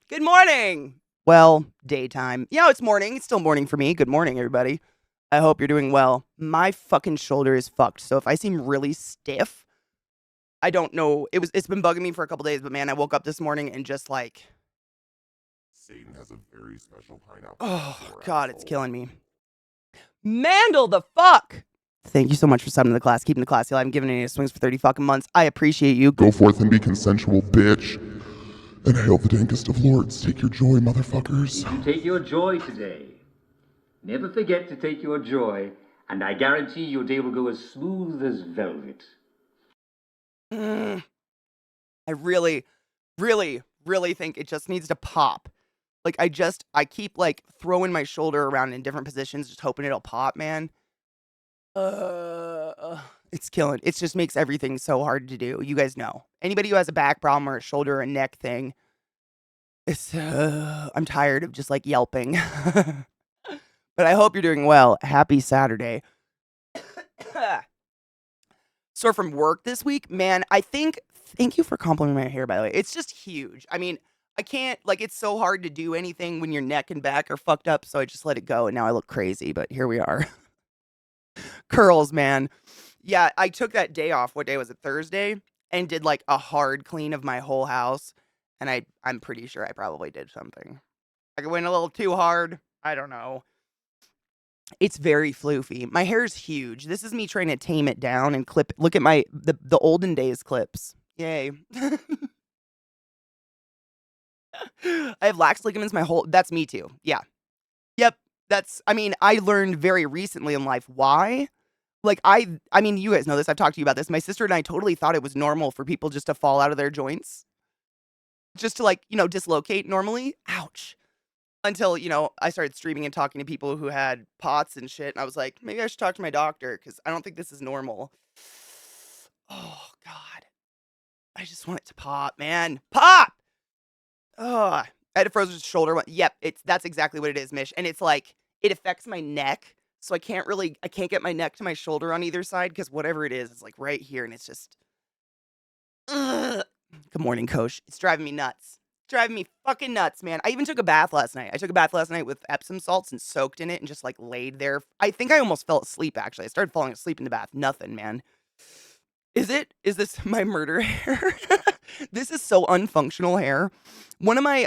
Good morning. Well, daytime. It's morning. It's still morning for me. Good morning, everybody. I hope you're doing well. My fucking shoulder is fucked. So if I seem really stiff, I don't know. It's been bugging me for a couple days, but man, I woke up this morning and just like, Satan has a very special pineapple. oh god, it's killing me. Mandel the fuck. Thank you so much for subbing to the class, keeping the classy alive, and giving any swings for 30 fucking months. I appreciate you. Go forth and be consensual, bitch. And hail the dankest of lords. Take your joy, motherfuckers. Did you take your joy today? Never forget to take your joy, and I guarantee your day will go as smooth as velvet. I really, really, really think it just needs to pop. Like I keep like throwing my shoulder around in different positions, just hoping it'll pop, man. It's killing. It just makes everything so hard to do. You guys know. Anybody who has a back problem or a shoulder or neck thing, I'm tired of just like yelping. But I hope you're doing well. Happy Saturday. So from work this week, man, thank you for complimenting my hair, by the way. It's just huge. I mean, I can't, like, it's so hard to do anything when your neck and back are fucked up, so I just let it go, and now I look crazy, but here we are. Curls, man. Yeah, I took that day off. What day was it? Thursday? And did, like, a hard clean of my whole house, and I'm pretty sure I probably did something. Like, I went a little too hard. I don't know. It's very floofy. My hair's huge. This is me trying to tame it down and clip. Look at the olden days clips. Yay. I have lax ligaments my whole that's me too. Yeah. Yep. I mean, I learned very recently in life why. Like I mean, you guys know this. I've talked to you about this. My sister and I totally thought it was normal for people just to fall out of their joints. Just to like, dislocate normally. Ouch. Until, I started streaming and talking to people who had POTS and shit, and I was like, maybe I should talk to my doctor because I don't think this is normal. Oh, God. I just want it to pop, man. Pop! Oh, I had a frozen shoulder. Yep, that's exactly what it is, Mish. And it's like, it affects my neck, so I can't get my neck to my shoulder on either side because whatever it is, it's like right here, and it's just, ugh. Good morning, Coach. It's driving me nuts. Driving me fucking nuts, man. I even took a bath last night. I took a bath last night with Epsom salts and soaked in it and just like laid there. I think I almost fell asleep actually. I started falling asleep in the bath. Nothing, man. Is it? Is this my murder hair? This is so unfunctional hair. One of my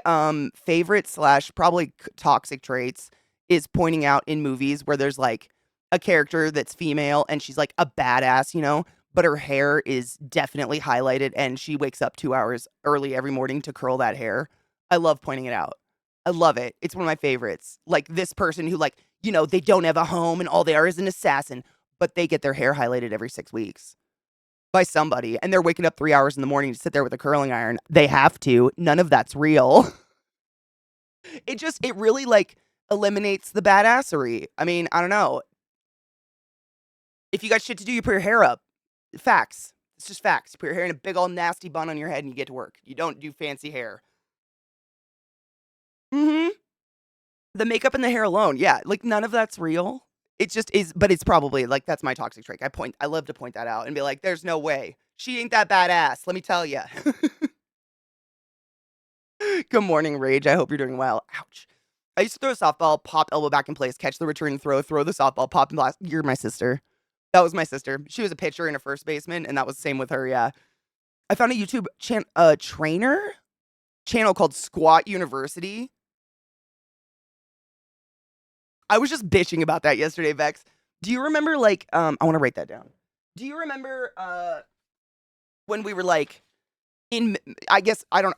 favorite slash probably toxic traits is pointing out in movies where there's like a character that's female and she's like a badass, but her hair is definitely highlighted and she wakes up 2 hours early every morning to curl that hair. I love pointing it out. I love it. It's one of my favorites. Like this person who like, they don't have a home and all they are is an assassin, but they get their hair highlighted every 6 weeks by somebody and they're waking up 3 hours in the morning to sit there with a curling iron. They have to. None of that's real. It really like eliminates the badassery. I mean, I don't know. If you got shit to do, you put your hair up. Facts. It's just facts. You put your hair in a big old nasty bun on your head and you get to work. You don't do fancy hair. Mm-hmm. The makeup and the hair alone. Yeah. Like none of that's real. It just is, but it's probably like that's my toxic trait. I love to point that out and be like, there's no way. She ain't that badass, let me tell you. Good morning, Rage. I hope you're doing well. Ouch. I used to throw a softball, pop elbow back in place, catch the return throw the softball, pop and blast. You're my sister. That was my sister. She was a pitcher and a first baseman, and that was the same with her, yeah. I found a YouTube trainer channel called Squat University. I was just bitching about that yesterday, Vex. Do you remember like I want to write that down. Do you remember when we were like in I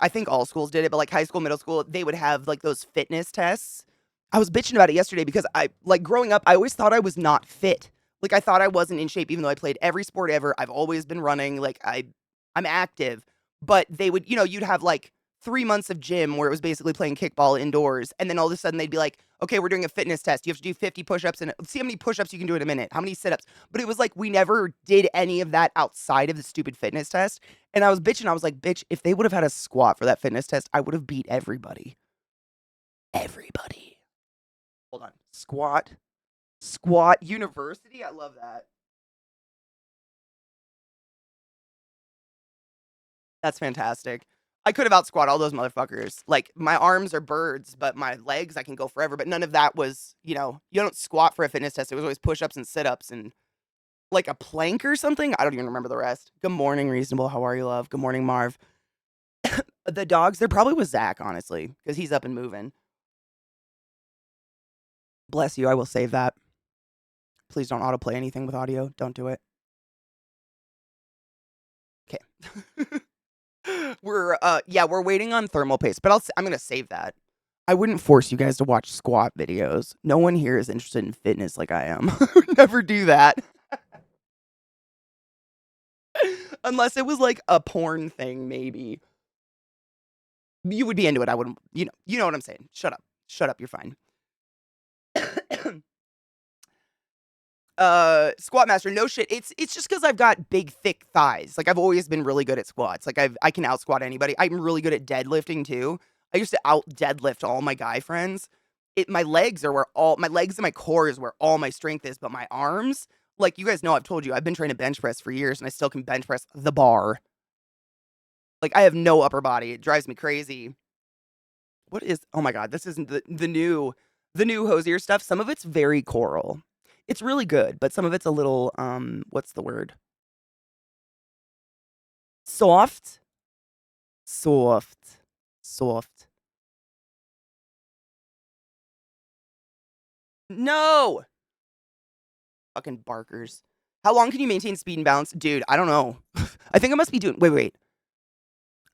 think all schools did it, but like high school, middle school, they would have like those fitness tests. I was bitching about it yesterday because I like growing up, I always thought I was not fit. Like I thought I wasn't in shape even though I played every sport ever. I've always been running, like I'm active. But they would, you'd have like 3 months of gym where it was basically playing kickball indoors. And then all of a sudden they'd be like, okay, we're doing a fitness test. You have to do 50 push-ups and see how many push-ups you can do in a minute, how many sit-ups. But it was like we never did any of that outside of the stupid fitness test. And I was bitching. I was like, bitch, if they would have had a squat for that fitness test, I would have beat everybody. Everybody. Hold on. Squat University? I love that. That's fantastic. I could have out squat all those motherfuckers. Like, my arms are birds, but my legs, I can go forever. But none of that was, you don't squat for a fitness test. It was always push-ups and sit-ups and like a plank or something. I don't even remember the rest. Good morning, Reasonable. How are you, love? Good morning, Marv. The dogs, they're probably with Zach, honestly, because he's up and moving. Bless you. I will save that. Please don't autoplay anything with audio. Don't do it. Okay. We're waiting on thermal paste, but I'm gonna save that. I wouldn't force you guys to watch squat videos. No one here is interested in fitness like I am. I would never do that. Unless it was like a porn thing, maybe. You would be into it. I wouldn't, you know what I'm saying. Shut up. Shut up, you're fine. Squat master, no shit. It's just because I've got big, thick thighs. Like, I've always been really good at squats. Like, I can out squat anybody. I'm really good at deadlifting too. I used to out deadlift all my guy friends. My legs and my core is where all my strength is, but my arms, like you guys know, I've told you, I've been trying to bench press for years and I still can bench press the bar. Like, I have no upper body. It drives me crazy. What is, oh my God, this isn't the new Hosier stuff. Some of it's very choral. It's really good, but some of it's a little, what's the word? Soft. No! Fucking barkers. How long can you maintain speed and balance? Dude, I don't know. I think I must be doing, wait.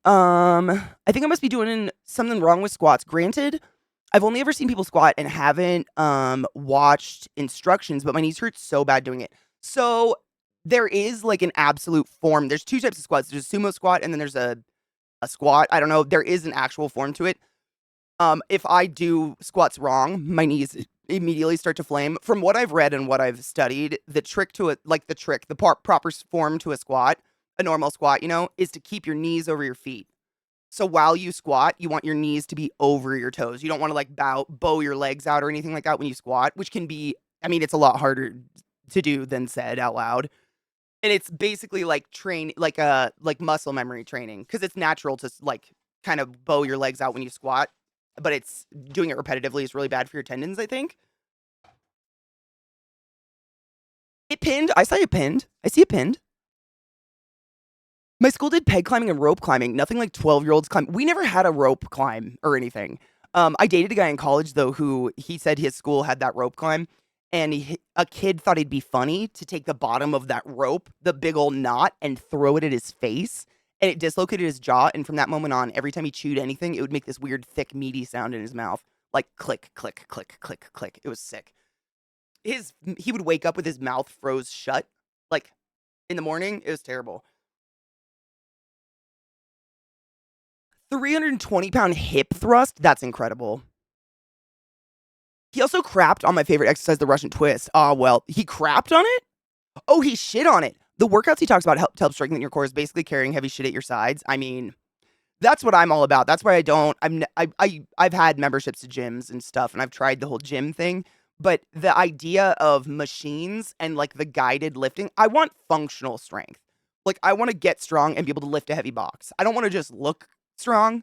I think I must be doing something wrong with squats. Granted, I've only ever seen people squat and haven't, watched instructions, but my knees hurt so bad doing it. So, there is, like, an absolute form. There's 2 types of squats. There's a sumo squat, and then there's a squat. I don't know. There is an actual form to it. If I do squats wrong, my knees immediately start to flame. From what I've read and what I've studied, the proper form to a squat, a normal squat, is to keep your knees over your feet. So while you squat, you want your knees to be over your toes. You don't want to like bow your legs out or anything like that when you squat, which can be, I mean, it's a lot harder to do than said out loud. And it's basically like like muscle memory training, because it's natural to like kind of bow your legs out when you squat, but it's doing it repetitively is really bad for your tendons, I think. It pinned. I saw it pinned. I see it pinned. My school did peg climbing and rope climbing. Nothing like 12-year-olds climb. We never had a rope climb or anything. I dated a guy in college, though, who he said his school had that rope climb. And a kid thought it'd be funny to take the bottom of that rope, the big old knot, and throw it at his face. And it dislocated his jaw. And from that moment on, every time he chewed anything, it would make this weird, thick, meaty sound in his mouth. Like click, click, click, click, click. It was sick. He would wake up with his mouth froze shut. Like, in the morning. It was terrible. 320-pound hip thrust? That's incredible. He also crapped on my favorite exercise, the Russian twist. Well, he crapped on it? Oh, he shit on it. The workouts he talks about to help strengthen your core is basically carrying heavy shit at your sides. I mean, that's what I'm all about. That's why I've had memberships to gyms and stuff, and I've tried the whole gym thing. But the idea of machines and like the guided lifting, I want functional strength. Like, I want to get strong and be able to lift a heavy box. I don't want to just look strong.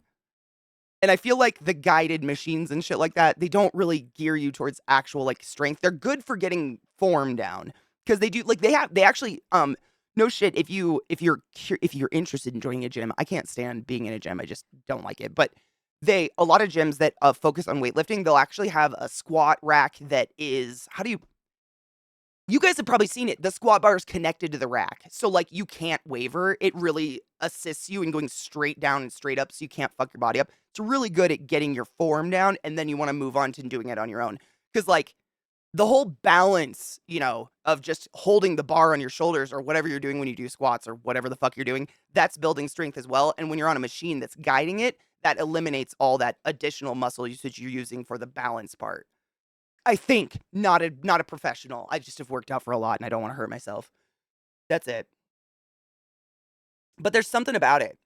And I feel like the guided machines and shit like that, they don't really gear you towards actual like strength. They're good for getting form down, because they do like they actually no shit, if you're interested in joining a gym, I can't stand being in a gym. I just don't like it. But a lot of gyms that focus on weightlifting, they'll actually have a squat rack that is, you guys have probably seen it. The squat bar is connected to the rack. So, like, you can't waver. It really assists you in going straight down and straight up, so you can't fuck your body up. It's really good at getting your form down, and then you want to move on to doing it on your own. Because, like, the whole balance, of just holding the bar on your shoulders or whatever you're doing when you do squats or whatever the fuck you're doing, that's building strength as well. And when you're on a machine that's guiding it, that eliminates all that additional muscle usage you're using for the balance part. I think, not a professional. I just have worked out for a lot and I don't want to hurt myself. That's it. But there's something about it.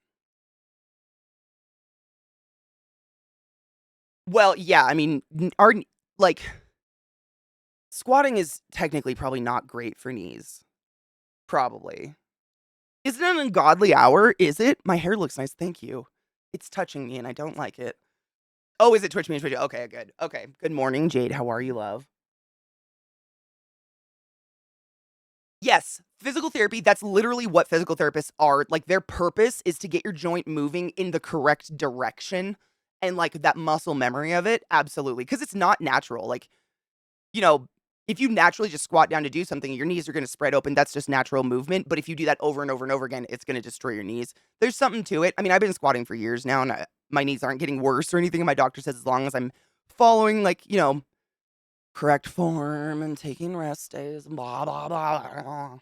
Well, yeah, I mean, squatting is technically probably not great for knees. Probably. Is it an ungodly hour? Is it? My hair looks nice, thank you. It's touching me and I don't like it. Oh, is it Twitch me? Okay, good. Okay. Good morning, Jade. How are you, love? Yes, physical therapy, that's literally what physical therapists are. Like, their purpose is to get your joint moving in the correct direction and, like, that muscle memory of it, absolutely, because it's not natural. Like, you know, if you naturally just squat down to do something, your knees are gonna spread open, that's just natural movement, but if you do that over and over and over again, it's gonna destroy your knees. There's something to it. I mean, I've been squatting for years now, and my knees aren't getting worse or anything, and my doctor says as long as I'm following, like, correct form and taking rest days and blah, blah, blah, blah.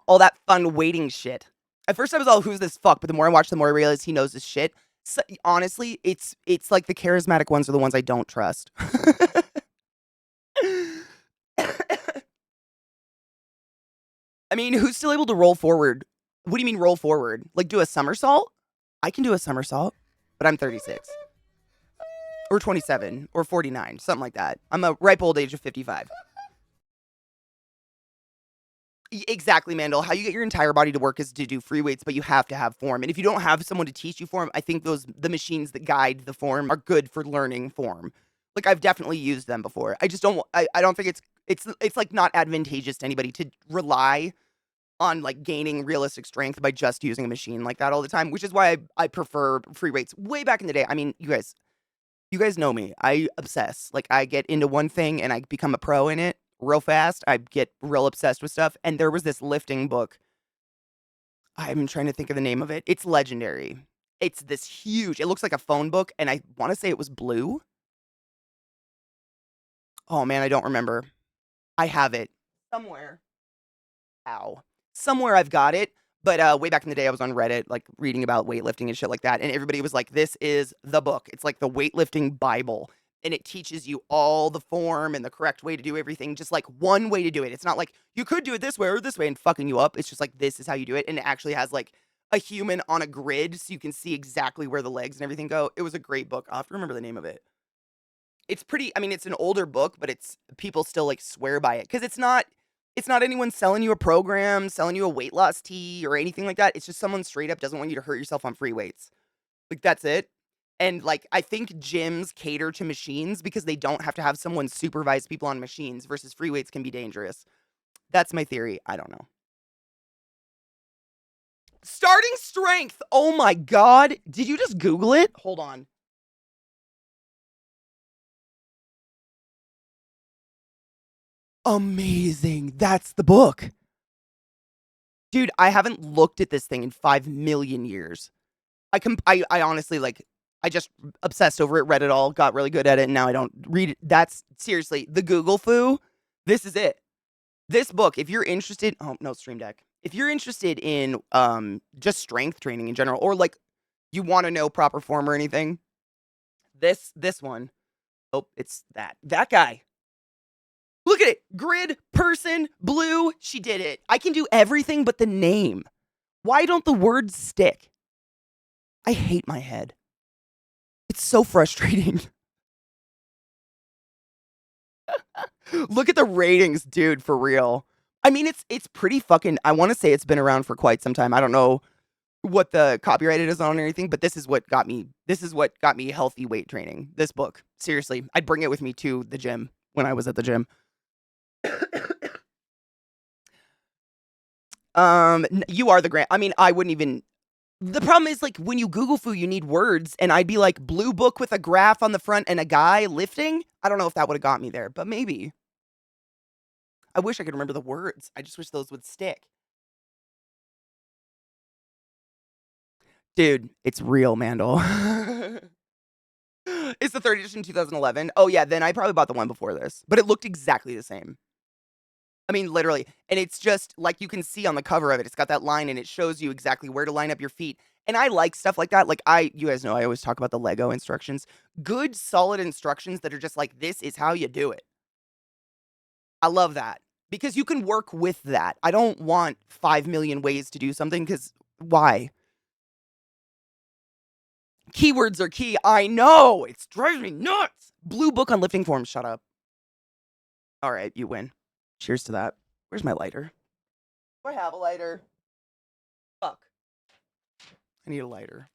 All that fun waiting shit. At first I was all, "Who's this fuck?" But the more I watch, the more I realize he knows his shit. So, honestly, it's like the charismatic ones are the ones I don't trust. I mean, who's still able to roll forward? What do you mean roll forward? Like do a somersault? I can do a somersault, but I'm 36 or 27 or 49, something like that. I'm a ripe old age of 55. Exactly, Mandel. How you get your entire body to work is to do free weights, but you have to have form. And if you don't have someone to teach you form, I think the machines that guide the form are good for learning form. Like I've definitely used them before. I just don't. I don't think it's like not advantageous to anybody to rely on like gaining realistic strength by just using a machine like that all the time. Which is why I prefer free weights. Way back in the day, I mean, you guys know me. I obsess. Like I get into one thing and I become a pro in it real fast. I get real obsessed with stuff. And there was this lifting book. I'm trying to think of the name of it. It's legendary. It's this huge. It looks like a phone book and I want to say it was blue. Oh man, I don't remember. I have it somewhere. Ow. Somewhere I've got it. But way back in the day, I was on Reddit, like reading about weightlifting and shit like that. And everybody was like, this is the book. It's like the weightlifting Bible. And it teaches you all the form and the correct way to do everything. Just like one way to do it. It's not like you could do it this way or this way and fucking you up. It's just like, this is how you do it. And it actually has like a human on a grid so you can see exactly where the legs and everything go. It was a great book. I'll have to remember the name of it. It's pretty, I mean, it's an older book, but it's people still like swear by it because it's not anyone selling you a program, selling you a weight loss tea or anything like that. It's just someone straight up doesn't want you to hurt yourself on free weights. Like that's it. And like I think gyms cater to machines because they don't have to have someone supervise people on machines versus free weights can be dangerous. That's my theory. I don't know. Starting strength. Oh my god. Did you just Google it? Hold on. Amazing. That's the book. Dude, I haven't looked at this thing in 5 million years. I honestly, like, I just obsessed over it, read it all, got really good at it, and now I don't read it. That's seriously, the Google foo, this is it. This book, if you're interested oh, no, Stream Deck. If you're interested in, just strength training in general, or, like, you wanna know proper form or anything, this one. Oh, it's that. That guy. Look at it. Grid, person, blue. She did it. I can do everything but the name. Why don't the words stick? I hate my head. It's so frustrating. Look at the ratings, dude, for real. I mean, it's pretty fucking I want to say it's been around for quite some time. I don't know what the copyright it is on or anything, but this is what got me healthy weight training. This book. Seriously, I'd bring it with me to the gym when I was at the gym. You are the grand. I mean, I wouldn't even. The problem is like when you Google foo, you need words, and I'd be like blue book with a graph on the front and a guy lifting. I don't know if that would have got me there, but maybe. I wish I could remember the words. I just wish those would stick. Dude, it's real, Mandel. It's the third edition 2011. Oh yeah, then I probably bought the one before this, but it looked exactly the same. I mean, literally. And it's just like you can see on the cover of it, it's got that line and it shows you exactly where to line up your feet. And I like stuff like that. Like you guys know I always talk about the Lego instructions. Good solid instructions that are just like this is how you do it. I love that because you can work with that. I don't want 5 million ways to do something cuz why? Keywords are key. I know. It's driving me nuts. Blue book on lifting forms. Shut up. All right, you win. Cheers to that. Where's my lighter? Do I have a lighter? Fuck. I need a lighter.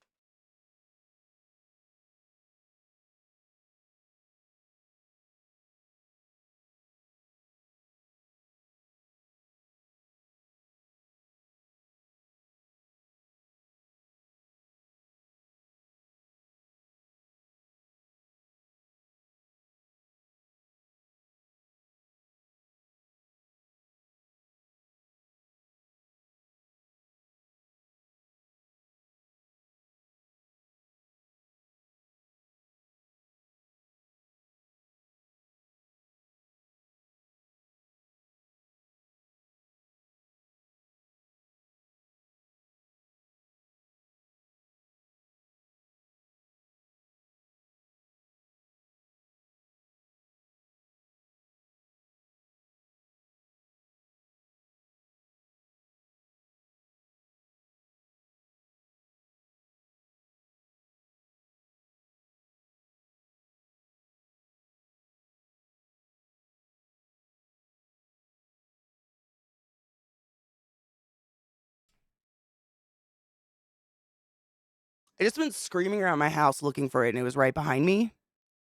I just went screaming around my house looking for it, and it was right behind me.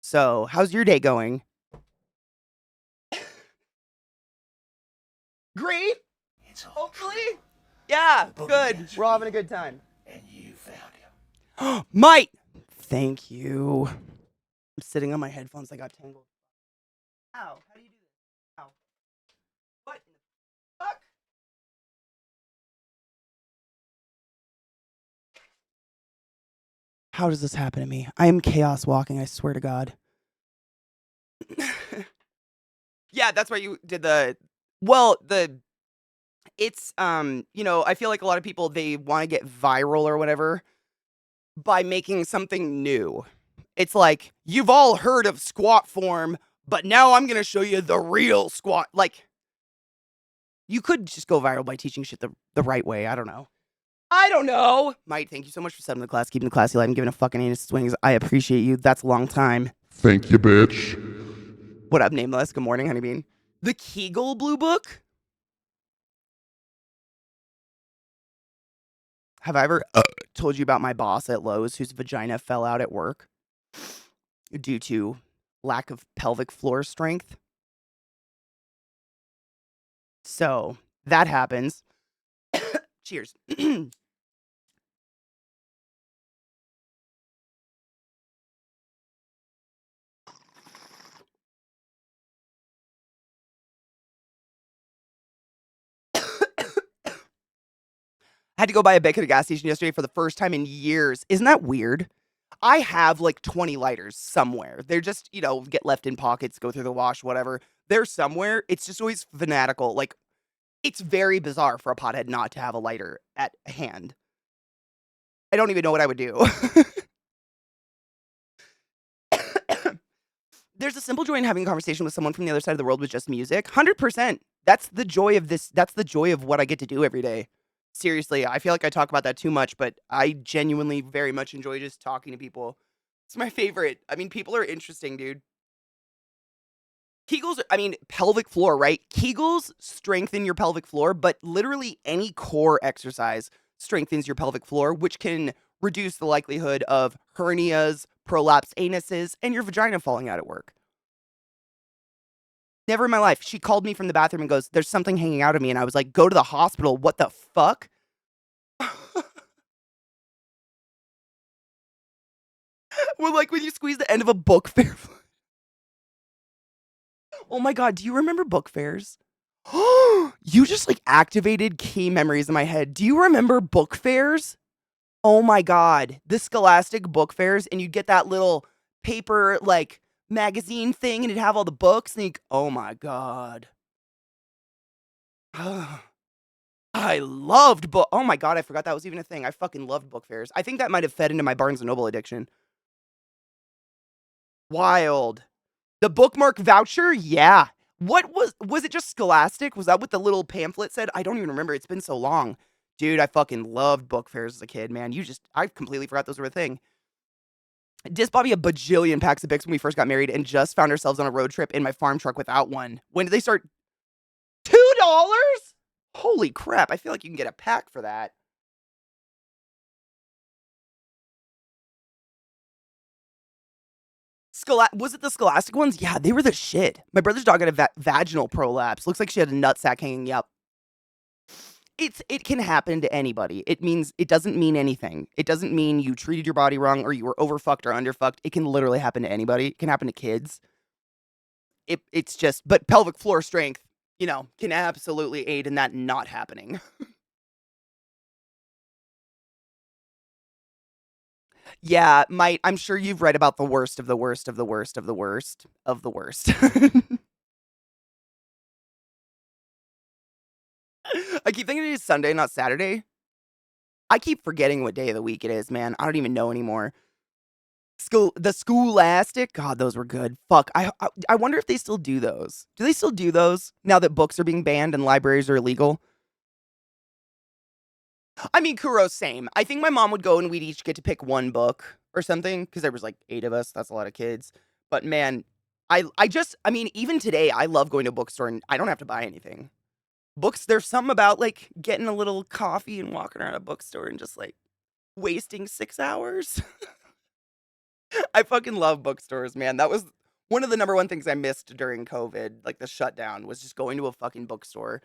So, how's your day going? Great. It's all Hopefully. Yeah, Book good. against We're all having a you. good time. And you found him. Mike! Thank you. I'm sitting on my headphones. I got tangled. Ow. How do you do this? Ow. What in the fuck? How does this happen to me? I am chaos walking, I swear to God. Yeah, that's why you did the well, it's I feel like a lot of people they want to get viral or whatever by making something new. It's like, you've all heard of squat form, but now I'm going to show you the real squat. Like, you could just go viral by teaching shit the right way. I don't know. Mike, thank you so much for setting the class, keeping the classy light, and giving a fucking anus swings. I appreciate you. That's a long time. Thank you, bitch. What up, Nameless? Good morning, honeybean. The Kegel Blue Book? Have I ever told you about my boss at Lowe's whose vagina fell out at work due to lack of pelvic floor strength? So that happens. Cheers. I had to go buy a Bic at a gas station yesterday for the first time in years. Isn't that weird? I have like 20 lighters somewhere. They're just, get left in pockets, go through the wash, whatever. They're somewhere. It's just always fanatical. Like, it's very bizarre for a pothead not to have a lighter at hand. I don't even know what I would do. There's a simple joy in having a conversation with someone from the other side of the world with just music. 100%. That's the joy of this. That's the joy of what I get to do every day. Seriously, I feel like I talk about that too much, but I genuinely very much enjoy just talking to people. It's my favorite. I mean, people are interesting, dude. Pelvic floor, right? Kegels strengthen your pelvic floor, but literally any core exercise strengthens your pelvic floor, which can reduce the likelihood of hernias, prolapsed anuses, and your vagina falling out at work. Never in my life. She called me from the bathroom and goes, "There's something hanging out of me." And I was like, "Go to the hospital. What the fuck?" Well, like when you squeeze the end of a book fair. Oh my God. Do you remember book fairs? You just like activated key memories in my head. Do you remember book fairs? Oh my God. The Scholastic book fairs, and you'd get that little paper like magazine thing and it'd have all the books and oh my God. I loved book. Oh my God, I forgot that was even a thing. I fucking loved book fairs. I think that might have fed into my Barnes and Noble addiction. Wild. The bookmark voucher? Yeah. What was it just Scholastic? Was that what the little pamphlet said? I don't even remember. It's been so long. Dude, I fucking loved book fairs as a kid, man. I completely forgot those were a thing. Dis bought me a bajillion packs of Bics when we first got married and just found ourselves on a road trip in my farm truck without one. When did they start? $2? Holy crap. I feel like you can get a pack for that. Was it the Scholastic ones? Yeah, they were the shit. My brother's dog had a vaginal prolapse. Looks like she had a nutsack hanging. Yep. It can happen to anybody. It doesn't mean anything. It doesn't mean you treated your body wrong or you were overfucked or underfucked. It can literally happen to anybody. It can happen to kids. It's just, but pelvic floor strength, can absolutely aid in that not happening. Yeah, I'm sure you've read about the worst of the worst of the worst of the worst of the worst. I keep thinking it is Sunday, not Saturday. I keep forgetting what day of the week it is, man. I don't even know anymore. The Scholastic, God, those were good. Fuck, I wonder if they still do those. Do they still do those now that books are being banned and libraries are illegal? I mean, Kuro's same. I think my mom would go and we'd each get to pick one book or something because there was like 8 of us. That's a lot of kids. But man, I mean, even today, I love going to a bookstore and I don't have to buy anything. Books, there's something about like getting a little coffee and walking around a bookstore and just like wasting 6 hours. I fucking love bookstores, man. That was one of the number one things I missed during COVID, like the shutdown, was just going to a fucking bookstore.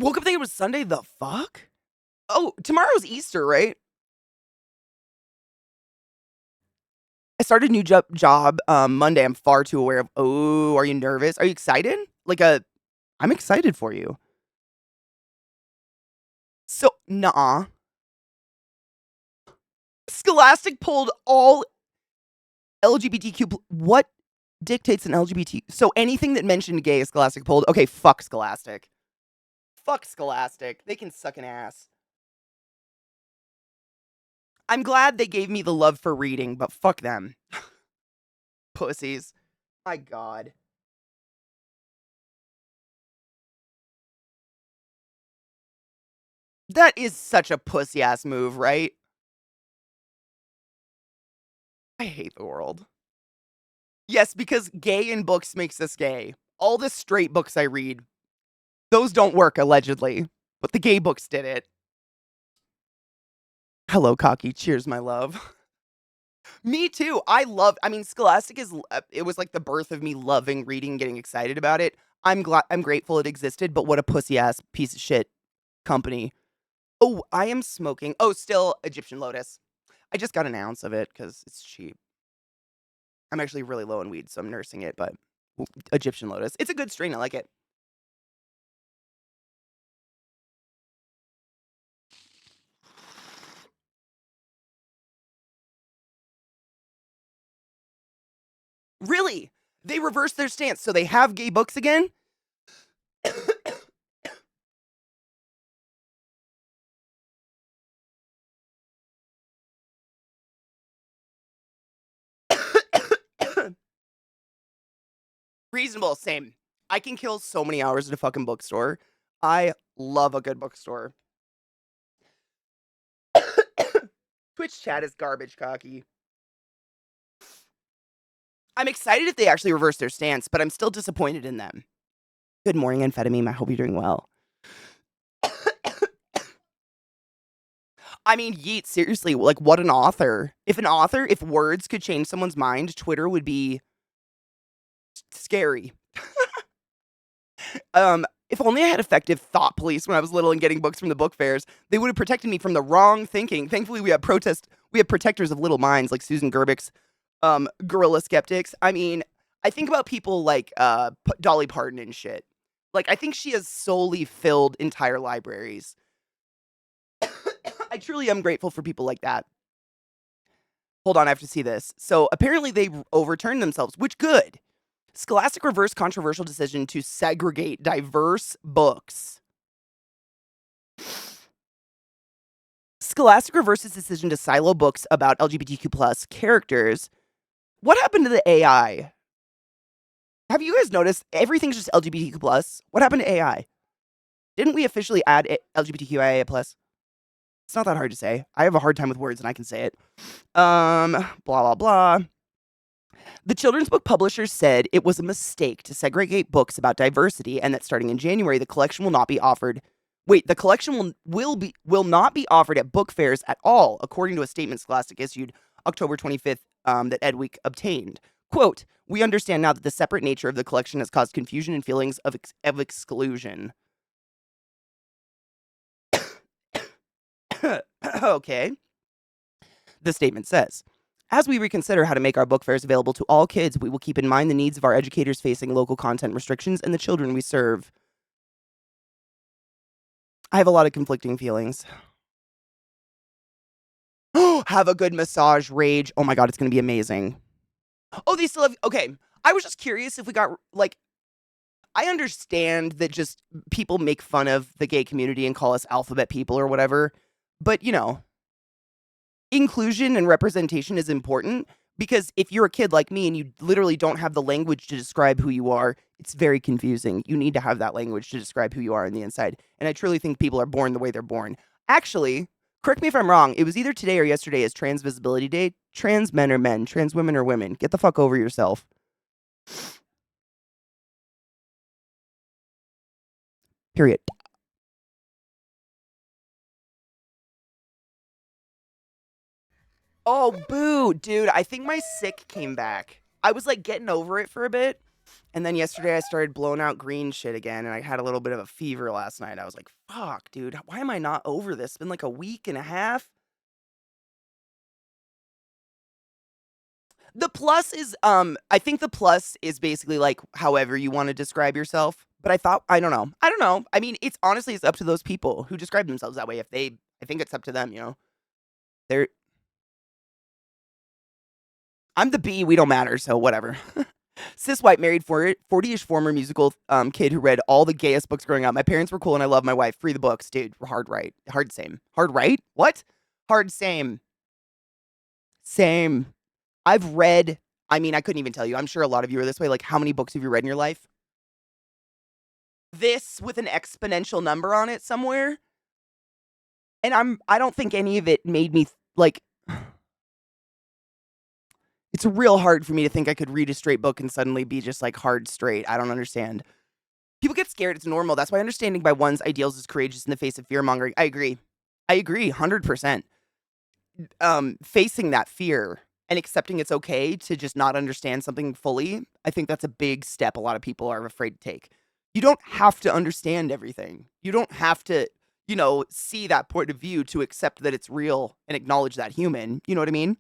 Woke up thinking it was Sunday. The fuck? Oh, tomorrow's Easter, right? I started a new job Monday. I'm far too aware of. Oh, are you nervous? Are you excited? I'm excited for you. So, nah. Scholastic pulled all LGBTQ. What dictates an LGBT? So anything that mentioned gay is Scholastic pulled. Okay, fuck Scholastic. Fuck Scholastic. They can suck an ass. I'm glad they gave me the love for reading, but fuck them. Pussies. My God. That is such a pussy ass move, right? I hate the world. Yes, because gay in books makes us gay. All the straight books I read, those don't work, allegedly. But the gay books did it. Hello, Cocky. Cheers, my love. Me too. I mean, Scholastic it was like the birth of me loving reading, getting excited about it. I'm grateful it existed, but what a pussy ass piece of shit company. Oh, I am smoking. Oh, still Egyptian Lotus. I just got an ounce of it because it's cheap. I'm actually really low in weed, so I'm nursing it, but Egyptian Lotus. It's a good strain. I like it. Really? They reversed their stance, so they have gay books again? Reasonable, same. I can kill so many hours at a fucking bookstore. I love a good bookstore. Twitch chat is garbage, Cocky. I'm excited if they actually reverse their stance, but I'm still disappointed in them. Good morning, Amphetamine. I hope you're doing well. I mean, yeet, seriously, like, what an author. If words could change someone's mind, Twitter would be scary. If only I had effective thought police when I was little and getting books from the book fairs, they would have protected me from the wrong thinking. Thankfully, we have protectors of little minds like Susan Gerbich's guerrilla skeptics. I mean, I think about people like Dolly Parton and shit. Like, I think she has solely filled entire libraries. I truly am grateful for people like that. Hold on, I have to see this. So apparently they overturned themselves, which good. Scholastic reversed controversial decision to segregate diverse books. Scholastic reversed its decision to silo books about LGBTQ plus characters. What happened to the AI? Have you guys noticed everything's just LGBTQ plus? What happened to AI? Didn't we officially add LGBTQIA plus? It's not that hard to say. I have a hard time with words and I can say it. Blah, blah, blah. The children's book publishers said it was a mistake to segregate books about diversity and that starting in January, the collection will not be offered Wait, the collection will not be offered at book fairs at all, according to a statement Scholastic issued October 25th that Edweek obtained. Quote, we understand now that the separate nature of the collection has caused confusion and feelings of exclusion. Okay. The statement says, as we reconsider how to make our book fairs available to all kids, we will keep in mind the needs of our educators facing local content restrictions and the children we serve. I have a lot of conflicting feelings. Have a good massage, Rage. Oh my god, it's going to be amazing. Oh, they still have... Okay, I was just curious if we got, like... I understand that just people make fun of the gay community and call us alphabet people or whatever, but, you know, inclusion and representation is important because if you're a kid like me and you literally don't have the language to describe who you are, it's very confusing. You need to have that language to describe who you are on the inside, and I truly think people are born the way they're born. Actually, correct me if I'm wrong, it was either today or yesterday is Trans Visibility Day. Trans men are men, trans women are women. Get the fuck over yourself. Period. Oh, boo, dude. I think my sick came back. I was like getting over it for a bit. And then yesterday I started blowing out green shit again. And I had a little bit of a fever last night. I was like, fuck, dude. Why am I not over this? It's been like a week and a half. The plus is, I think the plus is basically like however you want to describe yourself. But I don't know. I don't know. I mean, it's honestly, it's up to those people who describe themselves that way. I think it's up to them, you know? They're, I'm the B, we don't matter, so whatever. Cis white married 40-ish former musical kid who read all the gayest books growing up. My parents were cool and I love my wife. Free the books, dude. Hard right. Hard same. Hard right? What? Hard same. Same. I've read, I mean, I couldn't even tell you. I'm sure a lot of you are this way. Like, how many books have you read in your life? This with an exponential number on it somewhere. And I don't think any of it made me like it's real hard for me to think I could read a straight book and suddenly be just like hard straight. I don't understand. People get scared. It's normal. That's why understanding by one's ideals is courageous in the face of fear mongering. I agree. 100%. Facing that fear and accepting it's okay to just not understand something fully, I think that's a big step a lot of people are afraid to take. You don't have to understand everything. You don't have to, you know, see that point of view to accept that it's real and acknowledge that human. You know what I mean?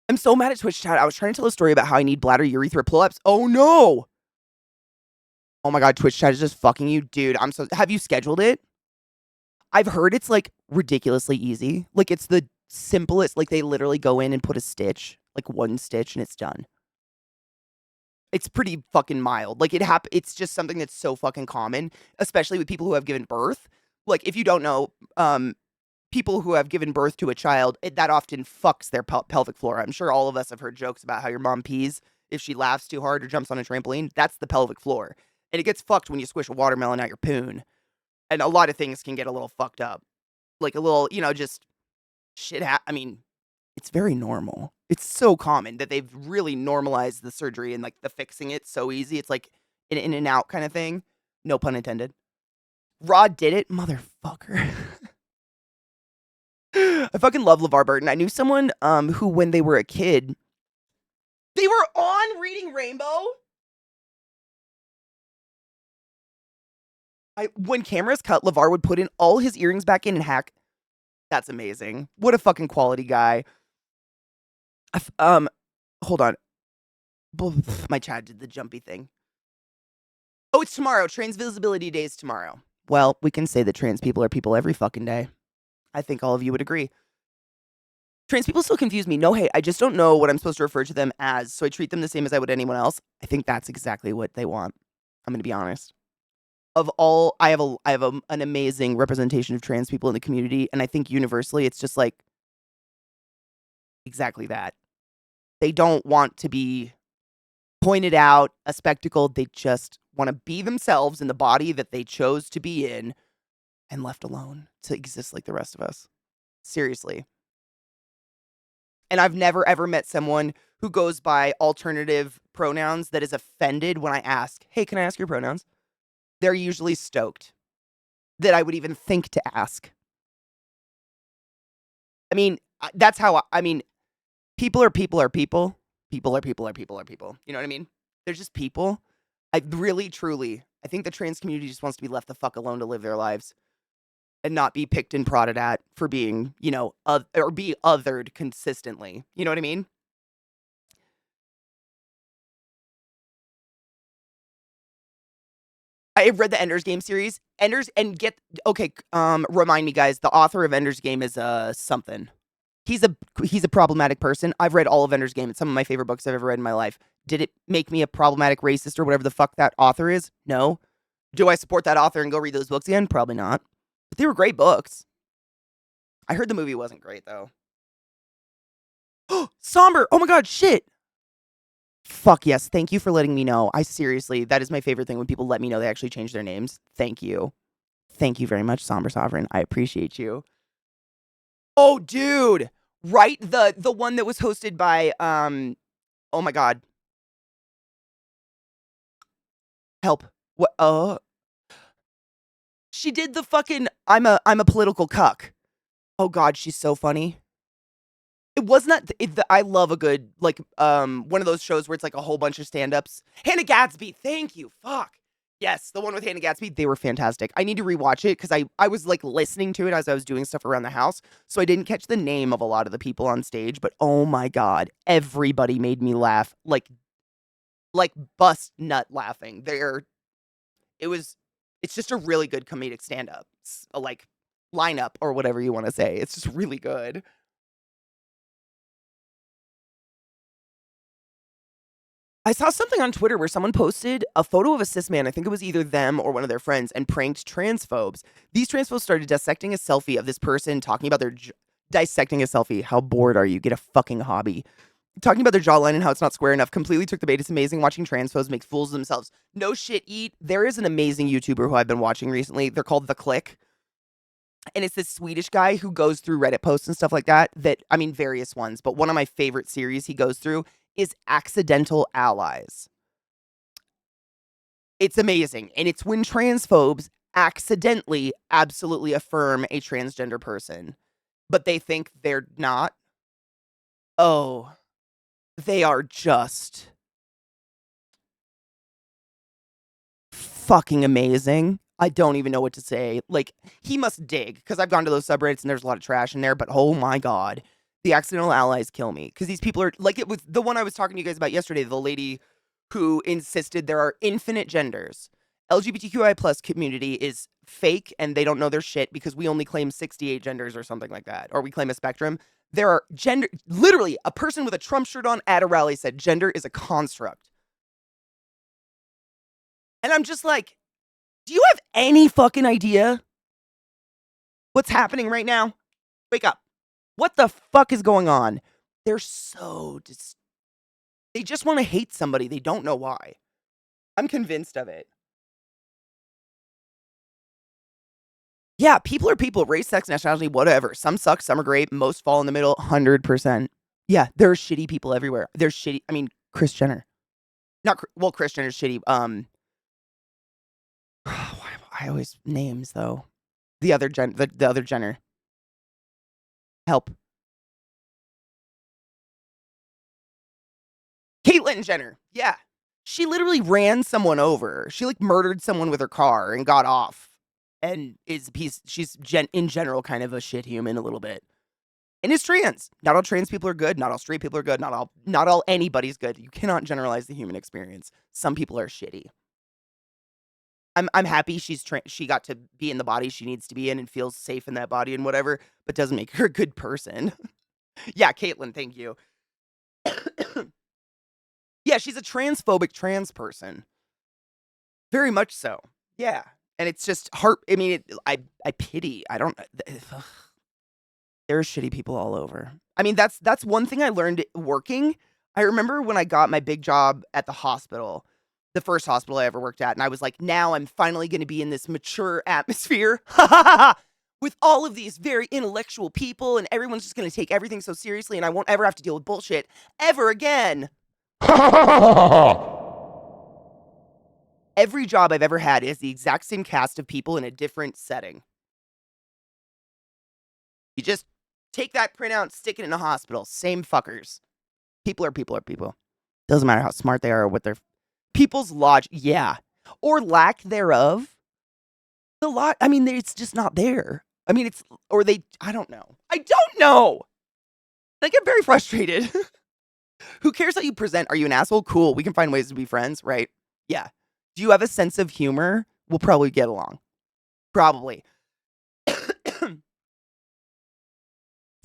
I'm so mad at Twitch chat. I was trying to tell a story about how I need bladder urethra pull-ups. Oh no! Oh my god, Twitch chat is just fucking you. Dude, have you scheduled it? I've heard it's like ridiculously easy. Like it's the simplest, like they literally go in and put a stitch, like one stitch and it's done. It's pretty fucking mild. Like it's just something that's so fucking common, especially with people who have given birth. Like if you don't know, people who have given birth to a child, that often fucks their pelvic floor. I'm sure all of us have heard jokes about how your mom pees if she laughs too hard or jumps on a trampoline. That's the pelvic floor. And it gets fucked when you squish a watermelon out your poon. And a lot of things can get a little fucked up. Like a little, you know, just shit. I mean, it's very normal. It's so common that they've really normalized the surgery and like the fixing it so easy. It's like an in and out kind of thing. No pun intended. Rod did it, motherfucker. I fucking love LeVar Burton. I knew someone who, when they were a kid, they were on Reading Rainbow. When cameras cut, LeVar would put in all his earrings back in and hack. That's amazing. What a fucking quality guy. Hold on. My chat did the jumpy thing. Oh, it's tomorrow. Trans Visibility Day is tomorrow. Well, we can say that trans people are people every fucking day. I think all of you would agree. Trans people still confuse me. No, hey, I just don't know what I'm supposed to refer to them as, so I treat them the same as I would anyone else. I think that's exactly what they want. I'm going to be honest. Of all, I have an amazing representation of trans people in the community, and I think universally it's just like exactly that. They don't want to be pointed out, a spectacle. They just want to be themselves in the body that they chose to be in and left alone to exist like the rest of us. Seriously. And I've never ever met someone who goes by alternative pronouns that is offended when I ask, hey, can I ask your pronouns? they're usually stoked that I would even think to ask. I mean, that's how I mean, people are people are people. People are people are people are people. You know what I mean? They're just people. I really, truly, I think the trans community just wants to be left the fuck alone to live their lives and not be picked and prodded at for being, you know, or be othered consistently. You know what I mean? I have read the Ender's Game series. Remind me, guys, the author of Ender's Game is something. He's a problematic person. I've read all of Ender's Game. It's some of my favorite books I've ever read in my life. Did it make me a problematic racist or whatever the fuck that author is? No. Do I support that author and go read those books again? Probably not. But they were great books. I heard the movie wasn't great, though. Somber! Oh my god, shit! Fuck yes, thank you for letting me know. That is my favorite thing when people let me know they actually changed their names. Thank you. Thank you very much, Somber Sovereign. I appreciate you. Oh, dude! Right? The one that was hosted by, oh my god. Help. What? She did the fucking, I'm a political cuck. Oh god, she's so funny. It was not, I love a good, like, one of those shows where it's like a whole bunch of stand-ups. Hannah Gadsby, thank you, fuck. Yes, the one with Hannah Gadsby, they were fantastic. I need to rewatch it because I was, like, listening to it as I was doing stuff around the house, so I didn't catch the name of a lot of the people on stage, but oh my god, everybody made me laugh, like bust nut laughing. It's just a really good comedic stand-up, like, lineup or whatever you want to say. It's just really good. I saw something on Twitter where someone posted a photo of a cis man. I think it was either them or one of their friends, and pranked transphobes. These transphobes started dissecting a selfie of this person talking about dissecting a selfie. How bored are you? Get a fucking hobby. Talking about their jawline and how it's not square enough. Completely took the bait. It's amazing watching transphobes make fools of themselves. No shit, eat. There is an amazing YouTuber who I've been watching recently. They're called The Click. And it's this Swedish guy who goes through Reddit posts and stuff like that. I mean, various ones. But one of my favorite series he goes through is Accidental Allies. It's amazing. And it's when transphobes accidentally absolutely affirm a transgender person, but they think they're not. Oh, they are just fucking amazing. I don't even know what to say. Like, he must dig, because I've gone to those subreddits and there's a lot of trash in there, but oh my god. The Accidental Allies kill me, because these people are, like, it was the one I was talking to you guys about yesterday, the lady who insisted there are infinite genders. LGBTQI plus community is fake, and they don't know their shit, because we only claim 68 genders or something like that, or we claim a spectrum. There are literally, a person with a Trump shirt on at a rally said gender is a construct. And I'm just like, do you have any fucking idea what's happening right now? Wake up. What the fuck is going on? They're so they just want to hate somebody. They don't know why. I'm convinced of it. Yeah, people are people. Race, sex, nationality, whatever. Some suck, some are great. Most fall in the middle, 100%. Yeah, there are shitty people everywhere. There's shitty, I mean, Kris Jenner. Kris Jenner's shitty. I always names, though. The other Jenner. Help. Caitlyn Jenner. Yeah. She literally ran someone over. She, like, murdered someone with her car and got off. And is a piece. She's in general kind of a shit human a little bit. And is trans. Not all trans people are good. Not all straight people are good. Not all anybody's good. You cannot generalize the human experience. Some people are shitty. I'm happy she got to be in the body she needs to be in and feels safe in that body and whatever, but doesn't make her a good person. Yeah, Caitlyn, thank you. Yeah, she's a transphobic trans person. Very much so. Yeah. And it's just I mean, I pity. I don't. There are shitty people all over. I mean, that's one thing I learned working. I remember when I got my big job at the hospital, the first hospital I ever worked at, and I was like, now I'm finally going to be in this mature atmosphere with all of these very intellectual people, and everyone's just going to take everything so seriously, and I won't ever have to deal with bullshit ever again. Every job I've ever had is the exact same cast of people in a different setting. You just take that printout, stick it in a hospital. Same fuckers. People are people are people. Doesn't matter how smart they are or what their people's logic. Yeah. Or lack thereof. I mean, it's just not there. I mean, I don't know. I don't know. I get very frustrated. Who cares how you present? Are you an asshole? Cool. We can find ways to be friends, right? Yeah. Do you have a sense of humor? We'll probably get along. Probably.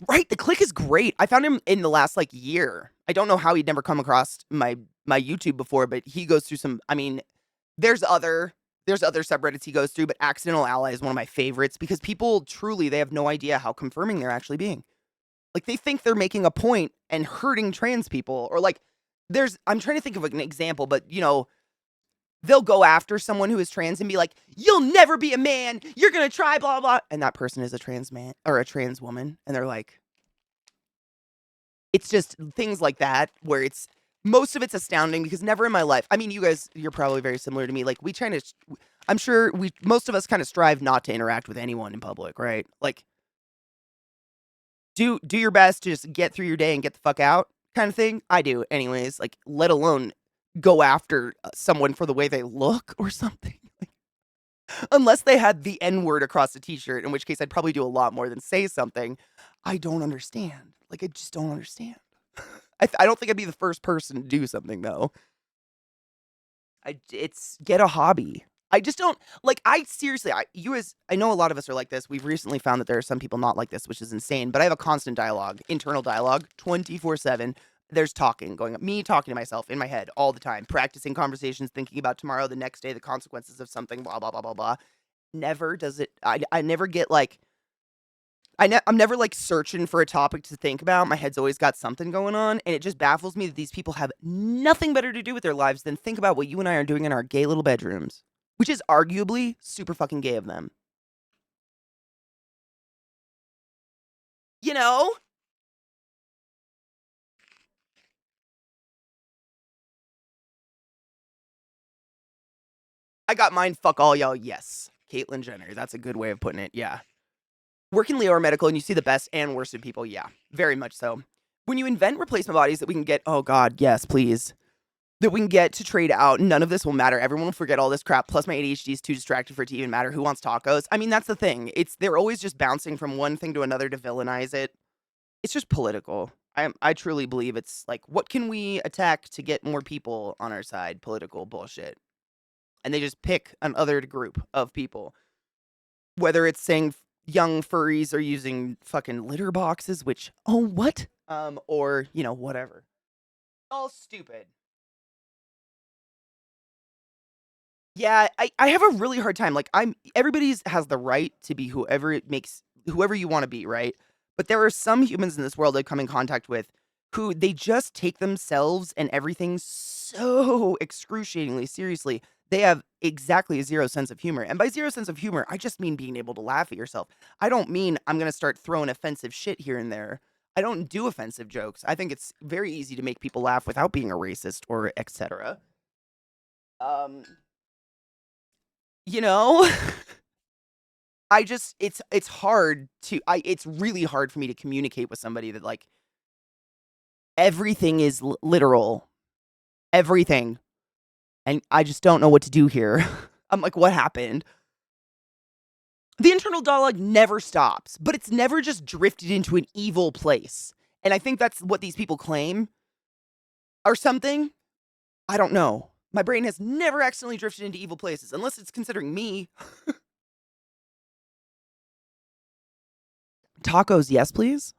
Right. The Click is great. I found him in the last year. I don't know how he'd never come across my YouTube before, but he goes through some, I mean, there's other subreddits he goes through, but Accidental Ally is one of my favorites because people truly, they have no idea how confirming they're actually being. Like, they think they're making a point and hurting trans people, or I'm trying to think of an example, but they'll go after someone who is trans and be like, you'll never be a man, you're gonna try, blah, blah, and that person is a trans man or a trans woman, and they're like, it's just things like that where most of it's astounding because never in my life, I mean, you guys, you're probably very similar to me, I'm sure most of us kind of strive not to interact with anyone in public, right? Like, do your best to just get through your day and get the fuck out kind of thing. I do anyways, let alone go after someone for the way they look or something. Unless they had the N-word across the t-shirt, in which case I'd probably do a lot more than say something. I don't understand. I just don't understand. I don't think I'd be the first person to do something, though. It's get a hobby. I just don't, I seriously, I know a lot of us are like this. We've recently found that there are some people not like this, which is insane, but I have a constant dialogue, internal dialogue, 24/7. There's talking going on, me talking to myself in my head all the time, practicing conversations, thinking about tomorrow, the next day, the consequences of something, blah, blah, blah, blah, blah. Never does it, I never get I'm never searching for a topic to think about. My head's always got something going on, and it just baffles me that these people have nothing better to do with their lives than think about what you and I are doing in our gay little bedrooms, which is arguably super fucking gay of them. You know? I got mine, fuck all y'all, yes. Caitlyn Jenner, that's a good way of putting it, yeah. Work in Leo or medical and you see the best and worst in people, yeah. Very much so. When you invent replacement bodies that we can get, oh god, yes, please. That we can get to trade out, none of this will matter. Everyone will forget all this crap, plus my ADHD is too distracted for it to even matter. Who wants tacos? I mean, that's the thing. They're always just bouncing from one thing to another to villainize it. It's just political. I truly believe it's what can we attack to get more people on our side? Political bullshit. And they just pick another group of people. Whether it's saying young furries are using fucking litter boxes, which, oh, what? Or, whatever. All stupid. Yeah, I have a really hard time. Everybody's has the right to be whoever you want to be, right? But there are some humans in this world I've come in contact with who they just take themselves and everything so excruciatingly seriously. They have exactly zero sense of humor. And by zero sense of humor, I just mean being able to laugh at yourself. I don't mean I'm going to start throwing offensive shit here and there. I don't do offensive jokes. I think it's very easy to make people laugh without being a racist or etc. You know? It's hard to it's really hard for me to communicate with somebody that everything is literal. Everything. And I just don't know what to do here. I'm like, what happened? The internal dialogue never stops, but it's never just drifted into an evil place. And I think that's what these people claim. Or something. I don't know. My brain has never accidentally drifted into evil places, unless it's considering me. Tacos, yes, please?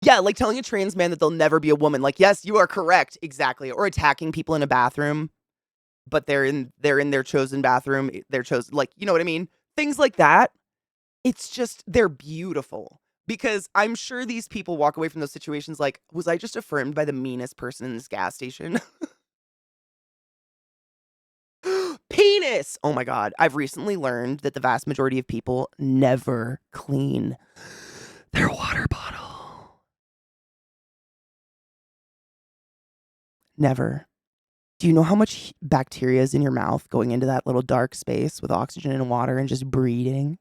Yeah, telling a trans man that they'll never be a woman. Yes, you are correct. Exactly. Or attacking people in a bathroom, but they're in their chosen bathroom. They're chosen, you know what I mean? Things like that. It's just, they're beautiful. Because I'm sure these people walk away from those situations was I just affirmed by the meanest person in this gas station? Penis! Oh my god. I've recently learned that the vast majority of people never clean their water bottle. Never. Do you know how much bacteria is in your mouth going into that little dark space with oxygen and water and just breathing?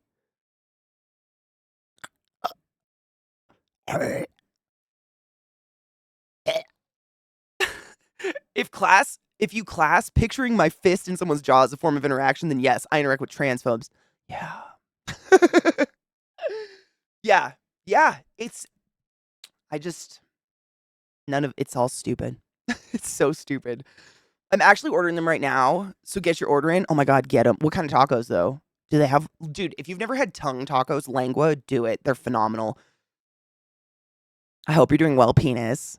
If you class picturing my fist in someone's jaw as a form of interaction, then yes, I interact with transphobes. Yeah. Yeah. Yeah. I just, it's all stupid. It's so stupid. I'm actually ordering them right now. So get your order in. Oh my God, get them. What kind of tacos though? Do they have, dude, if you've never had tongue tacos, lengua, do it. They're phenomenal. I hope you're doing well, penis.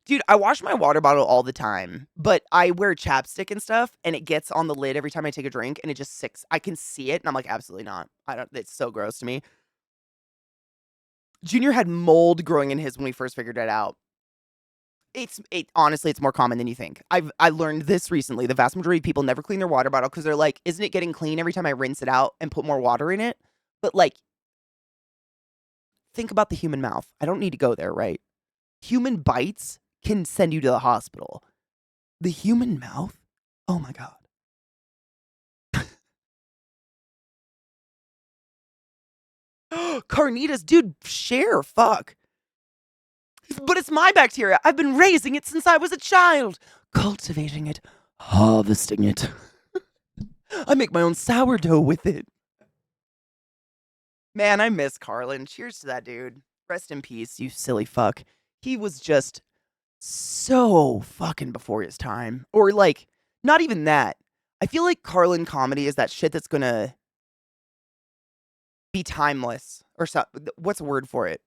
Dude, I wash my water bottle all the time, but I wear chapstick and stuff, and it gets on the lid every time I take a drink, and it just sicks. I can see it, and I'm like, absolutely not. It's so gross to me. Junior had mold growing in his when we first figured it out. Honestly, it's more common than you think. I learned this recently. The vast majority of people never clean their water bottle because they're like, isn't it getting clean every time I rinse it out and put more water in it? But like, think about the human mouth. I don't need to go there, right? Human bites can send you to the hospital. The human mouth? Oh my God. Carnitas, dude, share, fuck. But it's my bacteria. I've been raising it since I was a child. Cultivating it, harvesting it. I make my own sourdough with it. Man, I miss Carlin. Cheers to that dude. Rest in peace, you silly fuck. He was just so fucking before his time. Or like, not even that. I feel like Carlin comedy is that shit that's gonna be timeless. Or so, what's a word for it?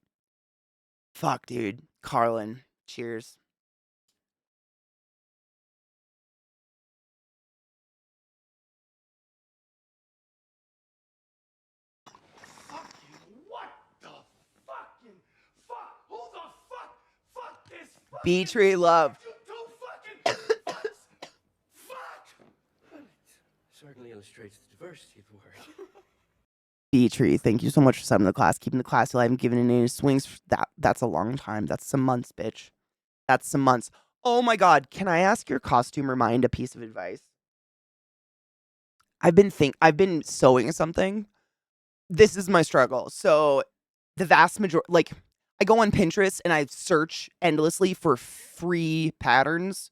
Fuck, dude. Carlin. Cheers. What the fucking fuck? Who the fuck? Fuck this fucking... B-Tree love. You two fucking... fuck! Certainly illustrates the diversity of the word. B-Tree, thank you so much for subbing the class. Keeping the class alive and giving it any swings. That's a long time. That's some months, bitch. That's some months. Oh my God. Can I ask your costumer mind a piece of advice? I've been sewing something. This is my struggle. So the vast majority, like, I go on Pinterest and I search endlessly for free patterns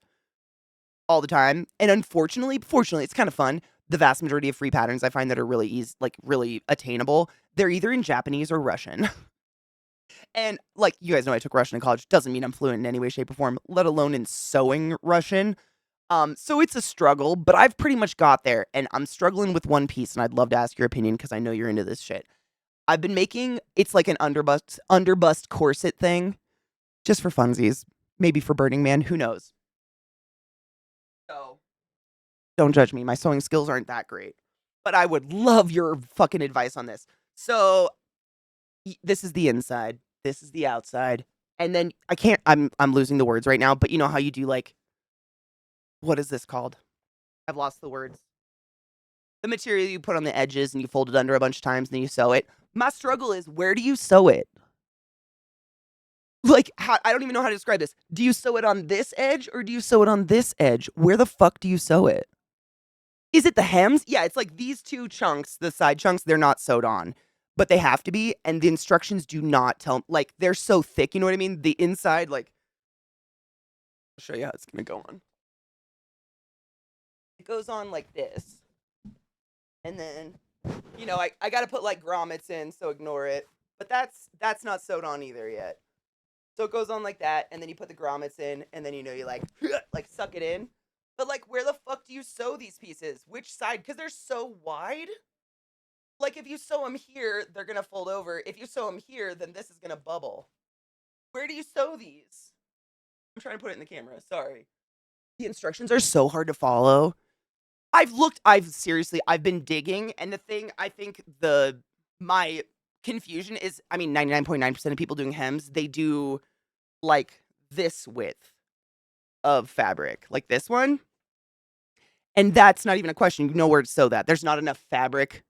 all the time. And fortunately, it's kind of fun. The vast majority of free patterns I find that are really easy, like really attainable, they're either in Japanese or Russian. And like, you guys know I took Russian in college. Doesn't mean I'm fluent in any way, shape, or form, let alone in sewing Russian. So it's a struggle, but I've pretty much got there, and I'm struggling with one piece, and I'd love to ask your opinion because I know you're into this shit. I've been making, it's like an underbust corset thing, just for funsies, maybe for Burning Man, who knows? So, don't judge me, my sewing skills aren't that great, but I would love your fucking advice on this. So, this is the inside, this is the outside, and then I'm losing the words right now, but you know how you do like, what is this called? I've lost the words. The material you put on the edges and you fold it under a bunch of times and then you sew it. My struggle is, where do you sew it? Like, I don't even know how to describe this. Do you sew it on this edge or do you sew it on this edge? Where the fuck do you sew it? Is it the hems? Yeah, it's like these two chunks, the side chunks, they're not sewed on, but they have to be. And the instructions do not tell, like, they're so thick, you know what I mean? The inside, like, I'll show you how it's going to go on. It goes on like this. And then, you know, I got to put like grommets in, so ignore it. But that's not sewed on either yet. So it goes on like that, and then you put the grommets in, and then, you know, you like suck it in. But like, where the fuck do you sew these pieces? Which side? Because they're so wide. Like, if you sew them here, they're going to fold over. If you sew them here, then this is going to bubble. Where do you sew these? I'm trying to put it in the camera. Sorry. The instructions are so hard to follow. I've been digging, and the thing, I think my confusion is, I mean, 99.9% of people doing hems, they do, like, this width of fabric, like this one, and that's not even a question, you know where to sew that. There's not enough fabric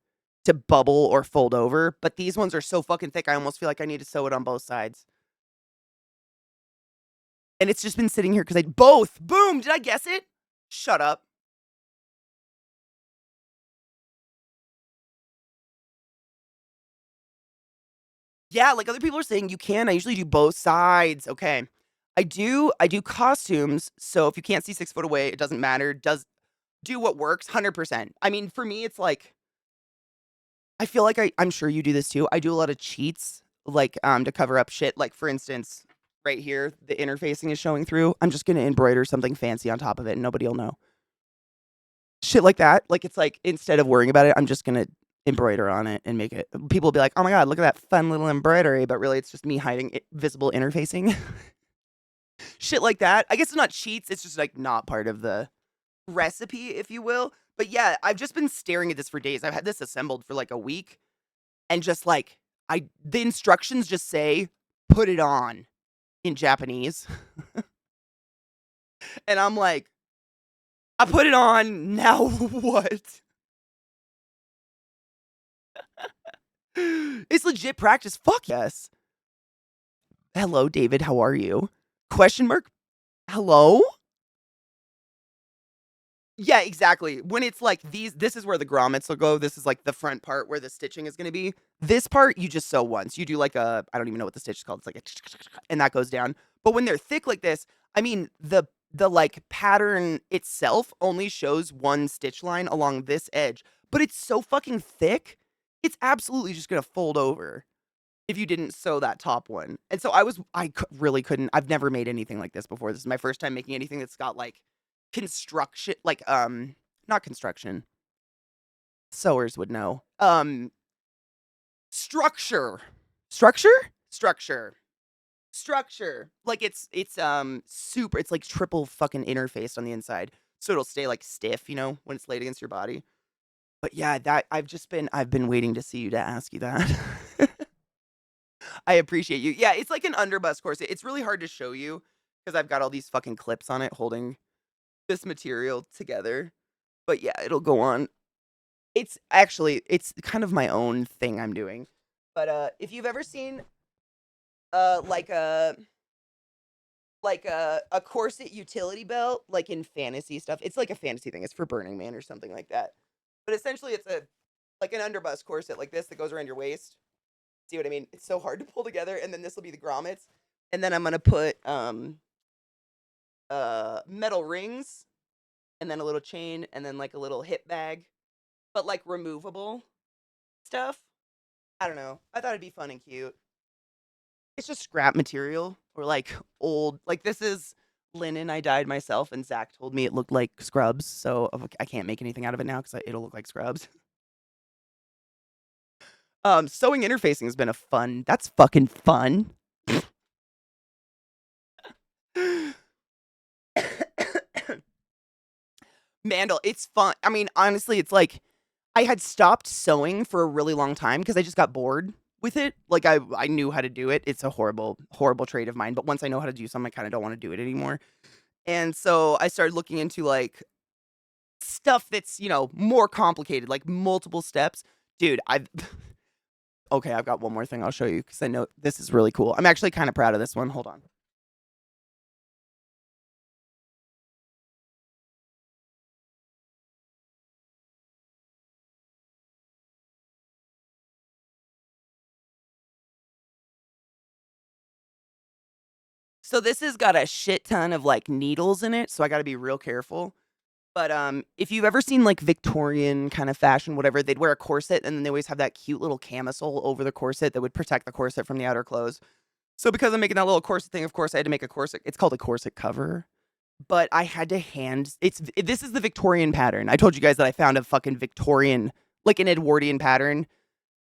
to bubble or fold over, but these ones are so fucking thick, I almost feel like I need to sew it on both sides. And it's just been sitting here because I both. Boom! Did I guess it? Shut up. Yeah, like other people are saying you can. I usually do both sides. Okay. I do costumes, so if you can't see 6 foot away, it doesn't matter. Does do what works, 100%. I mean, for me, it's like I feel like I'm sure you do this too. I do a lot of cheats, like, to cover up shit. Like, for instance, right here, the interfacing is showing through. I'm just gonna embroider something fancy on top of it, and nobody'll know. Shit like that. Like, it's like, instead of worrying about it, I'm just gonna embroider on it and make it people will be like, "Oh my god, look at that fun little embroidery," but really it's just me hiding visible interfacing. Shit like that. I guess it's not cheats, it's just, like, not part of the recipe, if you will. But yeah, I've just been staring at this for days. I've had this assembled for like a week and just like the instructions just say put it on in Japanese. And I'm like, I put it on, now what? It's legit practice. Fuck yes. Hello, David, how are you? Question mark? Hello? Yeah, exactly. When it's like this is where the grommets will go. This is like the front part where the stitching is going to be. This part you just sew once. You do like I don't even know what the stitch is called. It's like and that goes down. But when they're thick like this, I mean the like pattern itself only shows one stitch line along this edge, but it's so fucking thick. It's absolutely just going to fold over if you didn't sew that top one. And so really couldn't. I've never made anything like this before. This is my first time making anything that's got like construction, like not construction. Sewers would know. Structure. Structure? Structure. Structure. Like it's super, it's like triple fucking interfaced on the inside. So it'll stay like stiff, when it's laid against your body. But yeah, that I've been waiting to see you to ask you that. I appreciate you. Yeah, it's like an underbust corset. It's really hard to show you because I've got all these fucking clips on it holding this material together. But yeah, it'll go on. It's kind of my own thing I'm doing. But if you've ever seen like a corset utility belt like in fantasy stuff, it's like a fantasy thing. It's for Burning Man or something like that. But essentially it's a like an underbust corset like this that goes around your waist. See what I mean? It's so hard to pull together, and then this will be the grommets. And then I'm gonna put metal rings and then a little chain and then like a little hip bag, but like removable stuff. I don't know. I thought it'd be fun and cute. It's just scrap material or like old, like this is linen I dyed myself, and Zach told me it looked like scrubs, so I can't make anything out of it now because it'll look like scrubs. Sewing interfacing has been a fun. That's fucking fun. Mandel, it's fun. I mean, honestly, it's like I had stopped sewing for a really long time because I just got bored with it. Like I knew how to do it. It's a horrible, horrible trait of mine. But once I know how to do something, I kind of don't want to do it anymore. And so I started looking into like stuff that's, more complicated, like multiple steps. Dude, okay, I've got one more thing I'll show you because I know this is really cool. I'm actually kind of proud of this one. Hold on. So this has got a shit ton of like needles in it, so I got to be real careful. But if you've ever seen like Victorian kind of fashion, whatever, they'd wear a corset and then they always have that cute little camisole over the corset that would protect the corset from the outer clothes. So because I'm making that little corset thing, of course I had to make a corset. It's called a corset cover. But I had to this is the Victorian pattern. I told you guys that I found a fucking Victorian, like an Edwardian pattern,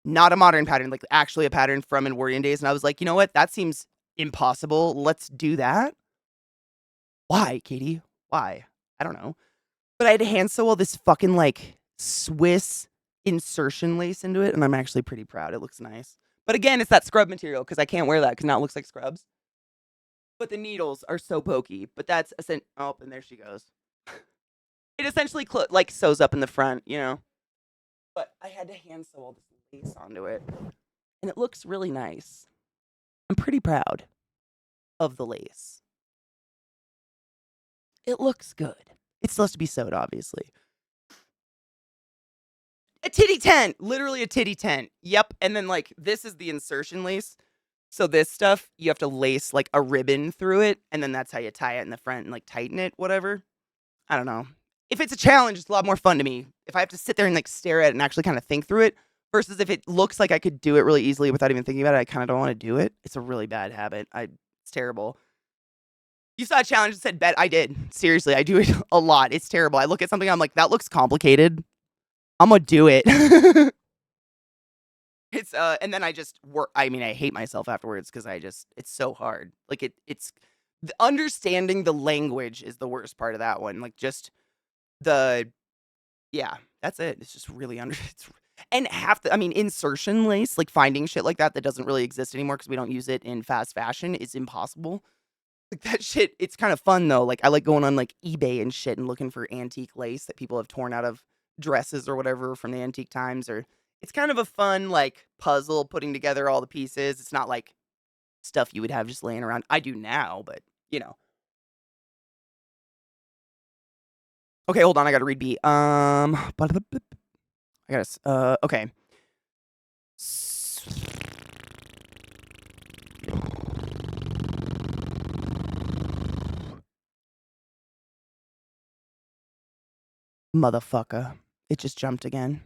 not a modern pattern, like actually a pattern from Edwardian days. And I was like, you know what? That seems impossible. Let's do that. Why, Katie? Why? I don't know. But I had to hand sew all this fucking like Swiss insertion lace into it, and I'm actually pretty proud. It looks nice. But again, it's that scrub material because I can't wear that because now it looks like scrubs. But the needles are so pokey. But that's oh, and there she goes. It essentially like sews up in the front. But I had to hand sew all this lace onto it, and it looks really nice. I'm pretty proud of the lace. It looks good. It still has to be sewed, obviously. A titty tent, literally a titty tent. Yep. And then like this is the insertion lace. So this stuff, you have to lace like a ribbon through it, and then that's how you tie it in the front and like tighten it, whatever. I don't know. If it's a challenge, it's a lot more fun to me. If I have to sit there and like stare at it and actually kind of think through it, versus if it looks like I could do it really easily without even thinking about it, I kind of don't want to do it. It's a really bad habit. It's terrible. You saw a challenge that said bet. I did. Seriously, I do it a lot. It's terrible. I look at something, I'm like, that looks complicated. I'm gonna do it. It's and then I just work. I mean, I hate myself afterwards because it's so hard. Like it's understanding the language is the worst part of that one. Like just the yeah, that's it. It's just really it's, and half the I mean insertion lace, like finding shit like that doesn't really exist anymore because we don't use it in fast fashion is impossible. Like that shit, it's kind of fun though. Like I like going on like eBay and shit and looking for antique lace that people have torn out of dresses or whatever from the antique times, or it's kind of a fun like puzzle putting together all the pieces. It's not like stuff you would have just laying around. I do now, but you know. Okay, hold on, I gotta read B. I gotta okay. Motherfucker. It just jumped again.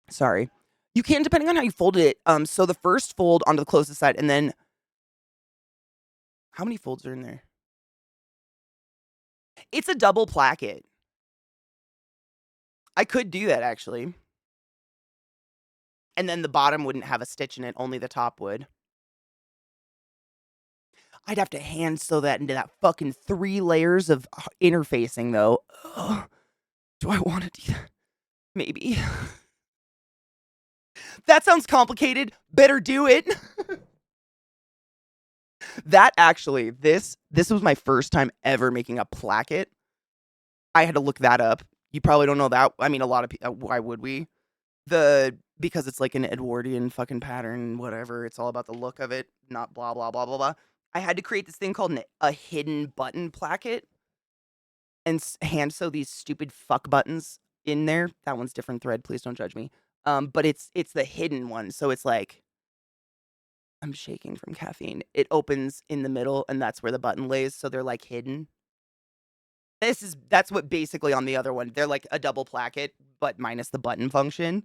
Sorry. You can, depending on how you fold it. So the first fold onto the closest side, and then how many folds are in there? It's a double placket. I could do that actually. And then the bottom wouldn't have a stitch in it, only the top would. I'd have to hand sew that into that fucking 3 layers of interfacing though. Ugh. Do I want to do that? Maybe. That sounds complicated. Better do it. That actually, this was my first time ever making a placket. I had to look that up. You probably don't know that. I mean, a lot of people, why would we? Because it's like an Edwardian fucking pattern, whatever. It's all about the look of it, not blah, blah, blah, blah, blah. I had to create this thing called a hidden button placket and hand sew these stupid fuck buttons in there. That one's different thread. Please don't judge me. But it's the hidden one. So it's like, I'm shaking from caffeine. It opens in the middle and that's where the button lays. So they're like hidden. That's what basically on the other one. They're like a double placket, but minus the button function.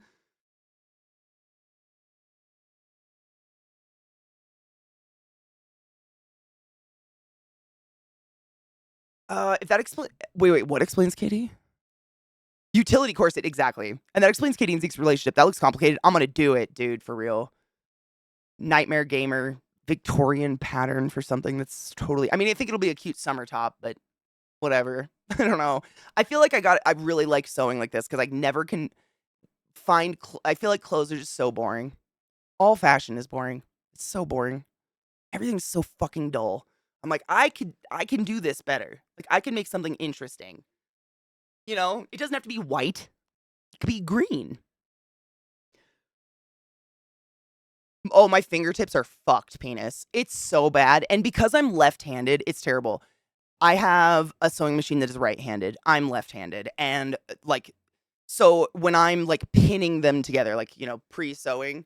If that explains, wait, what explains Katie? Utility corset, exactly. And that explains Katie and Zeke's relationship. That looks complicated. I'm gonna do it, dude, for real. Nightmare gamer, Victorian pattern for something that's totally. I mean, I think it'll be a cute summer top, but whatever. I don't know. I feel like I really like sewing like this because I never can find. I feel like clothes are just so boring. All fashion is boring. It's so boring. Everything's so fucking dull. I'm like, I can do this better. Like, I can make something interesting. You know, it doesn't have to be white. It could be green. Oh, my fingertips are fucked, penis. It's so bad. And because I'm left-handed, it's terrible. I have a sewing machine that is right-handed. I'm left-handed. And like, so when I'm like pinning them together, like, you know, pre-sewing,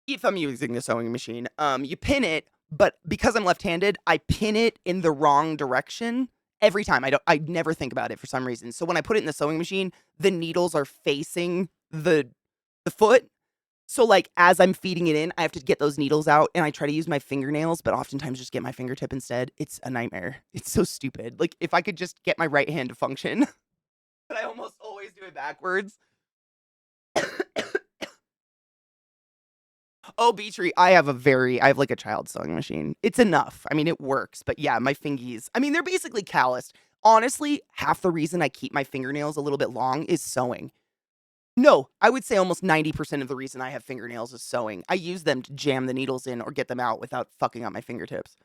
if I'm using the sewing machine, you pin it, but because I'm left-handed, I pin it in the wrong direction every time. I never think about it for some reason. So when I put it in the sewing machine, the needles are facing the foot. So like as I'm feeding it in, I have to get those needles out and I try to use my fingernails, but oftentimes just get my fingertip instead. It's a nightmare. It's so stupid. Like if I could just get my right hand to function, but I almost always do it backwards. Oh, Beatree, I have like a child sewing machine. It's enough. I mean, it works, but yeah, my fingies, I mean, they're basically calloused. Honestly, half the reason I keep my fingernails a little bit long is sewing. No, I would say almost 90% of the reason I have fingernails is sewing. I use them to jam the needles in or get them out without fucking up my fingertips.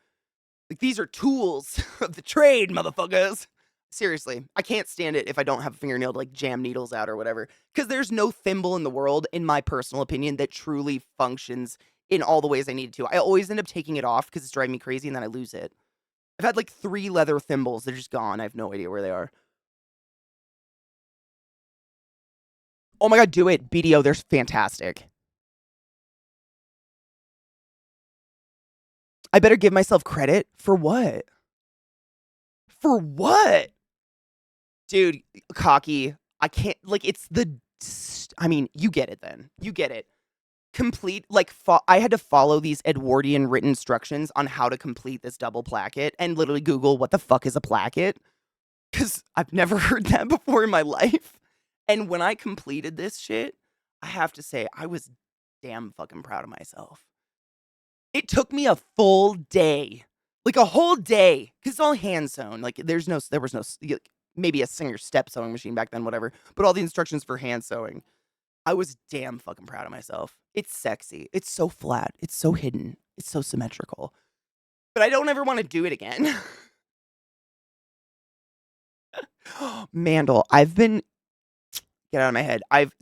Like, these are tools of the trade, motherfuckers. Seriously, I can't stand it if I don't have a fingernail to like jam needles out or whatever. Because there's no thimble in the world, in my personal opinion, that truly functions in all the ways I need it to. I always end up taking it off because it's driving me crazy and then I lose it. I've had like 3 leather thimbles. They're just gone. I have no idea where they are. Oh my god, do it. BDO, they're fantastic. I better give myself credit for what? For what? Dude, cocky. I can't like it's the I mean, you get it then. You get it. Complete like I had to follow these Edwardian written instructions on how to complete this double placket and literally Google what the fuck is a placket cuz I've never heard that before in my life. And when I completed this shit, I have to say I was damn fucking proud of myself. It took me a full day. Like a whole day cuz it's all hand sewn. Like there was no maybe a Singer step sewing machine back then whatever, but all the instructions for hand sewing. I was damn fucking proud of myself. It's sexy. It's so flat. It's so hidden. It's so symmetrical. But I don't ever want to do it again. Mandel, I've been get out of my head. I've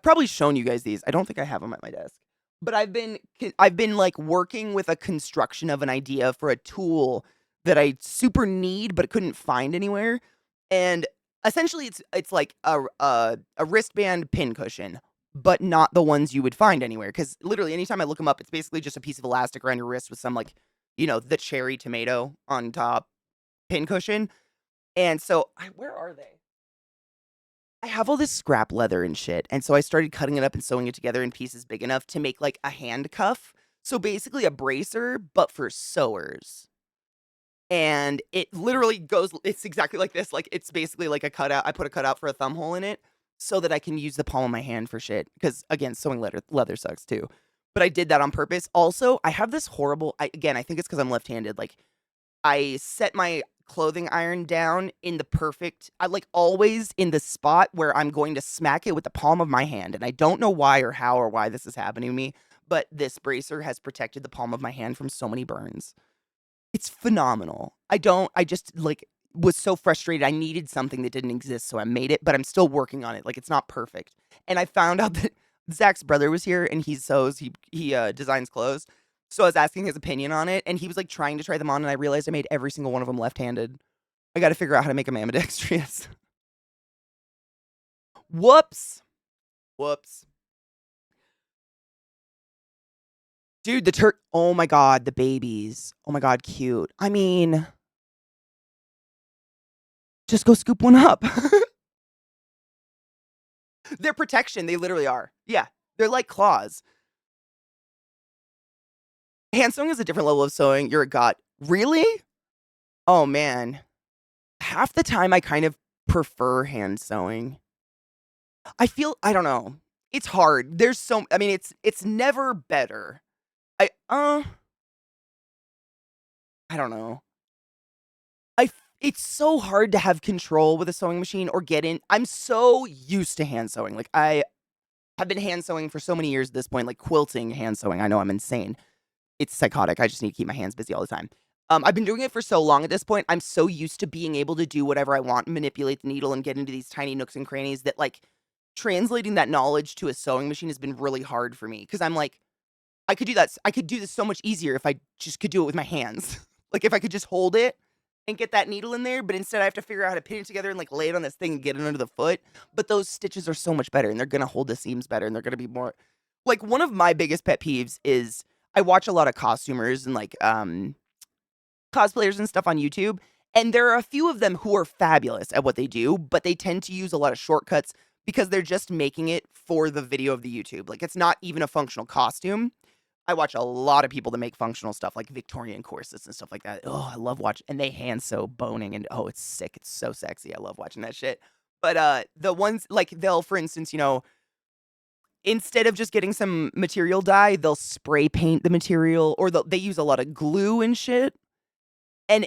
probably shown you guys these. I don't think I have them at my desk. But I've been like working with a construction of an idea for a tool that I super need but couldn't find anywhere. And essentially it's like a wristband pin cushion, but not the ones you would find anywhere cuz literally anytime I look them up it's basically just a piece of elastic around your wrist with some like, the cherry tomato on top pin cushion. And so, where are they? I have all this scrap leather and shit, and so I started cutting it up and sewing it together in pieces big enough to make, like, a hand cuff. So, basically a bracer, but for sewers. And it literally goes it's exactly like this, like, it's basically like a cutout I put a cutout for a thumb hole in it so that I can use the palm of my hand for shit. Because again, sewing leather sucks too. But I did that on purpose. Also, I have this horrible I think it's because 'cause I'm left-handed, like, I set my clothing iron down in the perfect I like always in the spot where I'm going to smack it with the palm of my hand, and I don't know why or how or why this is happening to me, but this bracer has protected the palm of my hand from so many burns. It's phenomenal. I just, like, was so frustrated. I needed something that didn't exist, so I made it, but I'm still working on it. Like, it's not perfect. And I found out that Zach's brother was here, and he sews, designs clothes. So I was asking his opinion on it, and he was, like, trying to try them on, and I realized I made every single one of them left-handed. I gotta figure out how to make them ambidextrous. Whoops. Whoops. Dude, oh my god, the babies. Oh my god, cute. I mean, just go scoop one up. They're protection, they literally are. Yeah, they're like claws. Hand sewing is a different level of sewing. You're a god. Really? Oh, man. Half the time, I kind of prefer hand sewing. I don't know. It's hard. I mean, it's never better. I don't know. It's so hard to have control with a sewing machine or get in. I'm so used to hand sewing. Like, I have been hand sewing for so many years at this point, like quilting hand sewing. I know I'm insane. It's psychotic. I just need to keep my hands busy all the time. I've been doing it for so long at this point. I'm so used to being able to do whatever I want, manipulate the needle, and get into these tiny nooks and crannies that, like, translating that knowledge to a sewing machine has been really hard for me. Because I'm like, I could do that. I could do this so much easier if I just could do it with my hands. Like, if I could just hold it and get that needle in there, but instead I have to figure out how to pin it together and, like, lay it on this thing and get it under the foot. But those stitches are so much better, and they're gonna hold the seams better, and they're gonna be more like, one of my biggest pet peeves is I watch a lot of costumers and, like, cosplayers and stuff on YouTube, and there are a few of them who are fabulous at what they do, but they tend to use a lot of shortcuts because they're just making it for the video of the YouTube. Like, it's not even a functional costume. I watch a lot of people that make functional stuff, like Victorian corsets and stuff like that. Oh, I love watching, and they hand sew boning, and oh, it's sick. It's so sexy. I love watching that shit. But the ones like they'll, for instance, instead of just getting some material dye, they'll spray paint the material, or they use a lot of glue and shit. And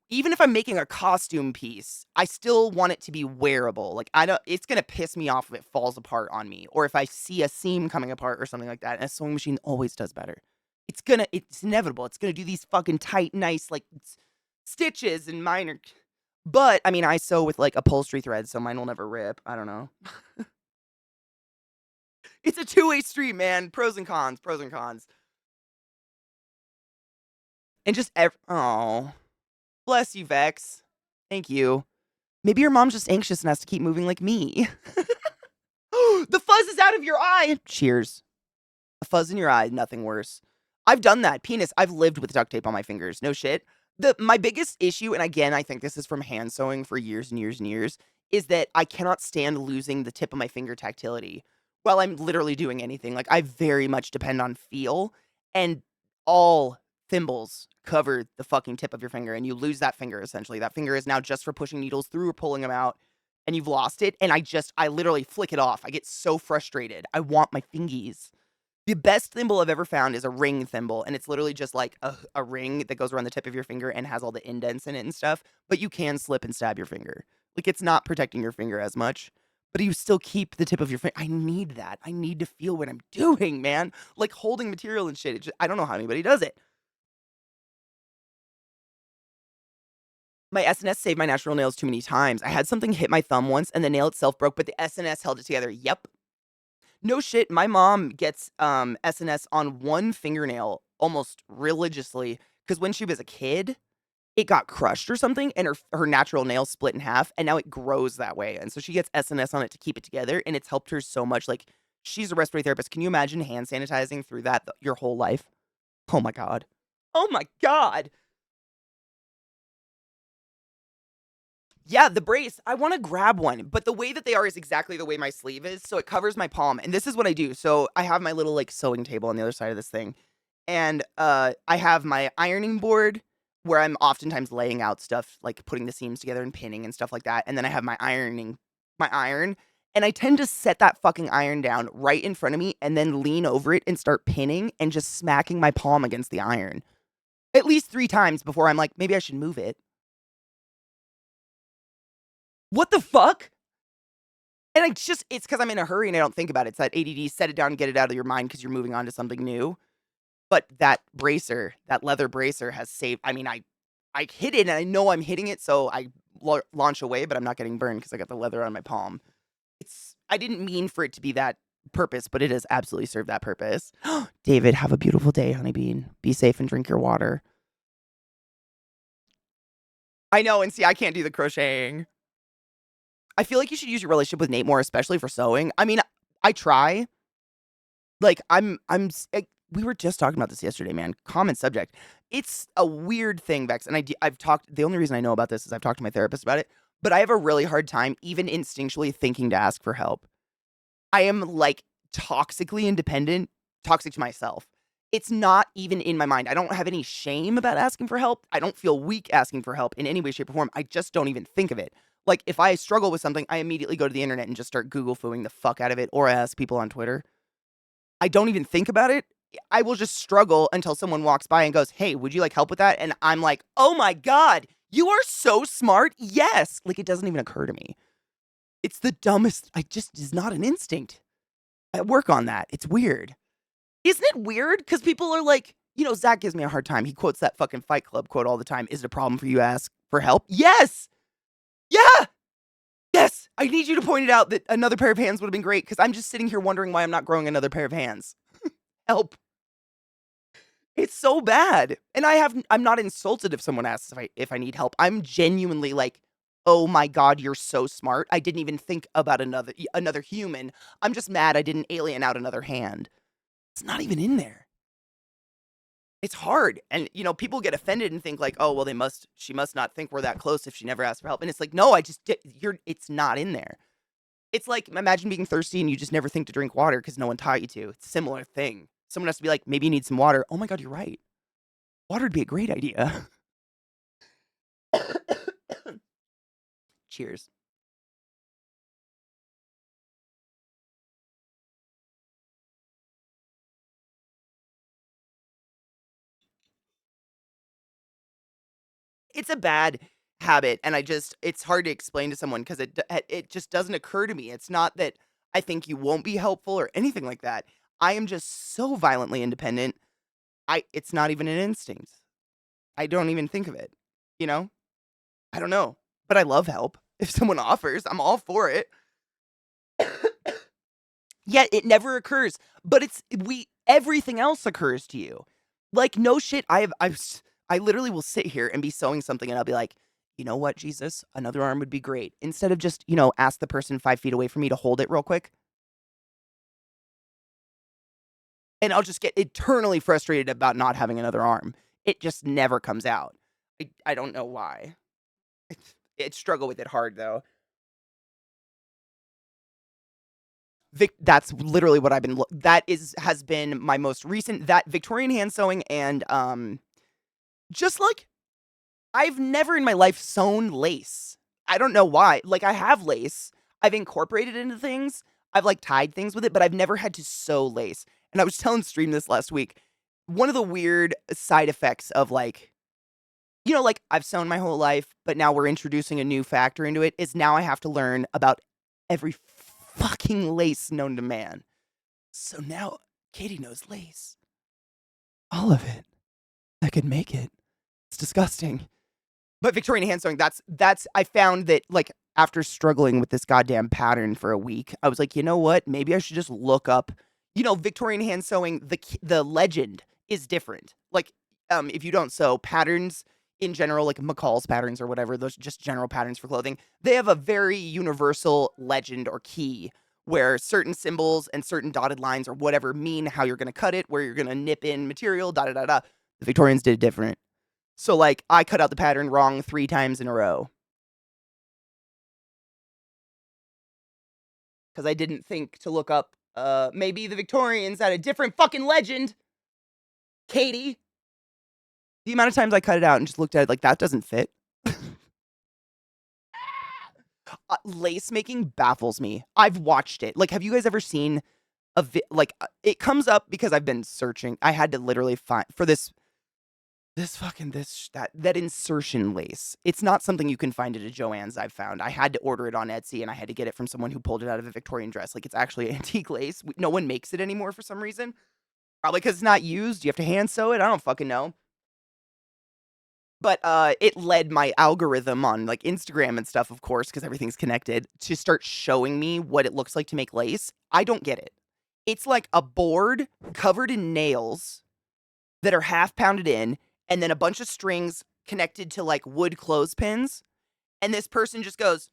even if I'm making a costume piece, I still want it to be wearable. Like, it's gonna piss me off if it falls apart on me, or if I see a seam coming apart or something like that, and a sewing machine always does better. It's inevitable. It's gonna do these fucking tight, nice, like, stitches and minor but, I mean, I sew with, like, upholstery thread, so mine will never rip. I don't know. It's a two-way street, man. Pros and cons, pros and cons. And just oh. Bless you, Vex. Thank you. Maybe your mom's just anxious and has to keep moving like me. The fuzz is out of your eye. Cheers. A fuzz in your eye, nothing worse. I've done that. Penis, I've lived with duct tape on my fingers. No shit. My biggest issue, and again, I think this is from hand sewing for years and years and years, is that I cannot stand losing the tip of my finger tactility while I'm literally doing anything. Like, I very much depend on feel, and all thimbles cover the fucking tip of your finger, and you lose that finger, essentially. That finger is now just for pushing needles through or pulling them out, and you've lost it, and I literally flick it off. I get so frustrated. I want my fingies. The best thimble I've ever found is a ring thimble, and it's literally just like a ring that goes around the tip of your finger and has all the indents in it and stuff, but you can slip and stab your finger. Like, it's not protecting your finger as much, but you still keep the tip of your finger. I need that. I need to feel what I'm doing, man. Like, holding material and shit. I don't know how anybody does it. My SNS saved my natural nails too many times. I had something hit my thumb once, and the nail itself broke, but the SNS held it together. Yep. No shit, my mom gets, SNS on one fingernail almost religiously, because when she was a kid, it got crushed or something, and her natural nail split in half, and now it grows that way, and so she gets SNS on it to keep it together, and it's helped her so much. Like, she's a respiratory therapist. Can you imagine hand sanitizing through that your whole life? Oh my god. Oh my god! Yeah, the brace, I wanna grab one, but the way that they are is exactly the way my sleeve is, so it covers my palm, and this is what I do. So, I have my little, like, sewing table on the other side of this thing, and, I have my ironing board where I'm oftentimes laying out stuff, like putting the seams together and pinning and stuff like that, and then I have my iron, and I tend to set that fucking iron down right in front of me and then lean over it and start pinning and just smacking my palm against the iron. At least 3 times before I'm like, "Maybe I should move it." What the fuck? And it's because I'm in a hurry and I don't think about it. It's that ADD, set it down and get it out of your mind because you're moving on to something new. But that bracer, that leather bracer has saved, I mean, I hit it and I know I'm hitting it, so I launch away, but I'm not getting burned because I got the leather on my palm. I didn't mean for it to be that purpose, but it has absolutely served that purpose. David, have a beautiful day, honeybean. Be safe and drink your water. I know, and see, I can't do the crocheting. I feel like you should use your relationship with Nate more, especially for sewing. I mean, I try. Like, we were just talking about this yesterday, man. Common subject. It's a weird thing, Vex, and I've talked, the only reason I know about this is I've talked to my therapist about it, but I have a really hard time even instinctually thinking to ask for help. I am, like, toxically independent, toxic to myself. It's not even in my mind. I don't have any shame about asking for help. I don't feel weak asking for help in any way, shape, or form. I just don't even think of it. Like, if I struggle with something, I immediately go to the internet and just start Google fooing the fuck out of it, or I ask people on Twitter. I don't even think about it. I will just struggle until someone walks by and goes, "Hey, would you like help with that?" And I'm like, "Oh my god, you are so smart." Yes. Like, it doesn't even occur to me. It's the dumbest. Is not an instinct. I work on that. It's weird. Isn't it weird? Because people are like, Zach gives me a hard time. He quotes that fucking Fight Club quote all the time. Is it a problem for you to ask for help? Yes. Yeah. Yes. I need you to point it out that another pair of hands would have been great because I'm just sitting here wondering why I'm not growing another pair of hands. Help. It's so bad. And I'm not insulted if someone asks if I need help. I'm genuinely like, "Oh my god, you're so smart. I didn't even think about another human. I'm just mad I didn't alien out another hand." It's not even in there. It's hard. And people get offended and think like, "Oh, well she must not think we're that close if she never asked for help." And it's like, "No, it's not in there." It's like, imagine being thirsty and you just never think to drink water because no one taught you to. It's a similar thing. Someone has to be like, "Maybe you need some water." Oh my god, you're right. Water would be a great idea. Cheers. It's a bad habit, and it's hard to explain to someone because it just doesn't occur to me. It's not that I think you won't be helpful or anything like that. I am just so violently independent. It's not even an instinct. I don't even think of it, you know? I don't know, but I love help. If someone offers, I'm all for it. Yet it never occurs, but everything else occurs to you. Like, no shit, I literally will sit here and be sewing something and I'll be like, you know what, Jesus, another arm would be great. Instead of just, ask the person 5 feet away from me to hold it real quick. And I'll just get eternally frustrated about not having another arm. It just never comes out. I don't know why. It struggle with it hard though. That's literally what I've been. That has been my most recent. That Victorian hand sewing and just like I've never in my life sewn lace. I don't know why. Like I have lace. I've incorporated it into things. I've like tied things with it, but I've never had to sew lace. And I was telling Stream this last week. One of the weird side effects of like, like I've sewn my whole life, but now we're introducing a new factor into it is now I have to learn about every fucking lace known to man. So now Katie knows lace. All of it. I could make it. It's disgusting. But Victorian hand sewing, that's I found that like after struggling with this goddamn pattern for a week, I was like, you know what? Maybe I should just look up, Victorian hand sewing, the legend is different. Like, if you don't sew patterns in general, like McCall's patterns or whatever, those just general patterns for clothing, they have a very universal legend or key where certain symbols and certain dotted lines or whatever mean how you're gonna cut it, where you're gonna nip in material, da da da da. The Victorians did it different. So, like, I cut out the pattern wrong 3 times in a row. Because I didn't think to look up, maybe the Victorians had a different fucking legend. Katie. The amount of times I cut it out and just looked at it like, that doesn't fit. Lace making baffles me. I've watched it. Like, have you guys ever seen it comes up because I've been searching. I had to literally find, for this that insertion lace. It's not something you can find at a Joann's. I've found. I had to order it on Etsy and I had to get it from someone who pulled it out of a Victorian dress. Like it's actually antique lace. No one makes it anymore for some reason. Probably because it's not used. You have to hand sew it. I don't fucking know. But it led my algorithm on like Instagram and stuff, of course, because everything's connected, to start showing me what it looks like to make lace. I don't get it. It's like a board covered in nails that are half pounded in, and then a bunch of strings connected to like wood clothespins. And this person just goes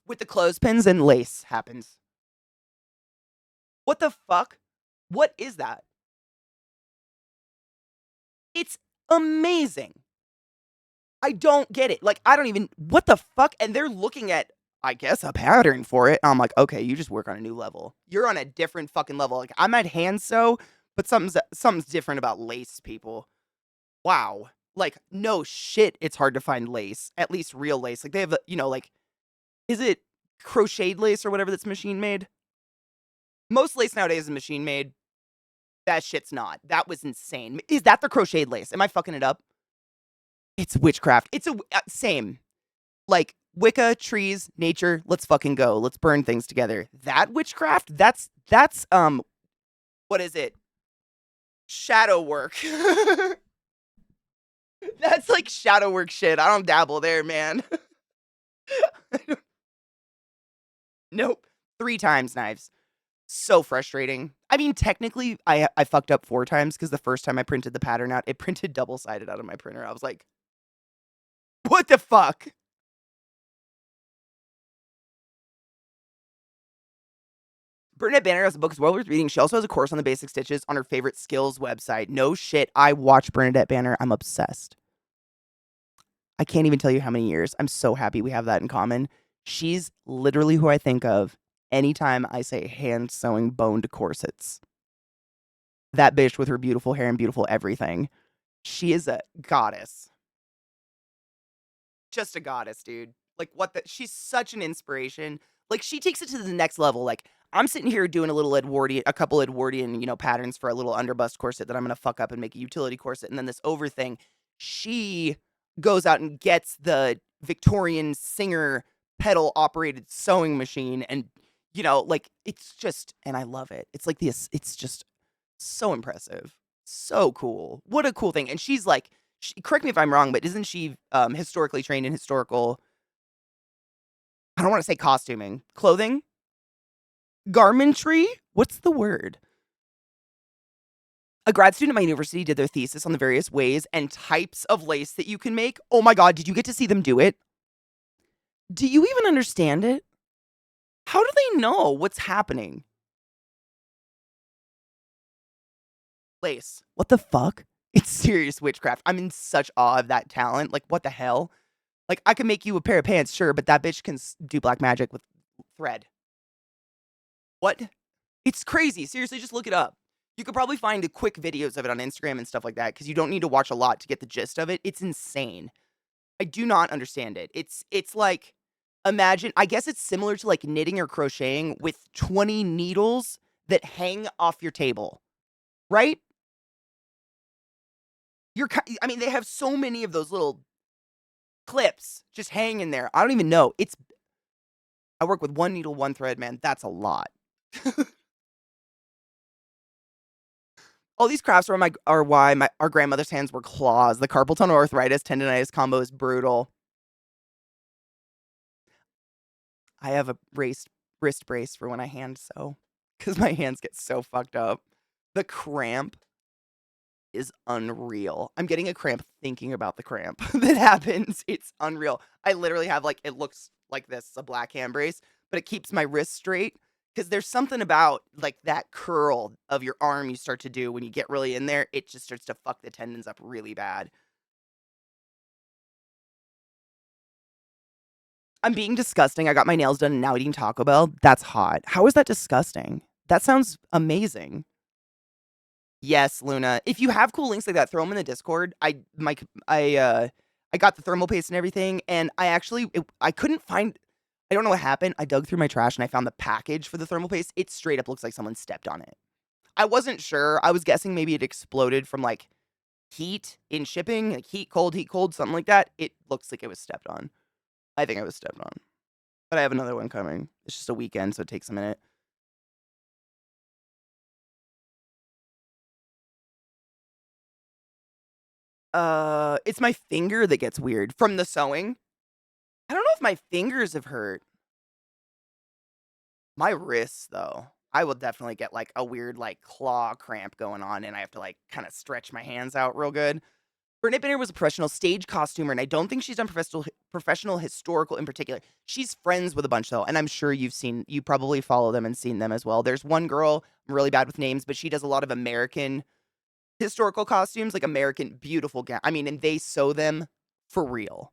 with the clothespins and lace happens. What the fuck? What is that? It's amazing. I don't get it. Like, I don't even, what the fuck? And they're looking at, I guess, a pattern for it. I'm like, okay, you just work on a new level. You're on a different fucking level. Like, I might hand sew, but something's different about lace, people. Wow. Like, no shit, it's hard to find lace. At least real lace. Like, they have, like, is it crocheted lace or whatever that's machine made? Most lace nowadays is machine made. That shit's not. That was insane. Is that the crocheted lace? Am I fucking it up? It's witchcraft. It's same. Like, Wicca, trees, nature, let's fucking go. Let's burn things together. That witchcraft, that's what is it? Shadow work. That's like shadow work shit. I don't dabble there, man. Nope. 3 times knives. So frustrating. I mean, technically, I fucked up 4 times because the first time I printed the pattern out, it printed double-sided out of my printer. I was like, what the fuck? Bernadette Banner has a book as well worth reading. She also has a course on the basic stitches on her favorite skills website. No shit. I watch Bernadette Banner. I'm obsessed. I can't even tell you how many years. I'm so happy we have that in common. She's literally who I think of anytime I say hand sewing boned corsets. That bitch with her beautiful hair and beautiful everything. She is a goddess. Just a goddess, dude. Like, she's such an inspiration. Like, she takes it to the next level. Like, I'm sitting here doing a couple Edwardian, patterns for a little underbust corset that I'm gonna fuck up and make a utility corset. And then this over thing, she goes out and gets the Victorian Singer pedal operated sewing machine and, like, it's just, and I love it. It's like it's just so impressive. So cool. What a cool thing. And she's like, correct me if I'm wrong, but isn't she historically trained in historical, I don't want to say costuming, clothing? Garmentry? What's the word? A grad student at my university did their thesis on the various ways and types of lace that you can make. Oh my God, did you get to see them do it? Do you even understand it? How do they know what's happening? Lace. What the fuck? It's serious witchcraft. I'm in such awe of that talent. Like, what the hell? Like, I can make you a pair of pants, sure, but that bitch can do black magic with thread. What? It's crazy. Seriously, just look it up. You could probably find the quick videos of it on Instagram and stuff like that because you don't need to watch a lot to get the gist of it. It's insane. I do not understand it. It's like, imagine, I guess it's similar to like knitting or crocheting with 20 needles that hang off your table, right? I mean, they have so many of those little clips just hanging there. I don't even know. I work with one needle, one thread, man. That's a lot. All these crafts are why our grandmother's hands were claws. The carpal tunnel arthritis tendonitis combo is brutal. I have a wrist brace for when I hand sew because my hands get so fucked up. The cramp is unreal. I'm getting a cramp thinking about the cramp that happens. It's unreal. I literally have like, it looks like this, a black hand brace, but it keeps my wrist straight because there's something about like that curl of your arm you start to do when you get really in there. It just starts to fuck the tendons up really bad. I'm being disgusting. I got my nails done and now eating Taco Bell. That's hot. How is that disgusting? That sounds amazing. Yes, Luna. If you have cool links like that, throw them in the Discord. I got the thermal paste and everything, and I couldn't find. I don't know what happened. I dug through my trash and I found the package for the thermal paste. It straight up looks like someone stepped on it. I wasn't sure. I was guessing maybe it exploded from like heat in shipping, like heat, cold, something like that. It looks like it was stepped on. I think I was stepped on, but I have another one coming. It's just a weekend, so it takes a minute. It's my finger that gets weird from the sewing. I don't know if my fingers have hurt. My wrists, though. I will definitely get like a weird like claw cramp going on, and I have to like kind of stretch my hands out real good. Bernadette Benner was a professional stage costumer, and I don't think she's done professional historical in particular. She's friends with a bunch though, and I'm sure you probably follow them and seen them as well. There's one girl, I'm really bad with names, but she does a lot of American historical costumes, like American beautiful I mean, and they sew them for real.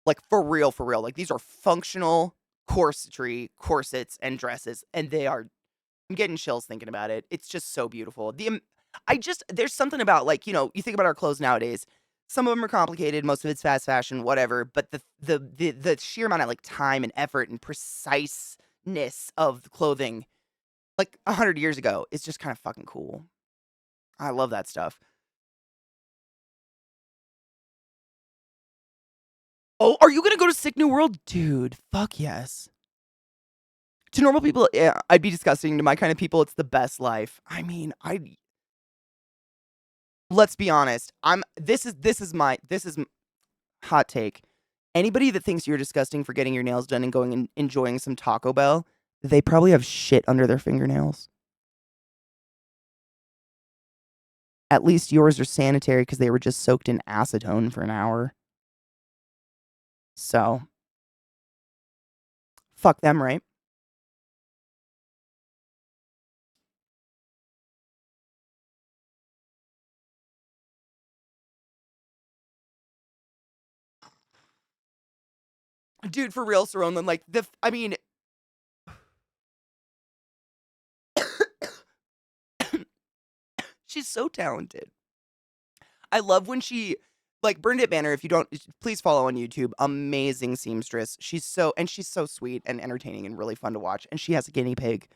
Like for real, for real. Like these are functional corsets and dresses, and I'm getting chills thinking about it. It's just so beautiful. There's something about like, you think about our clothes nowadays. Some of them are complicated, most of it's fast fashion, whatever, but the sheer amount of like time and effort and preciseness of the clothing like 100 years ago is just kind of fucking cool. I love that stuff. Oh, are you gonna go to Sick New World? Dude, fuck yes. To normal people, yeah, I'd be disgusting. To my kind of people, it's the best life. I mean, let's be honest. This is hot take. Anybody that thinks you're disgusting for getting your nails done and going and enjoying some Taco Bell, they probably have shit under their fingernails. At least yours are sanitary because they were just soaked in acetone for an hour. So, fuck them, right? Dude, for real, Saronlin, like, I mean, she's so talented. I love when like, Bernadette Banner, if you don't, please follow on YouTube. Amazing seamstress. She's so sweet and entertaining and really fun to watch. And she has a guinea pig.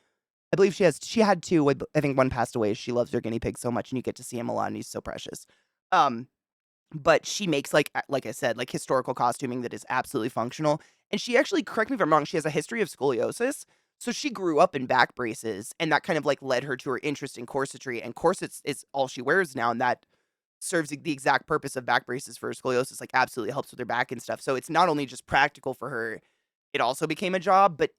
I believe she had two. I think one passed away. She loves her guinea pig so much, and you get to see him a lot, and he's so precious. But she makes like I said, like historical costuming that is absolutely functional. And she actually, correct me if I'm wrong, she has a history of scoliosis. So she grew up in back braces, and that kind of like led her to her interest in corsetry. And corsets is all she wears now, and that serves the exact purpose of back braces for her scoliosis. Like absolutely helps with her back and stuff. So it's not only just practical for her, it also became a job. But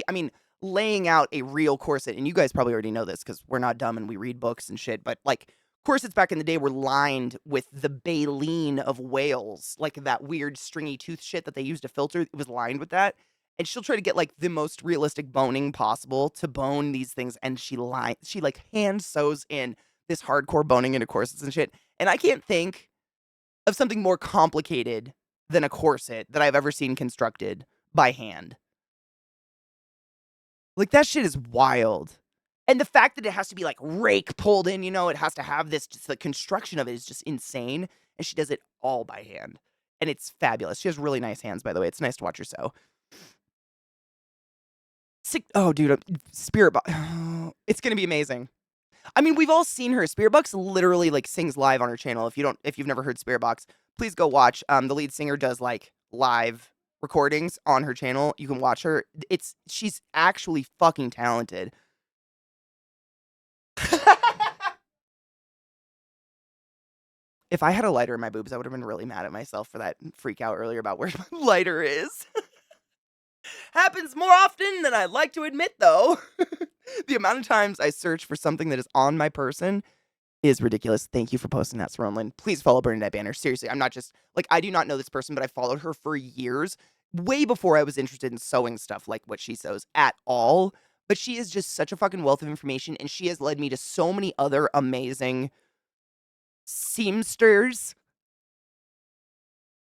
I mean, laying out a real corset, and you guys probably already know this because we're not dumb and we read books and shit. But like corsets back in the day were lined with the baleen of whales, like that weird stringy tooth shit that they used to filter. It was lined with that. And she'll try to get like the most realistic boning possible to bone these things. And she like hand sews in this hardcore boning into corsets and shit. And I can't think of something more complicated than a corset that I've ever seen constructed by hand. Like, that shit is wild. And the fact that it has to be, like, rake pulled in, it has to have this, just the construction of it is just insane, and she does it all by hand, and it's fabulous. She has really nice hands, by the way. It's nice to watch her sew. Oh, dude, Spirit Box. It's gonna be amazing. I mean, we've all seen her. Spirit Box literally, like, sings live on her channel. If you've never heard Spirit Box, please go watch. The lead singer does, like, live recordings on her channel. You can watch her. She's actually fucking talented. If I had a lighter in my boobs, I would have been really mad at myself for that freak out earlier about where my lighter is. Happens more often than I'd like to admit, though. The amount of times I search for something that is on my person is ridiculous. Thank you for posting that, Sronlin. Please follow Bernadette Banner. Seriously, I'm not just, like, I do not know this person, but I followed her for years, way before I was interested in sewing stuff like what she sews at all. But she is just such a fucking wealth of information, and she has led me to so many other amazing seamsters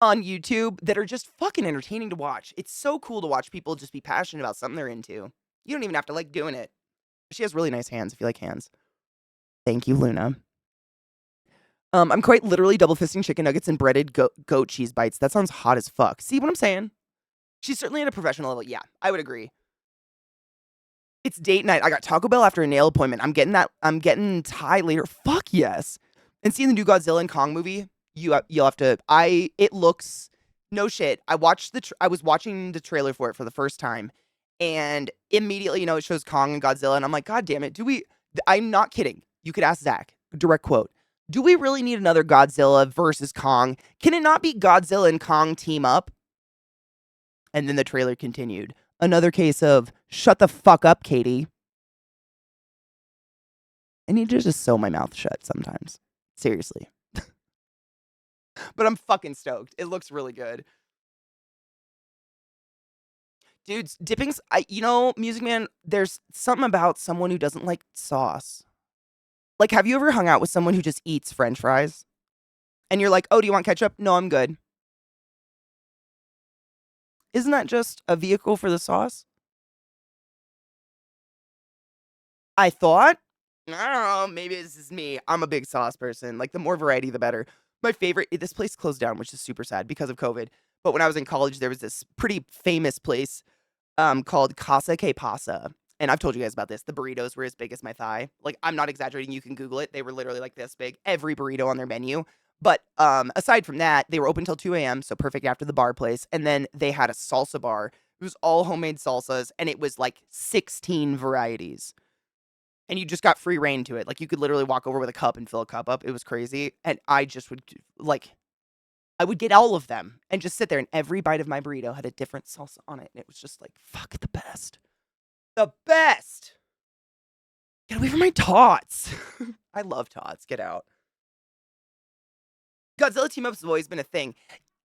on YouTube that are just fucking entertaining to watch. It's so cool to watch people just be passionate about something they're into. You don't even have to like doing it. She has really nice hands if you like hands. Thank you, Luna. I'm quite literally double fisting chicken nuggets and breaded goat cheese bites. That sounds hot as fuck. See what I'm saying? She's certainly at a professional level. Yeah, I would agree. It's date night. I got Taco Bell after a nail appointment. I'm getting Thai later. Fuck yes. And seeing the new Godzilla and Kong movie, you'll have to. It looks no shit. I was watching the trailer for it for the first time, and immediately, it shows Kong and Godzilla, and I'm like, God damn it, I'm not kidding. You could ask Zach. Direct quote. Do we really need another Godzilla versus Kong? Can it not be Godzilla and Kong team up? And then the trailer continued. Another case of shut the fuck up, Katie. I need to just sew my mouth shut sometimes. Seriously. But I'm fucking stoked. It looks really good. Dudes, dipping's, Music Man, there's something about someone who doesn't like sauce. Like, have you ever hung out with someone who just eats French fries? And you're like, oh, do you want ketchup? No, I'm good. Isn't that just a vehicle for the sauce? I thought. I don't know. Maybe this is me. I'm a big sauce person. Like, the more variety, the better. My favorite, this place closed down, which is super sad because of COVID. But when I was in college, there was this pretty famous place called ClassyKatie. And I've told you guys about this. The burritos were as big as my thigh. Like, I'm not exaggerating. You can Google it. They were literally like this big. Every burrito on their menu. But aside from that, they were open till 2 a.m., so perfect after the bar place. And then they had a salsa bar. It was all homemade salsas, and it was like 16 varieties. And you just got free reign to it. Like, you could literally walk over with a cup and fill a cup up. It was crazy. And I just would, I would get all of them and just sit there, and every bite of my burrito had a different salsa on it. And it was just like, fuck, the best. The best! Get away from my tots. I love tots. Get out. Godzilla team-ups have always been a thing.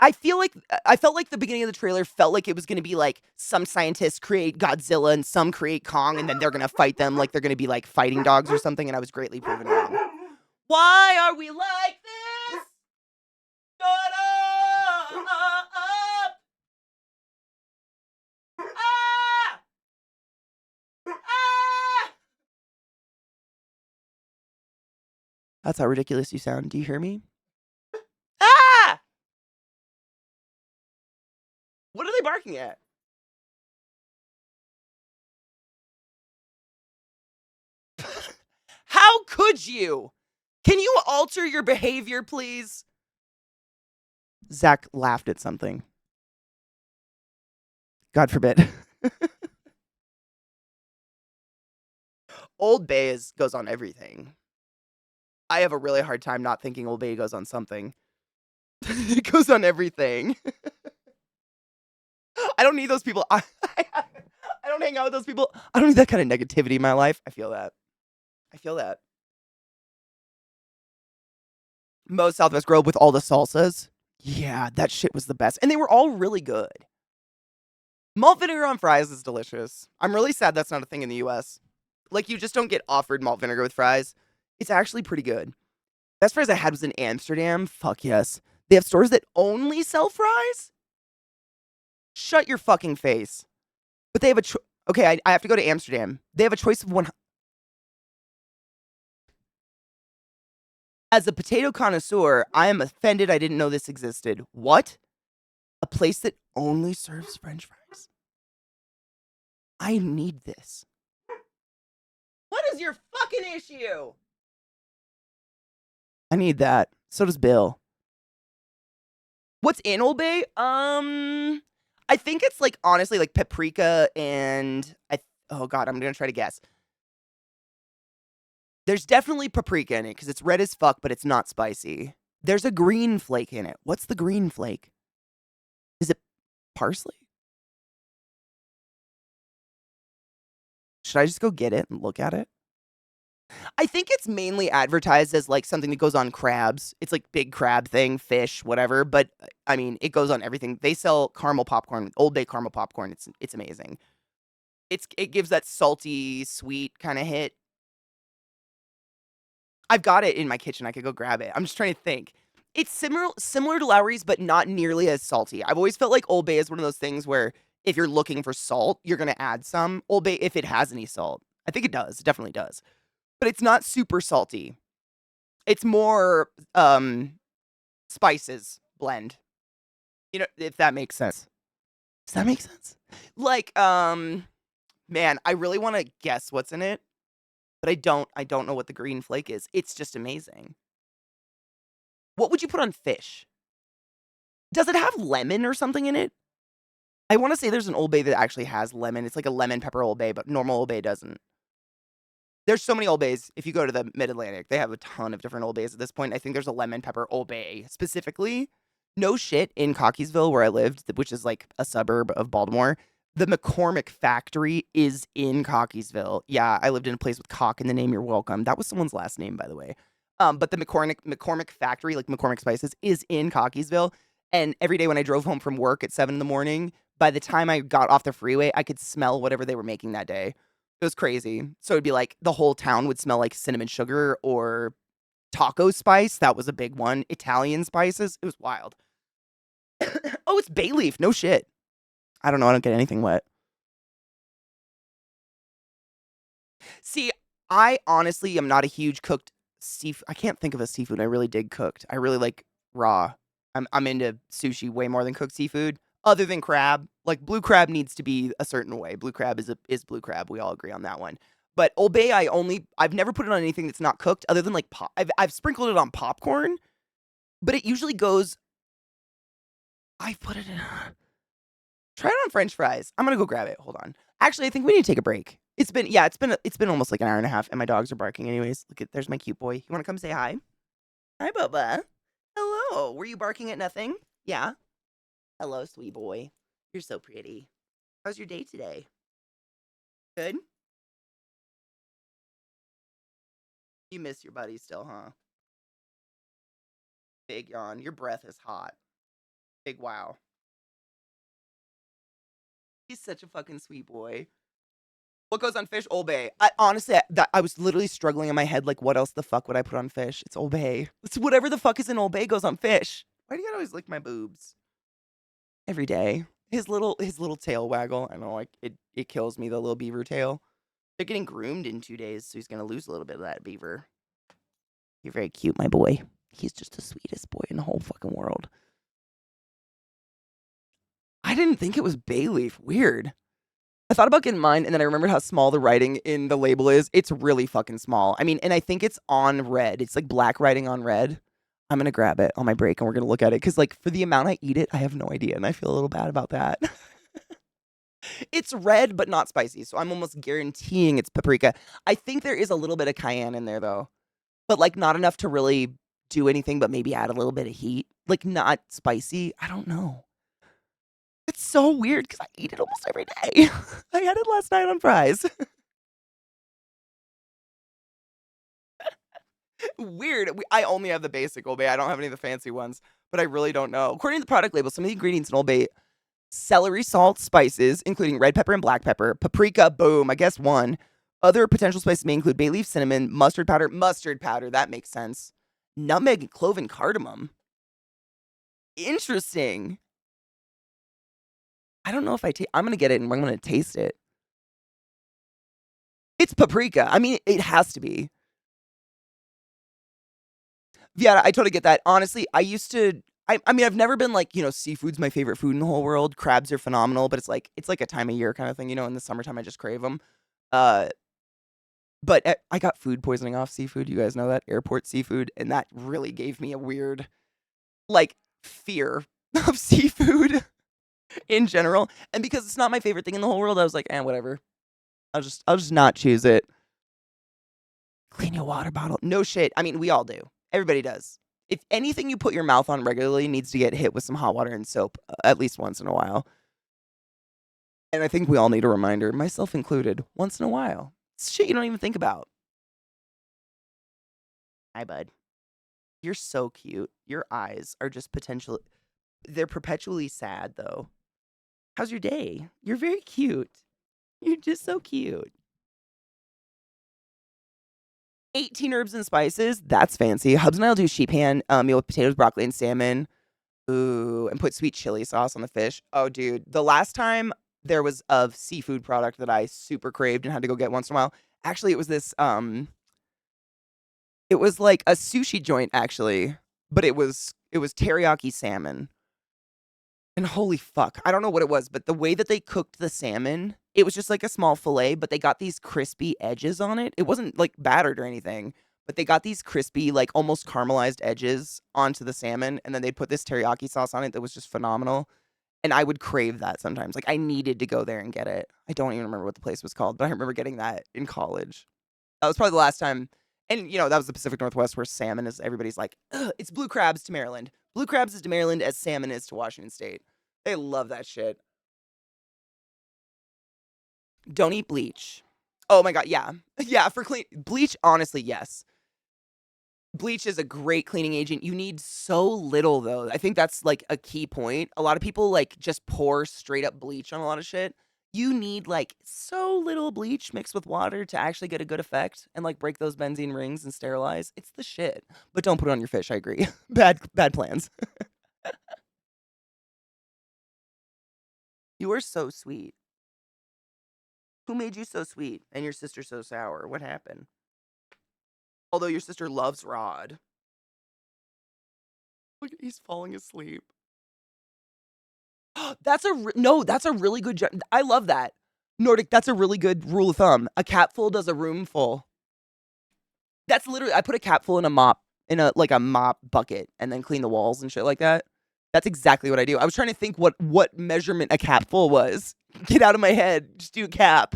I felt like the beginning of the trailer felt like it was going to be like some scientists create Godzilla and some create Kong, and then they're going to fight them like they're going to be like fighting dogs or something, and I was greatly proven wrong. Why are we like this? Shut up! Ah! Ah! That's how ridiculous you sound. Do you hear me? Ah! What are they barking at? How could you? Can you alter your behavior, please? Zach laughed at something. God forbid. Old Bay goes on everything. I have a really hard time not thinking Old Bay goes on something. It goes on everything. I don't need those people. I don't hang out with those people. I don't need that kind of negativity in my life. I feel that. Moe's Southwest Grill with all the salsas. Yeah, that shit was the best. And they were all really good. Malt vinegar on fries is delicious. I'm really sad that's not a thing in the US. Like, you just don't get offered malt vinegar with fries. It's actually pretty good. Best fries I had was in Amsterdam. Fuck yes. They have stores that only sell fries? Shut your fucking face. But they have a okay, I have to go to Amsterdam. They have a choice of one. As a potato connoisseur, I am offended I didn't know this existed. What? A place that only serves French fries? I need this. What is your fucking issue? I need that. So does Bill. What's in Old Bay? I think it's like honestly like paprika and oh god, I'm gonna try to guess. There's definitely paprika in it because it's red as fuck, but it's not spicy. There's a green flake in it. What's the green flake? Is it parsley? Should I just go get it and look at it? I think it's mainly advertised as like something that goes on crabs. It's like big crab thing, fish, whatever. But I mean, it goes on everything. They sell caramel popcorn, Old Bay caramel popcorn. It's amazing. It gives that salty, sweet kind of hit. I've got it in my kitchen. I could go grab it. I'm just trying to think. It's similar to Lowry's, but not nearly as salty. I've always felt like Old Bay is one of those things where if you're looking for salt, you're gonna add some Old Bay if it has any salt. I think it does. It definitely does. But it's not super salty. It's more spices blend. You know, if that makes sense. Does that make sense? Like, man, I really want to guess what's in it, but I don't know what the green flake is. It's just amazing. What would you put on fish? Does it have lemon or something in it? I want to say there's an Old Bay that actually has lemon. It's like a lemon pepper Old Bay, but normal Old Bay doesn't. There's so many Old Bays. If you go to the Mid-Atlantic, they have a ton of different Old Bays at this point. I think there's a lemon pepper Old Bay specifically. No shit, in Cockeysville, where I lived, which is like a suburb of Baltimore, the McCormick factory is in Cockeysville. Yeah, I lived in a place with cock in the name. You're welcome. That was someone's last name, by the way. But the McCormick factory, like McCormick Spices, is in Cockeysville. And every day when I drove home from work at 7 in the morning, by the time I got off the freeway, I could smell whatever they were making that day. It was crazy. So it'd be like the whole town would smell like cinnamon sugar or taco spice. That was a big one. Italian spices. It was wild. Oh, it's bay leaf. No shit. I don't know. I don't get anything wet. See, I honestly am not a huge cooked seafood. I can't think of a seafood I really dig cooked. I really like raw. I'm into sushi way more than cooked seafood. Other than crab, like blue crab needs to be a certain way. Blue crab is blue crab. We all agree on that one. But Old Bay, I've never put it on anything that's not cooked, other than like I've sprinkled it on popcorn, but it usually goes. I've put it in. Try it on French fries. I'm gonna go grab it. Hold on. Actually, I think we need to take a break. It's been almost like an hour and a half, and my dogs are barking. Anyways, look there's my cute boy. You want to come say hi? Hi, Bubba. Hello. Were you barking at nothing? Yeah. Hello, sweet boy. You're so pretty. How's your day today? Good? You miss your buddy still, huh? Big yawn. Your breath is hot. Big wow. He's such a fucking sweet boy. What goes on fish? Old Bay. Honestly, I was literally struggling in my head, like, what else the fuck would I put on fish? It's Old Bay. It's whatever the fuck is in Old Bay goes on fish. Why do you gotta always lick my boobs? Every day. His little tail waggle. I know, like, it kills me, the little beaver tail. They're getting groomed in 2 days, so he's gonna lose a little bit of that beaver. You're very cute, my boy. He's just the sweetest boy in the whole fucking world. I didn't think it was bay leaf. Weird. I thought about getting mine, and then I remembered how small the writing in the label is. It's really fucking small. I mean, and I think it's on red. It's like black writing on red. I'm gonna grab it on my break, and we're gonna look at it, because like for the amount I eat it, I have no idea, and I feel a little bad about that. It's red, but not spicy, so I'm almost guaranteeing it's paprika. I think there is a little bit of cayenne in there, though, but like not enough to really do anything, but maybe add a little bit of heat. Like not spicy. I don't know. It's so weird because I eat it almost every day. I had it last night on fries. Weird. I only have the basic Old Bay. I don't have any of the fancy ones, but I really don't know. According to the product label, some of the ingredients in Old Bay: celery, salt, spices, including red pepper and black pepper, paprika, boom, I guess one. Other potential spices may include bay leaf, cinnamon, mustard powder, that makes sense. Nutmeg, clove, and cardamom. Interesting. I don't know if I'm gonna get it and I'm gonna taste it. It's paprika. I mean, it has to be. Yeah, I totally get that. Honestly, I mean, I've never been like, seafood's my favorite food in the whole world. Crabs are phenomenal, but it's like a time of year kind of thing, in the summertime I just crave them. Uh, but I got food poisoning off seafood. You guys know that airport seafood, and that really gave me a weird like fear of seafood in general. And because it's not my favorite thing in the whole world, I was like, whatever. I'll just not choose it. Clean your water bottle. No shit. I mean, we all do. Everybody does. If anything you put your mouth on regularly needs to get hit with some hot water and soap at least once in a while. And I think we all need a reminder, myself included, once in a while. It's shit you don't even think about. Hi, bud. You're so cute. Your eyes are just they're perpetually sad, though. How's your day? You're very cute. You're just so cute. 18 herbs and spices. That's fancy. Hubs and I'll do sheep pan meal with potatoes, broccoli, and salmon. Ooh, and put sweet chili sauce on the fish. Oh, dude. The last time there was a seafood product that I super craved and had to go get once in a while. Actually, it was it was like a sushi joint, actually, but it was teriyaki salmon. And holy fuck, I don't know what it was, but the way that they cooked the salmon, it was just like a small fillet, but they got these crispy edges on it. It wasn't like battered or anything, but they got these crispy, like almost caramelized edges onto the salmon, and then they put this teriyaki sauce on it that was just phenomenal. And I would crave that sometimes. Like I needed to go there and get it. I don't even remember what the place was called, but I remember getting that in college. That was probably the last time. And that was the Pacific Northwest where salmon is everybody's like, ugh, it's blue crabs to Maryland. Blue crabs is to Maryland as salmon is to Washington State. They love that shit. Don't eat bleach. Oh my god, yeah. Yeah, for clean bleach, honestly, yes. Bleach is a great cleaning agent. You need so little though. I think that's like a key point. A lot of people like just pour straight up bleach on a lot of shit. You need like so little bleach mixed with water to actually get a good effect and like break those benzene rings and sterilize. It's the shit. But don't put it on your fish, I agree. Bad plans. You are so sweet. Who made you so sweet and your sister so sour? What happened? Although your sister loves Rod. Look, he's falling asleep. That's a really good. I love that. Nordic, that's a really good rule of thumb. A capful does a room full. That's literally, I put a capful in a mop, in a mop bucket, and then clean the walls and shit like that. That's exactly what I do. I was trying to think what measurement a capful was. Get out of my head. Just do a cap.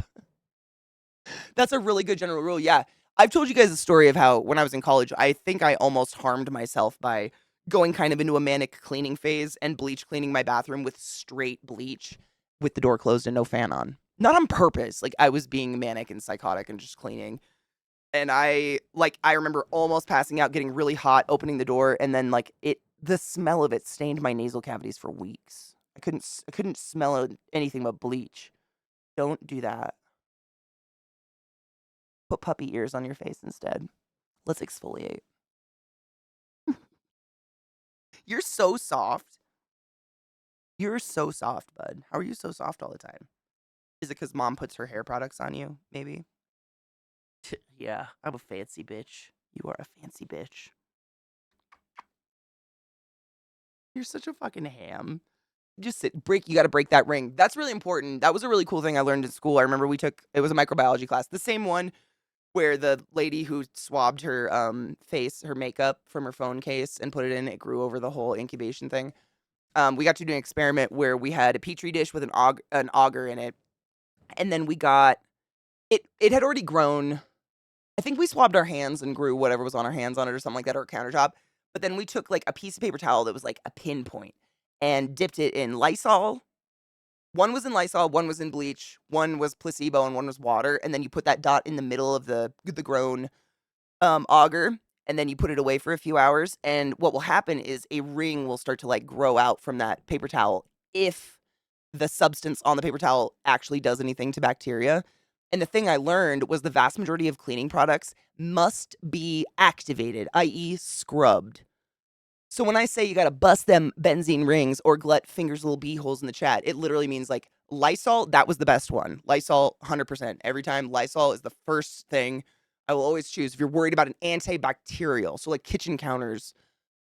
That's a really good general rule. Yeah. I've told you guys a story of how when I was in college, I think I almost harmed myself by going kind of into a manic cleaning phase and bleach cleaning my bathroom with straight bleach with the door closed and no fan on. Not on purpose. Like I was being manic and psychotic and just cleaning. And I remember almost passing out, getting really hot, opening the door, and then the smell of it stained my nasal cavities for weeks. I couldn't smell anything but bleach. Don't do that. Put puppy ears on your face instead. Let's exfoliate. You're so soft. You're so soft, bud. How are you so soft all the time? Is it because mom puts her hair products on you, maybe? Yeah, I'm a fancy bitch. You are a fancy bitch. You're such a fucking ham. Just you gotta break that ring. That's really important. That was a really cool thing I learned in school. I remember it was a microbiology class. The same one where the lady who swabbed her face, her makeup from her phone case and put it in, it grew over the whole incubation thing. We got to do an experiment where we had a petri dish with an auger in it, and then we got it. It had already grown. I think we swabbed our hands and grew whatever was on our hands on it or something like that, or a countertop. But then we took like a piece of paper towel that was like a pinpoint and dipped it in Lysol. One was in Lysol, one was in bleach, one was placebo, and one was water. And then you put that dot in the middle of the grown auger, and then you put it away for a few hours, and what will happen is a ring will start to like grow out from that paper towel if the substance on the paper towel actually does anything to bacteria. And the thing I learned was the vast majority of cleaning products must be activated, i.e., scrubbed. So when I say you gotta bust them benzene rings or glut fingers little bee holes in the chat, it literally means like Lysol, that was the best one. Lysol, 100%. Every time, Lysol is the first thing I will always choose if you're worried about an antibacterial. So like kitchen counters,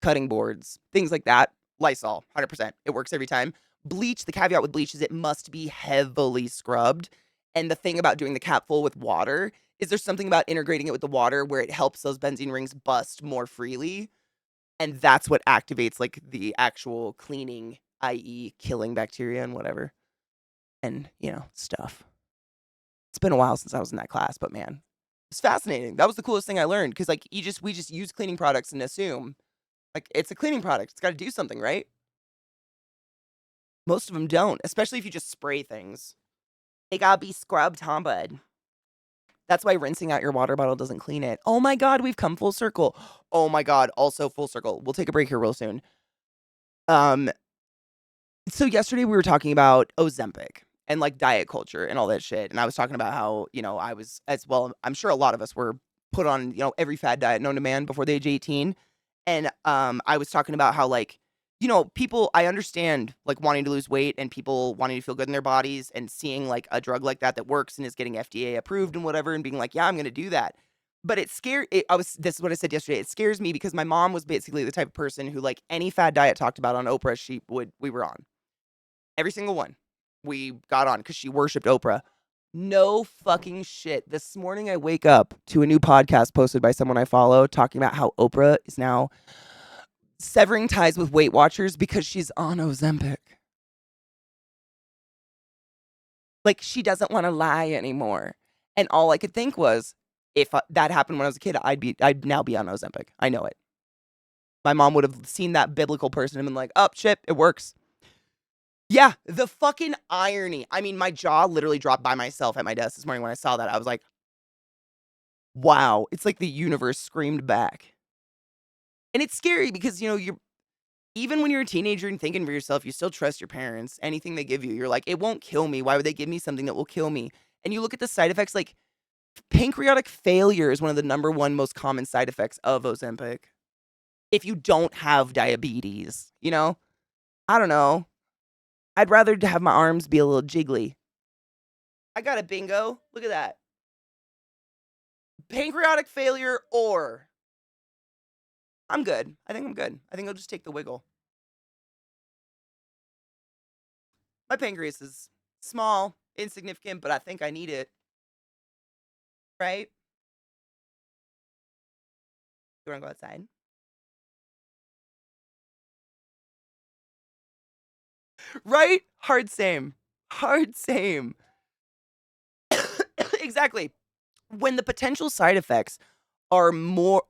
cutting boards, things like that. Lysol, 100%. It works every time. Bleach, the caveat with bleach is it must be heavily scrubbed. And the thing about doing the cap full with water is there's something about integrating it with the water where it helps those benzene rings bust more freely. And that's what activates like the actual cleaning, i.e., killing bacteria and whatever. And, stuff. It's been a while since I was in that class, but man, it's fascinating. That was the coolest thing I learned because like we just use cleaning products and assume like it's a cleaning product. It's got to do something, right? Most of them don't, especially if you just spray things. They gotta be scrubbed, huh, bud? That's why rinsing out your water bottle doesn't clean it. Oh my God, we've come full circle. Oh my God, also full circle. We'll take a break here real soon. So yesterday we were talking about Ozempic and like diet culture and all that shit. And I was talking about how, I was as well, I'm sure a lot of us were put on, every fad diet known to man before the age of 18. And I was talking about how like, people I understand like wanting to lose weight and people wanting to feel good in their bodies and seeing like a drug like that works and is getting FDA approved and whatever and being like, yeah, I'm going to do that. But this is what I said yesterday. It scares me because my mom was basically the type of person who like any fad diet talked about on Oprah, we were on. Every single one we got on because she worshipped Oprah. No fucking shit. This morning I wake up to a new podcast posted by someone I follow talking about how Oprah is now severing ties with Weight Watchers because she's on Ozempic. Like she doesn't want to lie anymore. And all I could think was, if that happened when I was a kid, I'd now be on Ozempic. I know it. My mom would have seen that biblical person and been like, oh, shit, it works. Yeah, the fucking irony. I mean, my jaw literally dropped by myself at my desk this morning when I saw that. I was like, wow, it's like the universe screamed back. And it's scary because, you're even when you're a teenager and thinking for yourself, you still trust your parents. Anything they give you, you're like, it won't kill me. Why would they give me something that will kill me? And you look at the side effects, like pancreatic failure is one of the number one most common side effects of Ozempic. If you don't have diabetes, I don't know. I'd rather have my arms be a little jiggly. I got a bingo. Look at that. Pancreatic failure or I'm good. I think I'm good. I think I'll just take the wiggle. My pancreas is small, insignificant, but I think I need it. Right? You want to go outside? Right? Hard same. Hard same. Exactly. When the potential side effects are more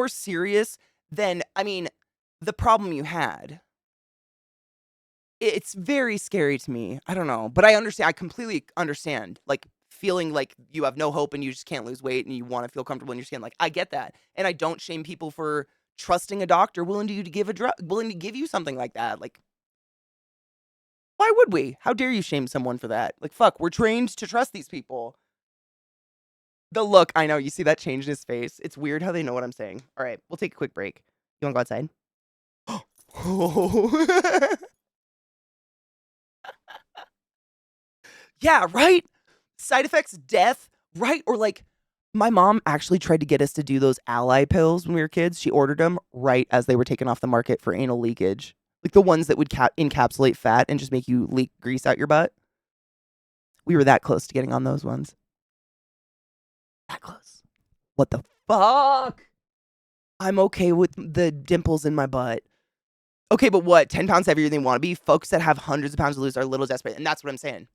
serious than the problem you had. It's very scary to me. I don't know, but I completely understand like feeling like you have no hope and you just can't lose weight and you want to feel comfortable in your skin. Like I get that. And I don't shame people for trusting a doctor willing to give you something like that. Like why would we? How dare you shame someone for that? Like fuck, we're trained to trust these people. The look, I know, you see that change in his face. It's weird how they know what I'm saying. All right, we'll take a quick break. You want to go outside? Oh. Yeah, right? Side effects, death, right? Or like, my mom actually tried to get us to do those ally pills when we were kids. She ordered them right as they were taken off the market for anal leakage. Like the ones that would encapsulate fat and just make you leak grease out your butt. We were that close to getting on those ones. That close. What the fuck? I'm okay with the dimples in my butt. Okay, but what? 10 pounds heavier than they want to be? Folks that have hundreds of pounds to lose are a little desperate. And that's what I'm saying.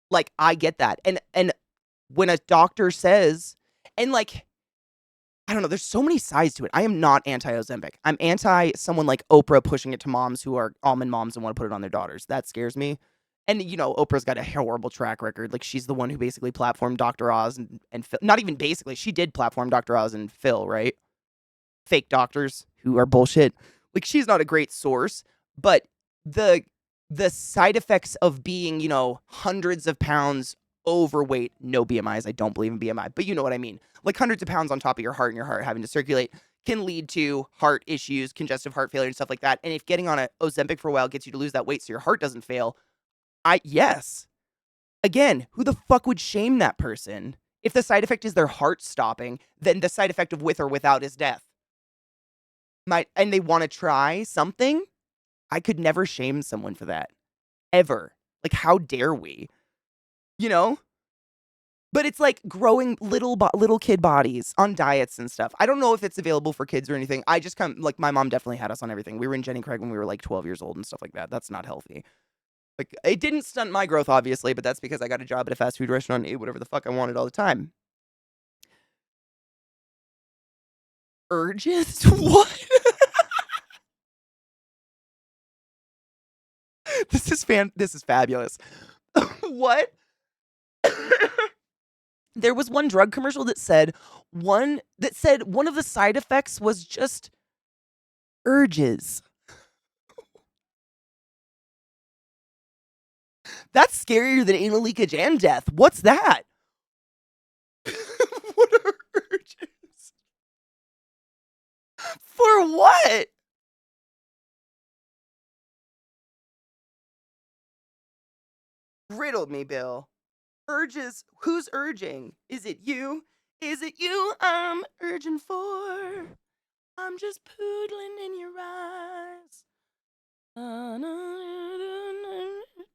Like, I get that. And when a doctor says, and like, I don't know, there's so many sides to it. I am not anti-Ozempic. I'm anti someone like Oprah pushing it to moms who are almond moms and want to put it on their daughters. That scares me. And, Oprah's got a horrible track record. Like, she's the one who basically platformed Dr. Oz and Phil. Not even basically. She did platform Dr. Oz and Phil, right? fake doctors who are bullshit. Like, she's not a great source, but the side effects of being, hundreds of pounds overweight, no BMIs. I don't believe in BMI, but you know what I mean. Like hundreds of pounds on top of your heart and your heart having to circulate can lead to heart issues, congestive heart failure and stuff like that. And if getting on a Ozempic for a while gets you to lose that weight so your heart doesn't fail, yes. Again, who the fuck would shame that person? If the side effect is their heart stopping, then the side effect of with or without is death. And they want to try something? I could never shame someone for that. Ever. Like, how dare we? You know? But it's like growing little kid bodies on diets and stuff. I don't know if it's available for kids or anything. I just like, my mom definitely had us on everything. We were in Jenny Craig when we were like 12 years old and stuff like that. That's not healthy. Like, it didn't stunt my growth, obviously, but that's because I got a job at a fast food restaurant and ate whatever the fuck I wanted all the time. Urges? What? This is fabulous. What? There was one drug commercial that said one of the side effects was just urges. That's scarier than anal leakage and death. What's that? What are urges? For what? Riddle me, Bill. Urges? Who's urging? Is it you? Is it you I'm urging for? I'm just poodling in your eyes.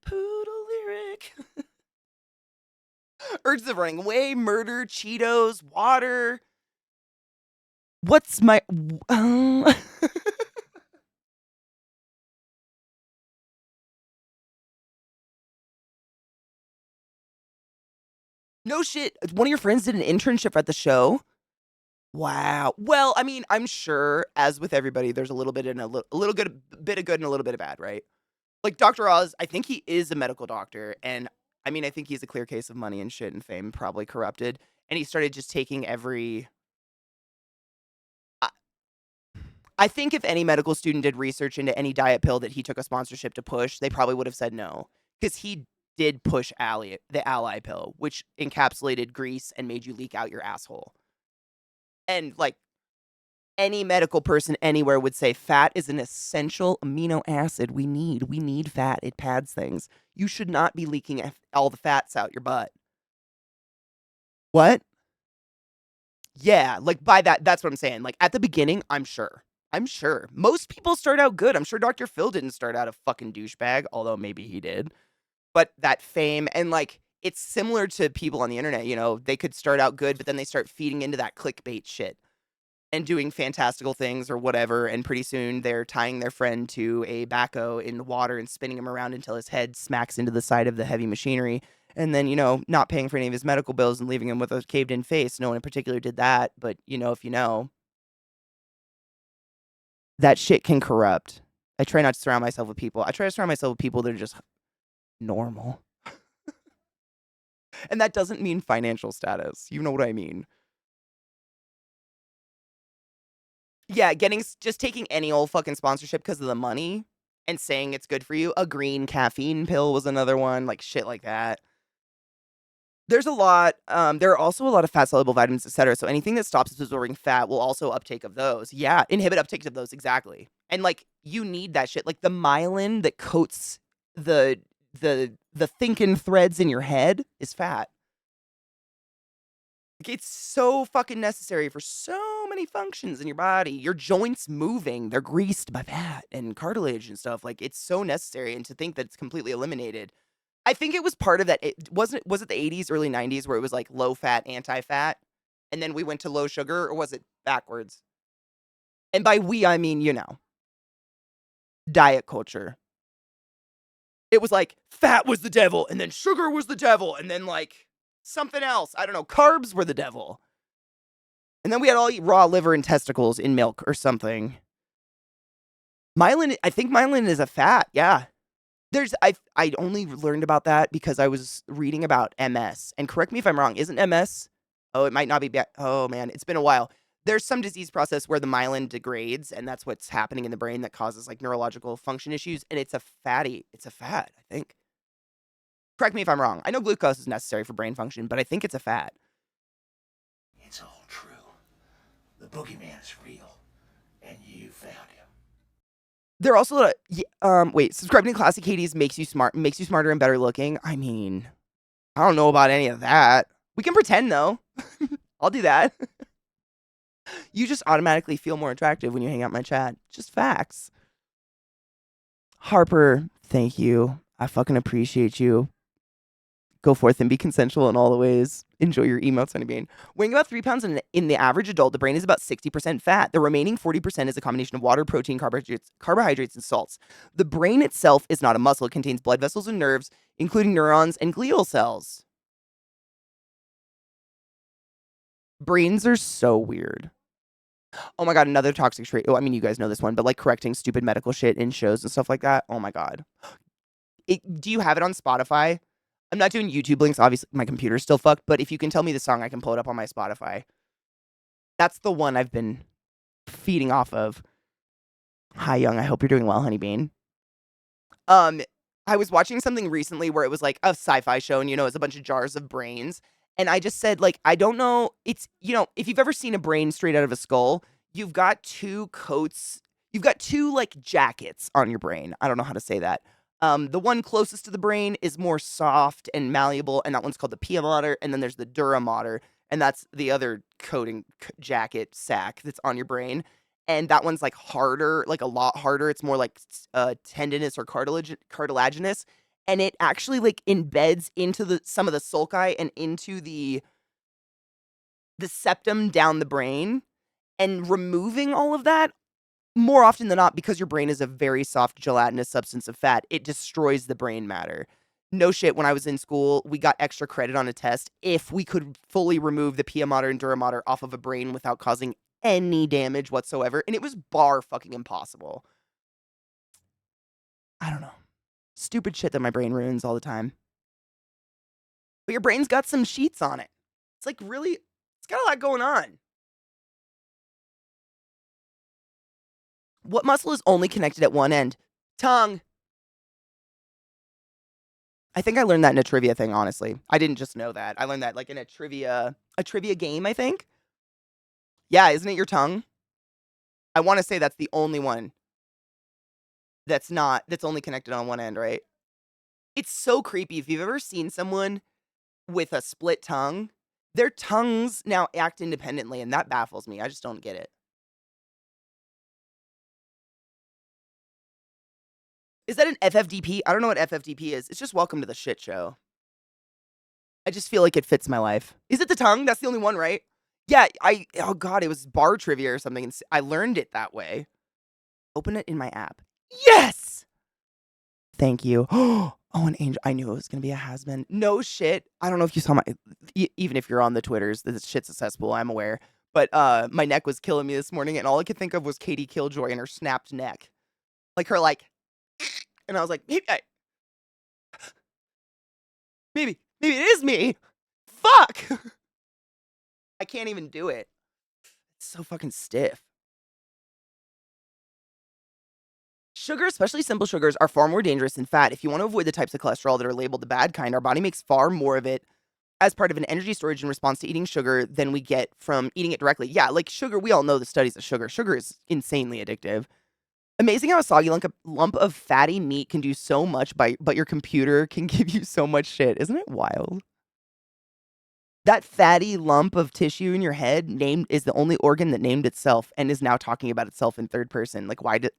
Poodle lyric. Urges of running away, murder, Cheetos, water. What's my... No shit. One of your friends did an internship at the show? Wow. Well, I mean, I'm sure, as with everybody, there's a little bit and a little good bit of good and a little bit of bad, right? Like Dr. Oz, I think he is a medical doctor, and I mean, I think he's a clear case of money and shit and fame, probably corrupted. And he started just taking every. I, I think if any medical student did research into any diet pill that he took a sponsorship to push, they probably would have said no, because he did push the Ally pill, which encapsulated grease and made you leak out your asshole. And like any medical person anywhere would say fat is an essential amino acid we need. We need fat. It pads things. You should not be leaking all the fats out your butt. What? Yeah, like by that's what I'm saying. Like at the beginning, I'm sure. Most people start out good. I'm sure Dr. Phil didn't start out a fucking douchebag, although maybe he did. But that fame and like it's similar to people on the internet, they could start out good, but then they start feeding into that clickbait shit and doing fantastical things or whatever, and pretty soon they're tying their friend to a backhoe in the water and spinning him around until his head smacks into the side of the heavy machinery, and then, not paying for any of his medical bills and leaving him with a caved-in face. No one in particular did that, but, if you know, that shit can corrupt. I try not to surround myself with people. I try to surround myself with people that are just normal. And that doesn't mean financial status. You know what I mean? Yeah, just taking any old fucking sponsorship because of the money and saying it's good for you. A green caffeine pill was another one, like shit like that. There's a lot. There are also a lot of fat-soluble vitamins, etc. So anything that stops absorbing fat will also uptake of those. Yeah, inhibit uptake of those, exactly. And like you need that shit. Like the myelin that coats the thinking threads in your head is fat. Like, it's so fucking necessary for so many functions in your body. Your joints moving, they're greased by fat and cartilage and stuff. Like, it's so necessary. And to think that it's completely eliminated. I think it was part of that. Was it the 80s, early 90s where it was like low fat, anti-fat? And then we went to low sugar, or was it backwards? And by we, I mean, diet culture. It was like fat was the devil, and then sugar was the devil, and then like something else. I don't know. Carbs were the devil. And then we had all eat raw liver and testicles in milk or something. Myelin, I think myelin is a fat. Yeah. I only learned about that because I was reading about MS. And correct me if I'm wrong. Isn't MS? Oh, it might not be. Oh, man. It's been a while. there's some disease process where the myelin degrades, and that's what's happening in the brain that causes like neurological function issues. And it's a fat, I think. Correct me if I'm wrong. I know glucose is necessary for brain function, but I think it's a fat. It's all true. The boogeyman is real, and you found him. There are also wait, subscribing to ClassyKatie's makes you smarter and better looking. I mean, I don't know about any of that. We can pretend though. I'll do that. You just automatically feel more attractive when you hang out in my chat. Just facts. Harper, thank you. I fucking appreciate you. Go forth and be consensual in all the ways. Enjoy your emotes, Honeybean. Weighing about 3 pounds in the average adult, the brain is about 60% fat. The remaining 40% is a combination of water, protein, carbohydrates, and salts. The brain itself is not a muscle. It contains blood vessels and nerves, including neurons and glial cells. Brains are so weird. Oh my god, another toxic trait. Oh, I mean, you guys know this one, but like correcting stupid medical shit in shows and stuff like that. Oh my god. Do you have it on Spotify? I'm not doing YouTube links. Obviously, my computer's still fucked, but if you can tell me the song, I can pull it up on my Spotify. That's the one I've been feeding off of. Hi, Young. I hope you're doing well, Honeybean. I was watching something recently where it was like a sci-fi show, and it's a bunch of jars of brains. And I just said, like, I don't know. It's, if you've ever seen a brain straight out of a skull, you've got two coats. You've got two, like, jackets on your brain. I don't know how to say that. The one closest to the brain is more soft and malleable, and that one's called the pia mater, and then there's the dura mater, and that's the other coating jacket sack that's on your brain. And that one's like harder, like a lot harder. It's more like tendinous or cartilaginous, and it actually like embeds into some of the sulci and into the septum down the brain, and removing all of that. More often than not, because your brain is a very soft gelatinous substance of fat, it destroys the brain matter. No shit, when I was in school, we got extra credit on a test if we could fully remove the pia mater and dura mater off of a brain without causing any damage whatsoever, and it was bar fucking impossible. I don't know. Stupid shit that my brain ruins all the time. But your brain's got some sheets on it. It's like really, it's got a lot going on. What muscle is only connected at one end? Tongue. I think I learned that in a trivia thing, honestly. I didn't just know that. I learned that like in a trivia game, I think. Yeah, isn't it your tongue? I want to say that's the only one that's only connected on one end, right? It's so creepy. If you've ever seen someone with a split tongue, their tongues now act independently, and that baffles me. I just don't get it. Is that an FFDP? I don't know what FFDP is. It's just welcome to the shit show. I just feel like it fits my life. Is it the tongue? That's the only one, right? Yeah, oh god, it was bar trivia or something, and I learned it that way. Open it in my app. Yes! Thank you. Oh, an angel. I knew it was going to be a has-been. No shit. I don't know if you saw even if you're on the Twitters, this shit's a cesspool, I'm aware. But my neck was killing me this morning, and all I could think of was Katie Killjoy and her snapped neck. Like her, like, and I was like, maybe it is me. Fuck! I can't even do it. It's so fucking stiff. Sugar, especially simple sugars, are far more dangerous than fat. If you want to avoid the types of cholesterol that are labeled the bad kind, our body makes far more of it as part of an energy storage in response to eating sugar than we get from eating it directly. Yeah, like sugar, we all know the studies of sugar. Sugar is insanely addictive. Amazing how a soggy lump of fatty meat can do so much, but your computer can give you so much shit. Isn't it wild? That fatty lump of tissue in your head is the only organ that named itself and is now talking about itself in third person. Like, why did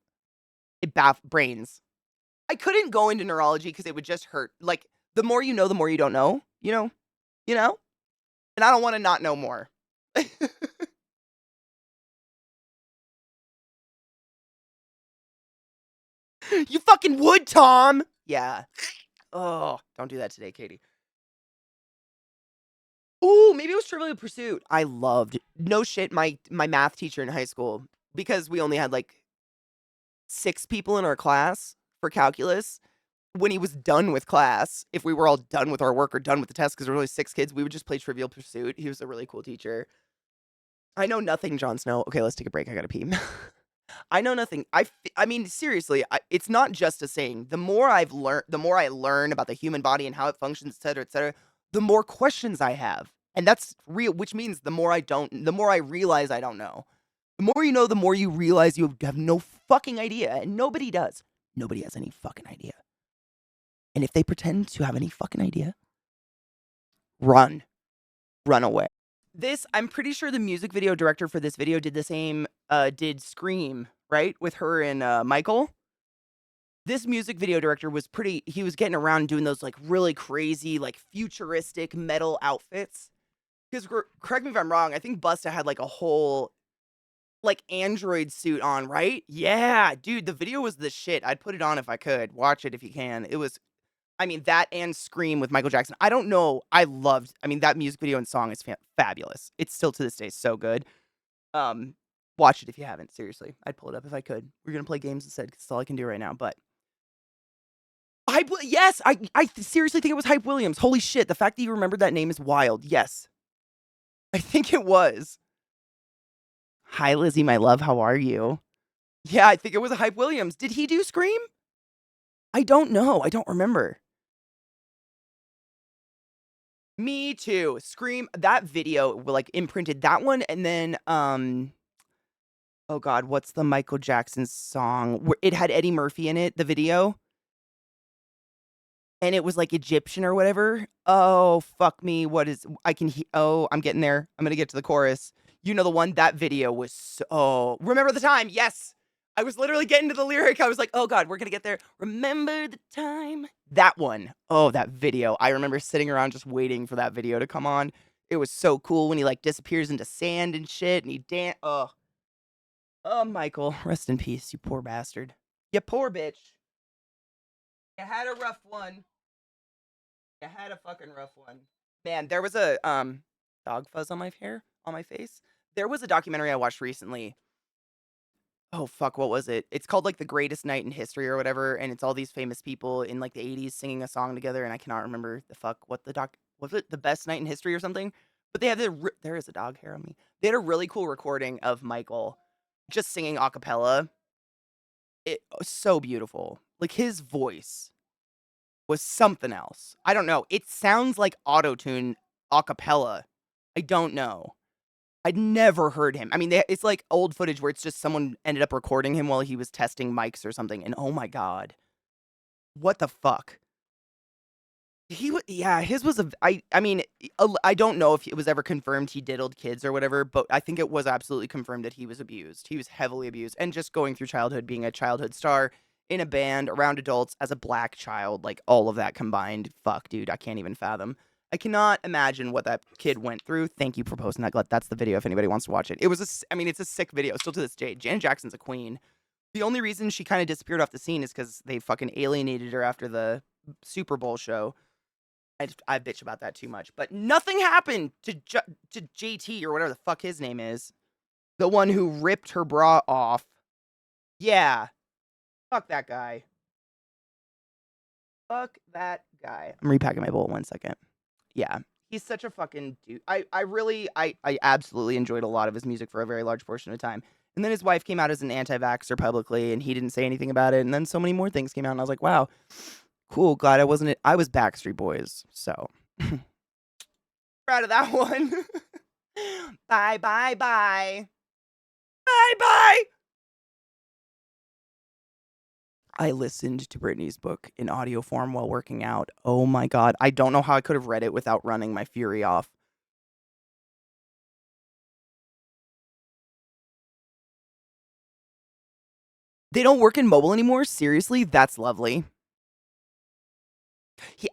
it brains? I couldn't go into neurology because it would just hurt. Like, the more you know, the more you don't know. You know? And I don't want to not know more. You fucking would, Tom! Yeah. Oh, don't do that today, Katie. Ooh, maybe it was Trivial Pursuit. I loved, no shit, my math teacher in high school, because we only had like 6 people in our class for calculus. When he was done with class, if we were all done with our work or done with the test, because there were only 6 kids, we would just play Trivial Pursuit. He was a really cool teacher. I know nothing, Jon Snow. Okay, let's take a break. I gotta pee. I know nothing. I mean, seriously, it's not just a saying. The more the more I learn about the human body and how it functions, et cetera, the more questions I have. And that's real, which means the more I realize I don't know. The more you know, the more you realize you have no fucking idea. And nobody does. Nobody has any fucking idea. And if they pretend to have any fucking idea, run. Run away. I'm pretty sure the music video director for this video did the same, did Scream, right? With her and Michael. This music video director was he was getting around doing those like really crazy, like futuristic metal outfits. Because correct me if I'm wrong, I think Busta had like a whole like android suit on, right? Yeah, dude, the video was the shit. I'd put it on if I could. Watch it if you can. It was, I mean, that and Scream with Michael Jackson. I don't know. I mean, that music video and song is fabulous. It's still to this day so good. Watch it if you haven't. Seriously, I'd pull it up if I could. We're gonna play games instead because that's all I can do right now. But yes, I seriously think it was Hype Williams. Holy shit, the fact that you remembered that name is wild. Yes, I think it was. Hi, Lizzie, my love. How are you? Yeah, I think it was a Hype Williams. Did he do Scream? I don't know. I don't remember. Me too. Scream, that video, like, imprinted that one, and then, oh god, what's the Michael Jackson song? Where it had Eddie Murphy in it, the video? And it was, like, Egyptian or whatever? Oh, fuck me, oh, I'm getting there. I'm gonna get to the chorus. You know the one? That video was so remember the time, yes! I was literally getting to the lyric, I was like, "Oh god, we're gonna get there. Remember the time." That one. Oh, that video. I remember sitting around just waiting for that video to come on. It was so cool when he, like, disappears into sand and shit, and he oh. Oh, Michael, rest in peace, you poor bastard. You poor bitch. You had a rough one. You had a fucking rough one. Man, there was a, dog fuzz on my hair, on my face. There was a documentary I watched recently. Oh, fuck, what was it? It's called, like, The Greatest Night in History or whatever, and it's all these famous people in, like, the '80s singing a song together, and I cannot remember what the was it The Best Night in History or something? But they had there is a dog hair on me. They had a really cool recording of Michael just singing a cappella. It was so beautiful. Like, his voice was something else. I don't know. It sounds like autotune a cappella. I don't know. I'd never heard him. I mean, it's like old footage where it's just someone ended up recording him while he was testing mics or something, and oh my god. What the fuck? Yeah, his was I mean, I don't know if it was ever confirmed he diddled kids or whatever, but I think it was absolutely confirmed that he was abused. He was heavily abused, and just going through childhood, being a childhood star in a band around adults as a black child, like all of that combined. Fuck, dude, I can't even fathom. I cannot imagine what that kid went through. Thank you for posting that. That's the video if anybody wants to watch it. It was I mean, it's a sick video still to this day. Janet Jackson's a queen. The only reason she kind of disappeared off the scene is because they fucking alienated her after the Super Bowl show. I bitch about that too much, but nothing happened to JT or whatever the fuck his name is. The one who ripped her bra off. Yeah. Fuck that guy. Fuck that guy. I'm repacking my bowl in 1 second. Yeah. He's such a fucking dude. I absolutely enjoyed a lot of his music for a very large portion of time. And then his wife came out as an anti-vaxxer publicly, and he didn't say anything about it. And then so many more things came out, and I was like, wow. Cool, glad I was Backstreet Boys, so. Proud of that one. Bye, bye, bye. Bye, bye. I listened to Britney's book in audio form while working out. Oh my god, I don't know how I could have read it without running my fury off. They don't work in mobile anymore? Seriously? That's lovely.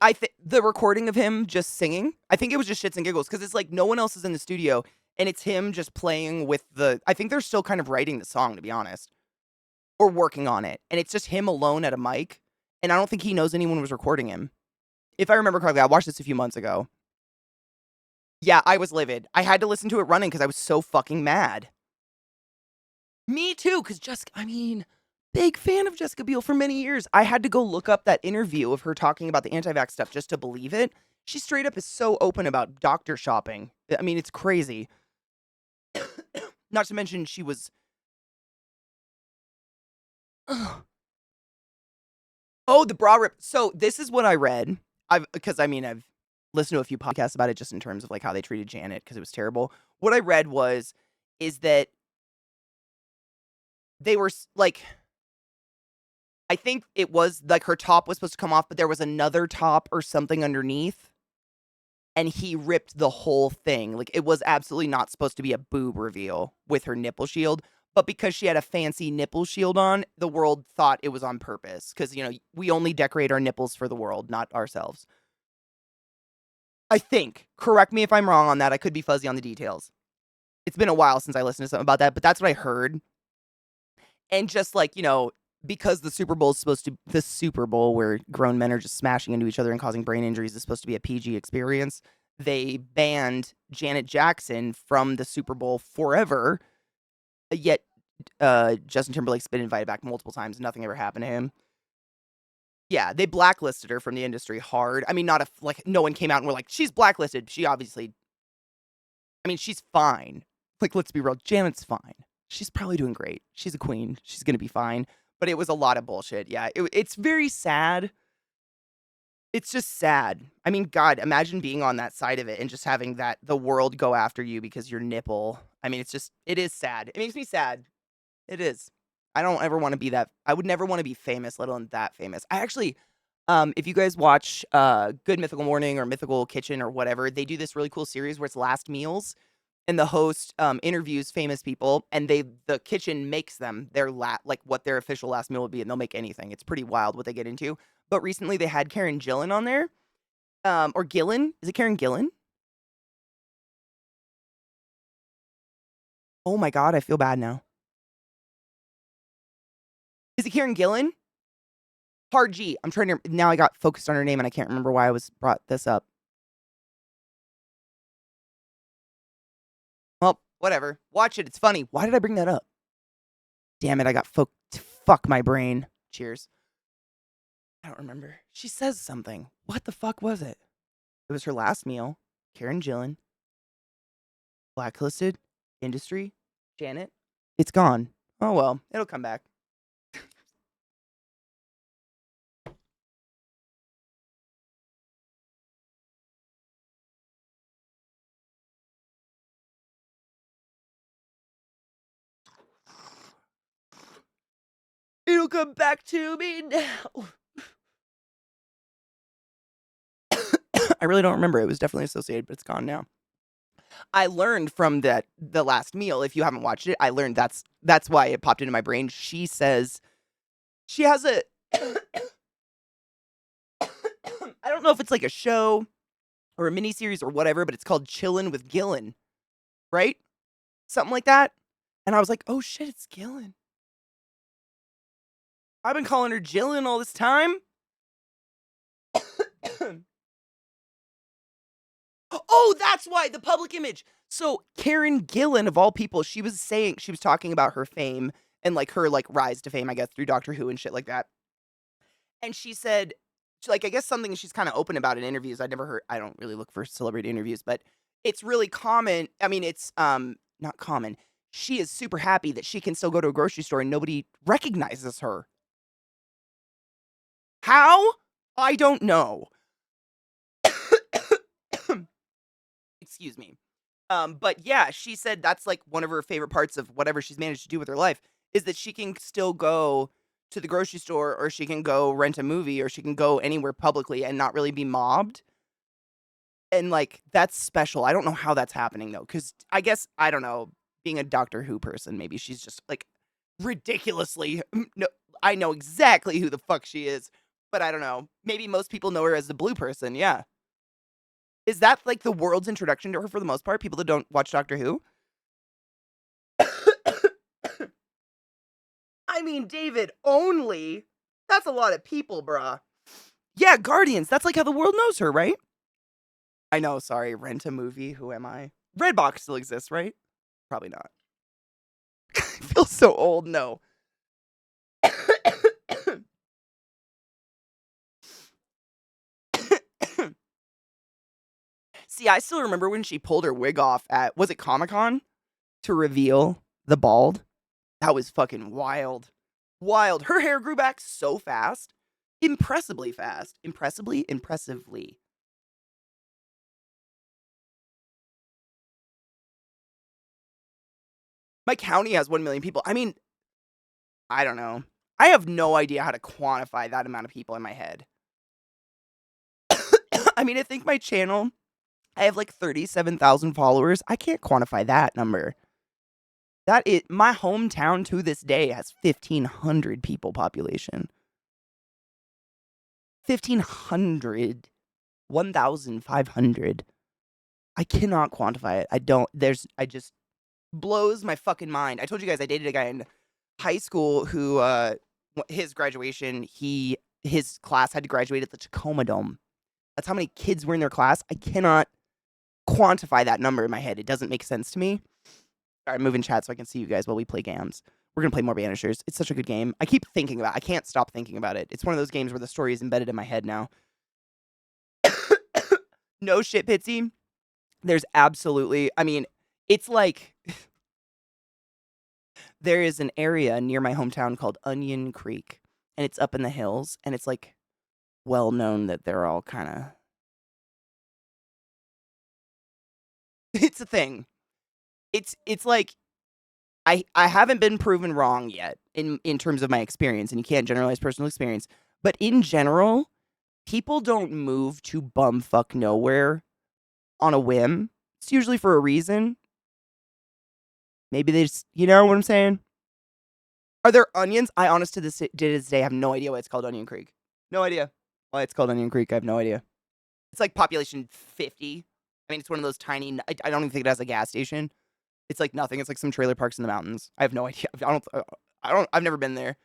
I think the recording of him just singing, I think it was just shits and giggles because it's like no one else is in the studio and it's him just playing with I think they're still kind of writing the song, to be honest, or working on it. And it's just him alone at a mic. And I don't think he knows anyone was recording him. If I remember correctly, I watched this a few months ago. Yeah, I was livid. I had to listen to it running because I was so fucking mad. Me too, because big fan of Jessica Biel for many years. I had to go look up that interview of her talking about the anti-vax stuff just to believe it. She straight up is so open about doctor shopping. I mean, it's crazy. Not to mention she was. Oh, the bra rip. So this is what I read. I've listened to a few podcasts about it just in terms of like how they treated Janet because it was terrible. What I read is that they were like, I think it was like her top was supposed to come off, but there was another top or something underneath, and he ripped the whole thing. Like it was absolutely not supposed to be a boob reveal with her nipple shield. But because she had a fancy nipple shield on, the world thought it was on purpose. Because, we only decorate our nipples for the world, not ourselves. I think. Correct me if I'm wrong on that. I could be fuzzy on the details. It's been a while since I listened to something about that, but that's what I heard. And just like, because the Super Bowl where grown men are just smashing into each other and causing brain injuries is supposed to be a PG experience, they banned Janet Jackson from the Super Bowl forever. Yet, Justin Timberlake's been invited back multiple times. Nothing ever happened to him. Yeah, they blacklisted her from the industry hard. I mean, not if, like, no one came out and were like, she's blacklisted. She obviously, she's fine. Like, let's be real. Janet's fine. She's probably doing great. She's a queen. She's going to be fine. But it was a lot of bullshit. Yeah, it's very sad. It's just sad. I mean, God, imagine being on that side of it and just having the world go after you because your nipple. I mean, it is sad. It makes me sad. It is. I don't ever want to be that. I would never want to be famous, let alone that famous. I actually, if you guys watch Good Mythical Morning or Mythical Kitchen or whatever, they do this really cool series where it's last meals, and the host interviews famous people, and the kitchen makes them like what their official last meal would be, and they'll make anything. It's pretty wild what they get into. But recently they had Karen Gillan on there, or Gillan. Is it Karen Gillan? Oh my God, I feel bad now. Is it Karen Gillan? Hard G. I'm trying to. Now I got focused on her name and I can't remember why I brought this up. Well, whatever. Watch it. It's funny. Why did I bring that up? Damn it. I got fuck my brain. Cheers. I don't remember. She says something. What the fuck was it? It was her last meal. Karen Gillan. Blacklisted. Industry. Janet. It's gone. Oh well. It'll come back. It'll come back to me now. I really don't remember. It was definitely associated, but it's gone now. I learned from the last meal. If you haven't watched it, I learned that's why it popped into my brain. She says she has a I don't know if it's like a show or a miniseries or whatever, but it's called Chillin' with Gillan, right? Something like that. And I was like, oh shit, it's Gillan. I've been calling her Jillian all this time. Oh, that's why, the public image. So Karen Gillan, of all people, she was talking about her fame and like her like rise to fame, I guess, through Doctor Who and shit like that. And she said, like, I guess something she's kind of open about in interviews. I don't really look for celebrity interviews, but it's really common. I mean, it's not common. She is super happy that she can still go to a grocery store and nobody recognizes her. How? I don't know. Excuse me. But yeah, she said that's like one of her favorite parts of whatever she's managed to do with her life is that she can still go to the grocery store or she can go rent a movie or she can go anywhere publicly and not really be mobbed. And like, that's special. I don't know how that's happening though. Cause I guess, I don't know, being a Doctor Who person, maybe she's just like ridiculously, no, I know exactly who the fuck she is, but I don't know. Maybe most people know her as the blue person. Yeah. Is that like the world's introduction to her for the most part? People that don't watch Doctor Who? I mean, David, only? That's a lot of people, brah. Yeah, Guardians. That's like how the world knows her, right? I know, sorry. Rent a movie. Who am I? Redbox still exists, right? Probably not. I feel so old. No. See, I still remember when she pulled her wig off at, was it Comic-Con? To reveal the bald. That was fucking wild. Wild. Her hair grew back so fast. Impressively fast. Impressively. My county has 1 million people. I mean, I don't know. I have no idea how to quantify that amount of people in my head. I mean, I think my channel, I have like 37,000 followers. I can't quantify that number. My hometown to this day has 1,500 people population. 1,500. 1,500. I cannot quantify it. I just blows my fucking mind. I told you guys I dated a guy in high school who, his graduation, his class had to graduate at the Tacoma Dome. That's how many kids were in their class. I cannot quantify that number in my head. It doesn't make sense to me. All right, move in chat so I can see you guys while we play games. We're going to play more Banishers. It's such a good game. I keep thinking about it. I can't stop thinking about it. It's one of those games where the story is embedded in my head now. No shit, Pitsy. There's absolutely, I mean, it's like, there is an area near my hometown called Onion Creek, and it's up in the hills, and it's like well known that they're all kind of, it's a thing. It's like, I haven't been proven wrong yet in terms of my experience, and you can't generalize personal experience, but in general, people don't move to bumfuck nowhere on a whim. It's usually for a reason. Maybe they just, you know what I'm saying? Are there onions? I honest to this day have no idea why it's called Onion Creek. No idea why it's called Onion Creek. I have no idea. It's like population 50. I mean, it's one of those tiny, I don't even think it has a gas station. It's like nothing. It's like some trailer parks in the mountains. I have no idea. I've never been there.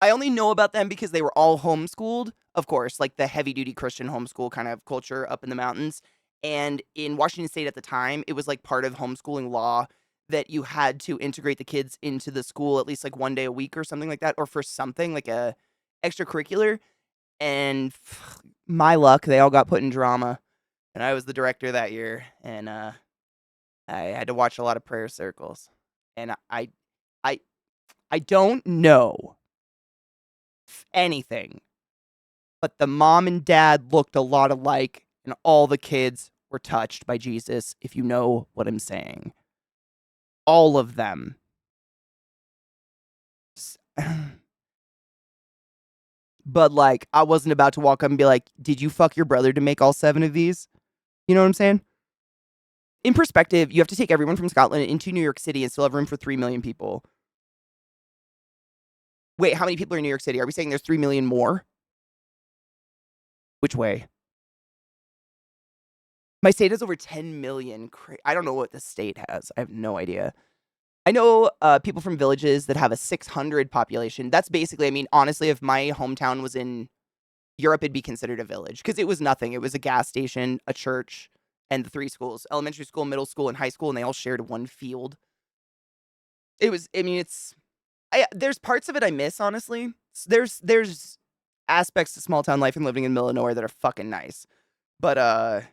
I only know about them because they were all homeschooled, of course, like the heavy duty Christian homeschool kind of culture up in the mountains. And in Washington State at the time, it was like part of homeschooling law that you had to integrate the kids into the school at least like one day a week or something like that, or for something like a extracurricular. And my luck, they all got put in drama. And I was the director that year. And I had to watch a lot of prayer circles. And I don't know anything, but the mom and dad looked a lot alike, and all the kids were touched by Jesus, if you know what I'm saying. All of them. But, like, I wasn't about to walk up and be like, did you fuck your brother to make all 7 of these? You know what I'm saying? In perspective, you have to take everyone from Scotland into New York City and still have room for 3 million people. Wait, how many people are in New York City? Are we saying there's 3 million more? Which way? My state has over 10 million. I don't know what the state has. I have no idea. I know people from villages that have a 600 population. That's basically, I mean, honestly, if my hometown was in Europe, it'd be considered a village because it was nothing. It was a gas station, a church, and the 3 schools, elementary school, middle school, and high school, and they all shared one field. It was, I mean, there's parts of it I miss, honestly. There's aspects to small town life and living in the middle of nowhere that are fucking nice. But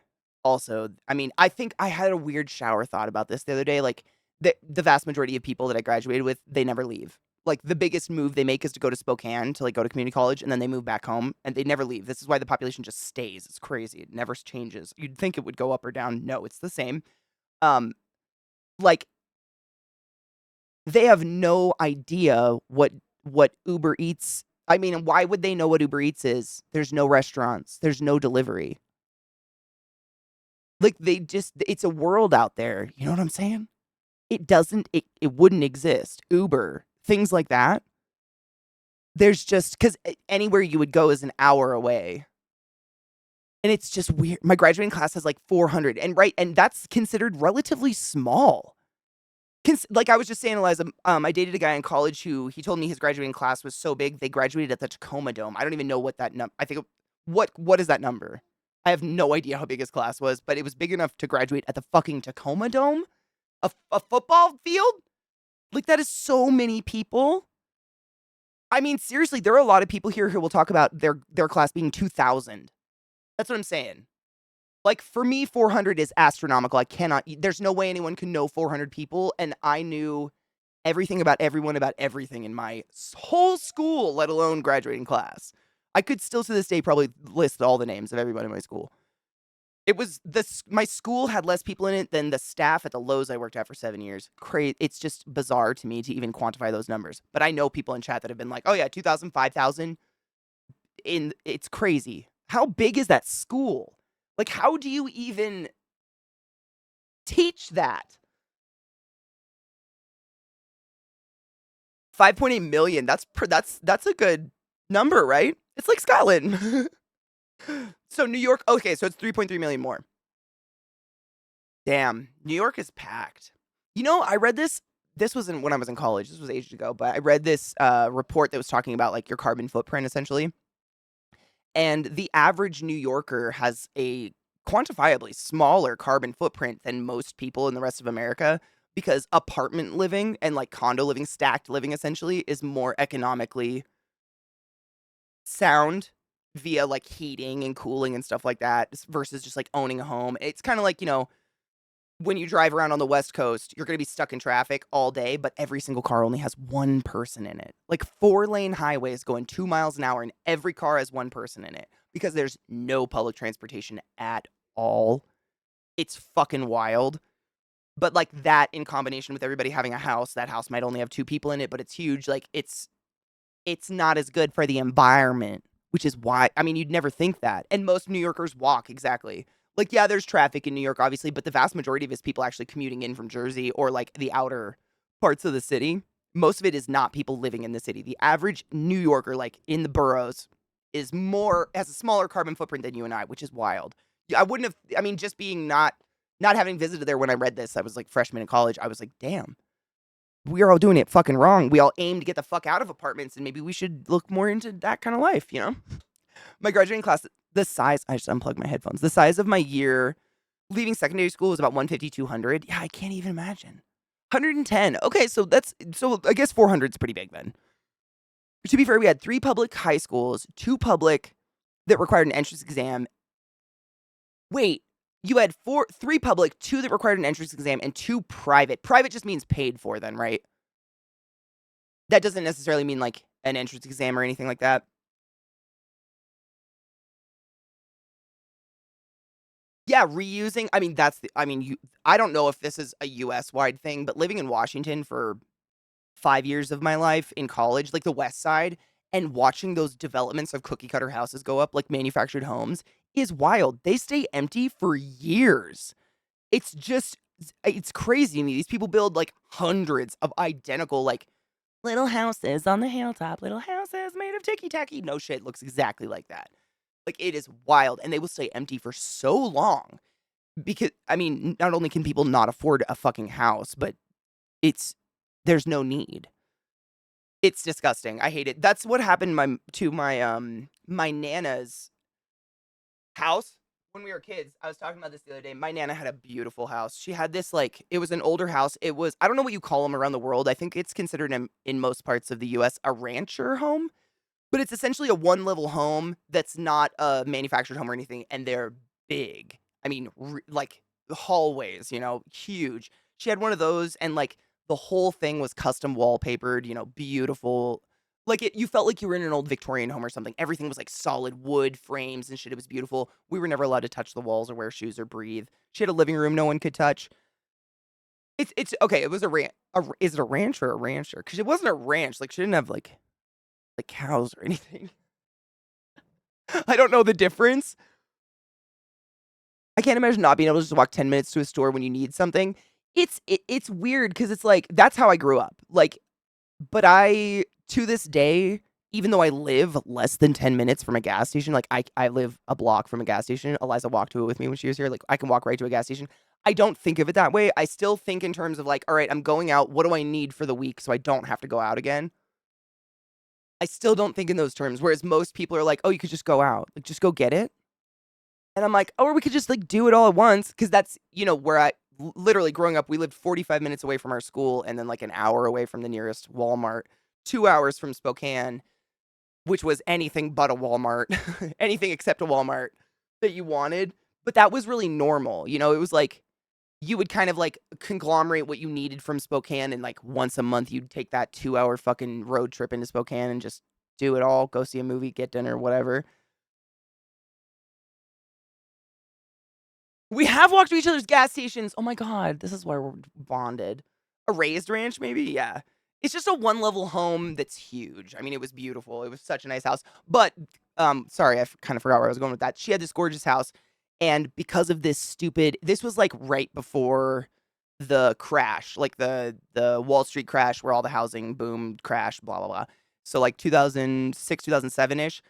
also, I mean, I think I had a weird shower thought about this the other day. Like, the vast majority of people that I graduated with, they never leave. Like, the biggest move they make is to go to Spokane to, like, go to community college, and then they move back home, and they never leave. This is why the population just stays. It's crazy. It never changes. You'd think it would go up or down. No, it's the same. Like, they have no idea what Uber Eats. I mean, why would they know what Uber Eats is? There's no restaurants. There's no delivery. Like, it's a world out there. You know what I'm saying? It wouldn't exist. Uber, things like that. There's just, because anywhere you would go is an hour away. And it's just weird. My graduating class has like 400, and that's considered relatively small. Like I was just saying, Eliza, I dated a guy in college who, he told me his graduating class was so big, they graduated at the Tacoma Dome. I don't even know what that number, I think, what is that number? I have no idea how big his class was, but it was big enough to graduate at the fucking Tacoma Dome? A football field? Like, that is so many people. I mean, seriously, there are a lot of people here who will talk about their class being 2,000. That's what I'm saying. Like, for me, 400 is astronomical. There's no way anyone can know 400 people, and I knew everything about everyone about everything in my whole school, let alone graduating class. I could still to this day probably list all the names of everybody in my school. It was my school had less people in it than the staff at the Lowe's I worked at for 7 years. It's just bizarre to me to even quantify those numbers. But I know people in chat that have been like, "Oh yeah, 2,000, 5,000." It's crazy. How big is that school? Like, how do you even teach that? 5.8 million. That's a good number, right? It's like Scotland. So New York, okay, so it's 3.3 million more. Damn, New York is packed. You know, I read this. This wasn't when I was in college. This was ages ago, but I read this report that was talking about like your carbon footprint essentially. And the average New Yorker has a quantifiably smaller carbon footprint than most people in the rest of America because apartment living and like condo living, stacked living essentially is more economically sound via like heating and cooling and stuff like that versus just like owning a home. It's kind of like, when you drive around on the West Coast, you're going to be stuck in traffic all day, but every single car only has one person in it. Like 4-lane highways going 2 miles an hour, and every car has one person in it because there's no public transportation at all. It's fucking wild. But like that in combination with everybody having a house, that house might only have 2 people in it, but it's huge. Like it's not as good for the environment, which is why, I mean, you'd never think that. And most New Yorkers walk, exactly. Like, yeah, there's traffic in New York, obviously, but the vast majority of it is people actually commuting in from Jersey or like the outer parts of the city. Most of it is not people living in the city. The average New Yorker, like in the boroughs, has a smaller carbon footprint than you and I, which is wild. I wouldn't have, I mean, just being not having visited there when I read this, I was like freshman in college. I was like, damn, we are all doing it fucking wrong. We all aim to get the fuck out of apartments, and maybe we should look more into that kind of life, My graduating class, I just unplugged my headphones. The size of my year leaving secondary school was about 150, 200. Yeah, I can't even imagine. 110. Okay, so I guess 400 is pretty big then. To be fair, we had 3 public high schools, 2 public that required an entrance exam. Wait, you had 3 public, 2 that required an entrance exam, and 2 private. Private just means paid for then, right? That doesn't necessarily mean like an entrance exam or anything like that. Yeah, reusing. I mean, I don't know if this is a US wide thing, but living in Washington for 5 years of my life in college, like the West Side, and watching those developments of cookie cutter houses go up, like manufactured homes, is wild. They stay empty for years. It's crazy to me. These people build like hundreds of identical, like little houses on the hilltop, little houses made of ticky tacky. No shit, looks exactly like that. Like, it is wild, and they will stay empty for so long because, I mean, not only can people not afford a fucking house, but there's no need. It's disgusting. I hate it. That's what happened to my Nana's house when we were kids. I was talking about this the other day. My Nana had a beautiful house. She had this, like, it was an older house. It was, I don't know what you call them around the world. I think it's considered in most parts of the US a rancher home. But it's essentially a one-level home that's not a manufactured home or anything, and they're big. I mean, like, hallways, huge. She had one of those, and, like, the whole thing was custom wallpapered, beautiful. Like, you felt like you were in an old Victorian home or something. Everything was, like, solid wood frames and shit. It was beautiful. We were never allowed to touch the walls or wear shoes or breathe. She had a living room no one could touch. It's okay, it was is it a ranch or a rancher? Because it wasn't a ranch. Like, she didn't have, like cows or anything. I don't know the difference. I can't imagine not being able to just walk 10 minutes to a store when you need something. It's weird because it's like, that's how I grew up. Like, but to this day, even though I live less than 10 minutes from a gas station, like I live a block from a gas station. Eliza walked to it with me when she was here. Like, I can walk right to a gas station. I don't think of it that way. I still think in terms of like, all right, I'm going out. What do I need for the week so I don't have to go out again? I still don't think in those terms, whereas most people are like, "Oh, you could just go out. Like, just go get it." And I'm like, "Oh, or we could just, like, do it all at once," because that's, where literally growing up, we lived 45 minutes away from our school and then, like, an hour away from the nearest Walmart, 2 hours from Spokane, which was anything but a Walmart, anything except a Walmart that you wanted, but that was really normal, it was like you would kind of like conglomerate what you needed from Spokane, and like once a month you'd take that 2-hour fucking road trip into Spokane and just do it all, go see a movie, get dinner, whatever. We have walked to each other's gas stations. Oh my god, this is why we're bonded. A raised ranch, maybe? Yeah. It's just a one-level home that's huge. I mean, it was beautiful. It was such a nice house. But, sorry, kind of forgot where I was going with that. She had this gorgeous house, and because of this was like right before the crash, like the Wall Street crash where all the housing boom crashed, blah blah blah. So like 2006, 2007-ish.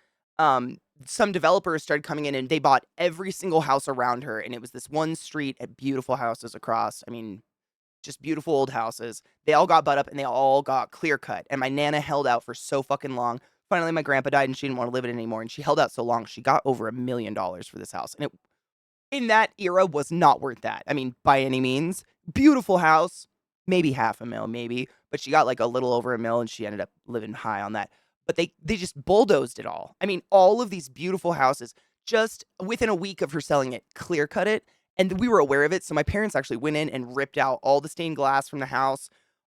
Some developers started coming in and they bought every single house around her, and it was this one street at beautiful houses across. I mean, just beautiful old houses. They all got bought up and they all got clear cut. And my nana held out for so fucking long. Finally, my grandpa died and she didn't want to live in it anymore. And she held out so long, she got over $1 million for this house. And it, in that era, was not worth that. I mean, by any means. Beautiful house, maybe $500,000, maybe. But she got like a little over $1 million and she ended up living high on that. But they just bulldozed it all. I mean, all of these beautiful houses, just within a week of her selling it, clear cut it. And we were aware of it, so my parents actually went in and ripped out all the stained glass from the house,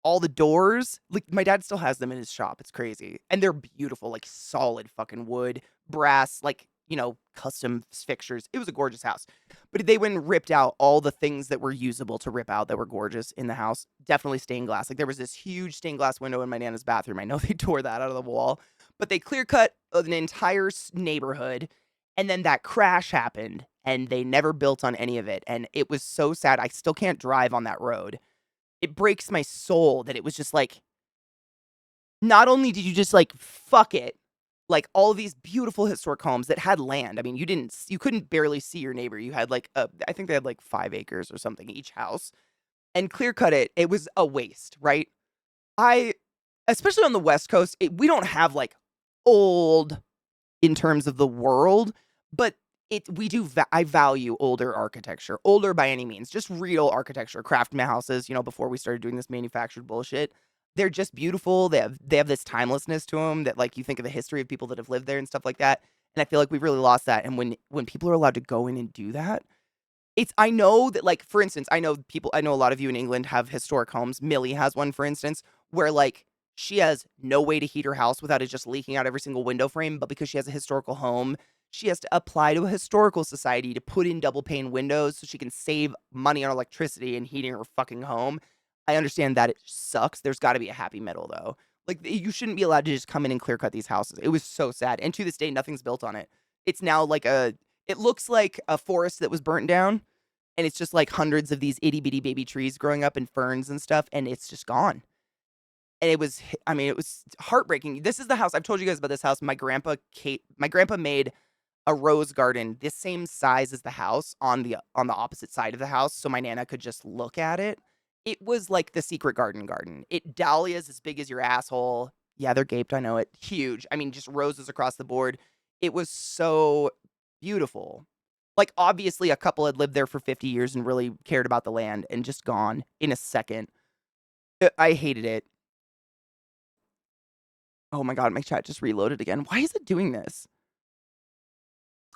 all the doors. Like, my dad still has them in his shop. It's crazy. And they're beautiful, like solid fucking wood, brass, like, custom fixtures. It was a gorgeous house. But they went and ripped out all the things that were usable to rip out that were gorgeous in the house. Definitely stained glass. Like, there was this huge stained glass window in my nana's bathroom. I know they tore that out of the wall, but they clear cut an entire neighborhood. And then that crash happened and they never built on any of it. And it was so sad. I still can't drive on that road. It breaks my soul that it was just like, not only did you just like fuck it, like all of these beautiful historic homes that had land. I mean, you couldn't barely see your neighbor. You had like, I think they had like 5 acres or something each house, and clear cut it. It was a waste, right? Especially on the West Coast, we don't have like old in terms of the world, but I value older architecture, older by any means, just real architecture, craftsman houses, before we started doing this manufactured bullshit. They're just beautiful. They have this timelessness to them that, like, you think of the history of people that have lived there and stuff like that. And I feel like we've really lost that. And when people are allowed to go in and do that, I know that, like, for instance, I know a lot of you in England have historic homes. Millie has one, for instance, where, like, she has no way to heat her house without it just leaking out every single window frame. But because she has a historical home, she has to apply to a historical society to put in double pane windows so she can save money on electricity and heating her fucking home. I understand that it sucks. There's got to be a happy middle, though. Like, you shouldn't be allowed to just come in and clear cut these houses. It was so sad. And to this day, nothing's built on it. It's now like it looks like a forest that was burnt down. And it's just like hundreds of these itty bitty baby trees growing up and ferns and stuff. And it's just gone. And it was heartbreaking. This is the house. I've told you guys about this house. My grandpa made a rose garden this same size as the house on the opposite side of the house, so my nana could just look at it. It was like the secret garden. Dahlias as big as your asshole. Yeah, they're gaped, I know it. Huge. I mean, just roses across the board. It was so beautiful. Like, obviously, a couple had lived there for 50 years and really cared about the land, and just gone in a second. I hated it. Oh my god, my chat just reloaded again. Why is it doing this?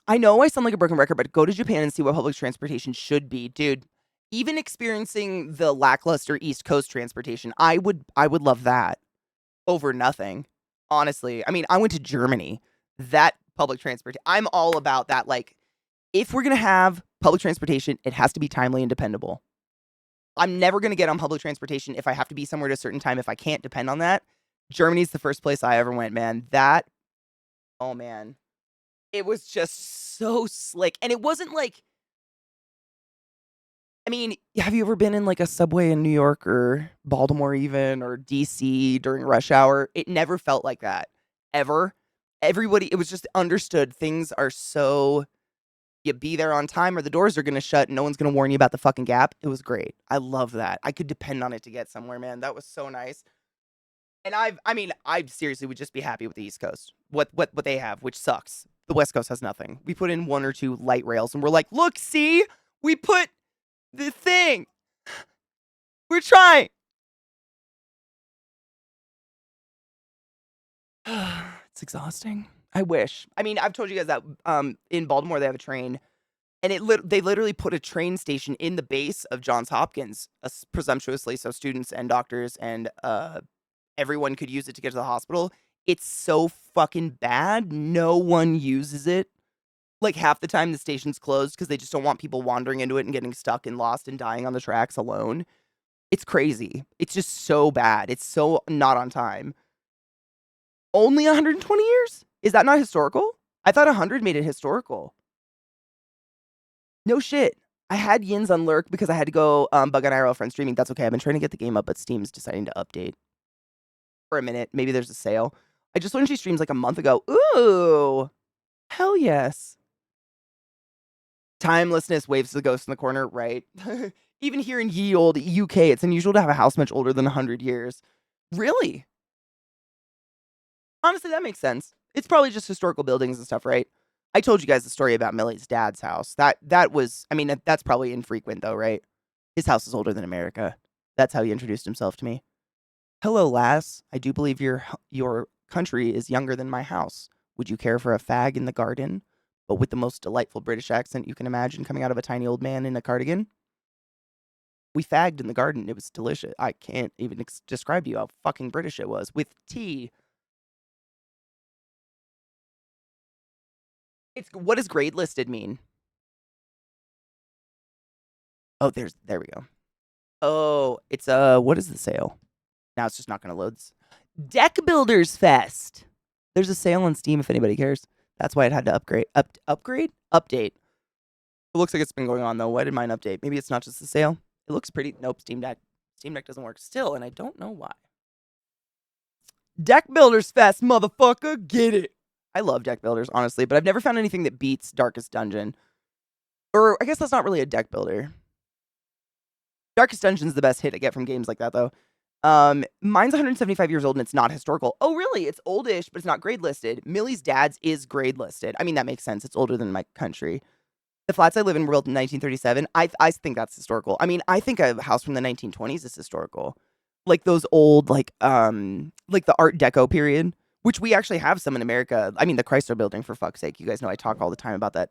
I know I sound like a broken record, but go to Japan and see what public transportation should be. Dude, even experiencing the lackluster East Coast transportation, I would love that over nothing. Honestly. I mean, I went to Germany. That public transport, I'm all about that. Like, if we're going to have public transportation, it has to be timely and dependable. I'm never going to get on public transportation if I have to be somewhere at a certain time if I can't depend on that. Germany's the first place I ever went, man. Oh man. It was just so slick. And it wasn't like, I mean, have you ever been in like a subway in New York or Baltimore even, or DC during rush hour? It never felt like that. Ever. Everybody, it was just understood. Things are so, you be there on time or the doors are going to shut and no one's going to warn you about the fucking gap. It was great. I love that. I could depend on it to get somewhere, man. That was so nice. And I seriously would just be happy with the East Coast. What they have, which sucks. The West Coast has nothing. We put in 1 or 2 light rails and we're like, look, see? We put the thing. We're trying. It's exhausting. I wish. I mean, I've told you guys that in Baltimore they have a train And they literally put a train station in the base of Johns Hopkins, presumptuously, so students and doctors and everyone could use it to get to the hospital. It's so fucking bad. No one uses it. Like, half the time the station's closed because they just don't want people wandering into it and getting stuck and lost and dying on the tracks alone. It's crazy. It's just so bad. It's so not on time. Only 120 years? Is that not historical? I thought 100 made it historical. No shit. I had Yins on Lurk because I had to go bug on IRL friend streaming. That's okay. I've been trying to get the game up, but Steam's deciding to update. For a minute. Maybe there's a sale. I just learned she streams like a month ago. Ooh. Hell yes. Timelessness waves the ghost in the corner, right? Even here in ye old UK, it's unusual to have a house much older than 100 years. Really? Honestly, that makes sense. It's probably just historical buildings and stuff, right? I told you guys the story about Millie's dad's house. That was, I mean, that's probably infrequent though, right? His house is older than America. That's how he introduced himself to me. Hello, lass. I do believe your country is younger than my house. Would you care for a fag in the garden? But with the most delightful British accent you can imagine coming out of a tiny old man in a cardigan? We fagged in the garden. It was delicious. I can't even describe to you how fucking British it was. With tea. What does grade listed mean? Oh, there we go. Oh, it's what is the sale? Now it's just not gonna load. Deck Builders Fest. There's a sale on Steam if anybody cares. That's why it had to upgrade. Upgrade? Update. It looks like it's been going on though. Why did mine update? Maybe it's not just the sale. It looks pretty. Nope, Steam Deck doesn't work still, and I don't know why. Deck Builders Fest, motherfucker, get it. I love deck builders, honestly, but I've never found anything that beats Darkest Dungeon. Or I guess that's not really a deck builder. Darkest Dungeon's the best hit I get from games like that, though. Mine's 175 years old and it's not historical. Oh, really? It's oldish, but it's not grade listed. Millie's dad's is grade listed. I mean, that makes sense. It's older than my country. The flats I live in were built in 1937. I think that's historical. I mean, I think a house from the 1920s is historical. Like those old, like the Art Deco period, which we actually have some in America. I mean, the Chrysler Building, for fuck's sake. You guys know I talk all the time about that.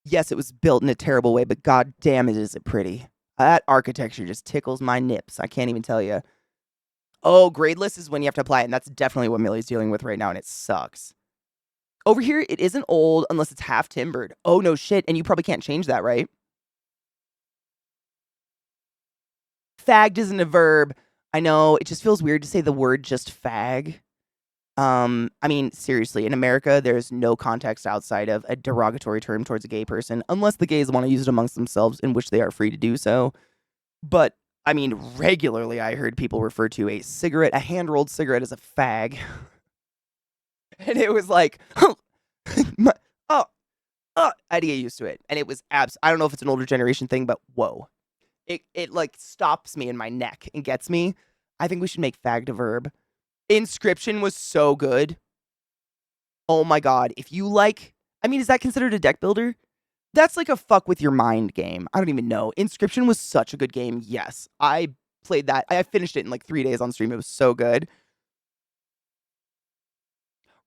Yes, it was built in a terrible way, but god damn it, is it pretty. That architecture just tickles my nips. I can't even tell you. Oh, gradeless is when you have to apply it, and that's definitely what Millie's dealing with right now, and it sucks. Over here, it isn't old unless it's half timbered. Oh, no shit, and you probably can't change that, right? Fagged isn't a verb. I know, it just feels weird to say the word just fag. I mean, seriously, in America, there's no context outside of a derogatory term towards a gay person, unless the gays want to use it amongst themselves, in which they are free to do so. But, I mean, regularly I heard people refer to a hand-rolled cigarette as a fag. And it was like, oh, I had to get used to it. And it was I don't know if it's an older generation thing, but whoa. It like stops me in my neck and gets me. I think we should make fagged a verb. Inscription was so good. Oh my god. If you like, I mean, is that considered a deck builder? That's like a fuck with your mind game. I don't even know. Inscription was such a good game. Yes. I played that. I finished it in like 3 days on stream. It was so good.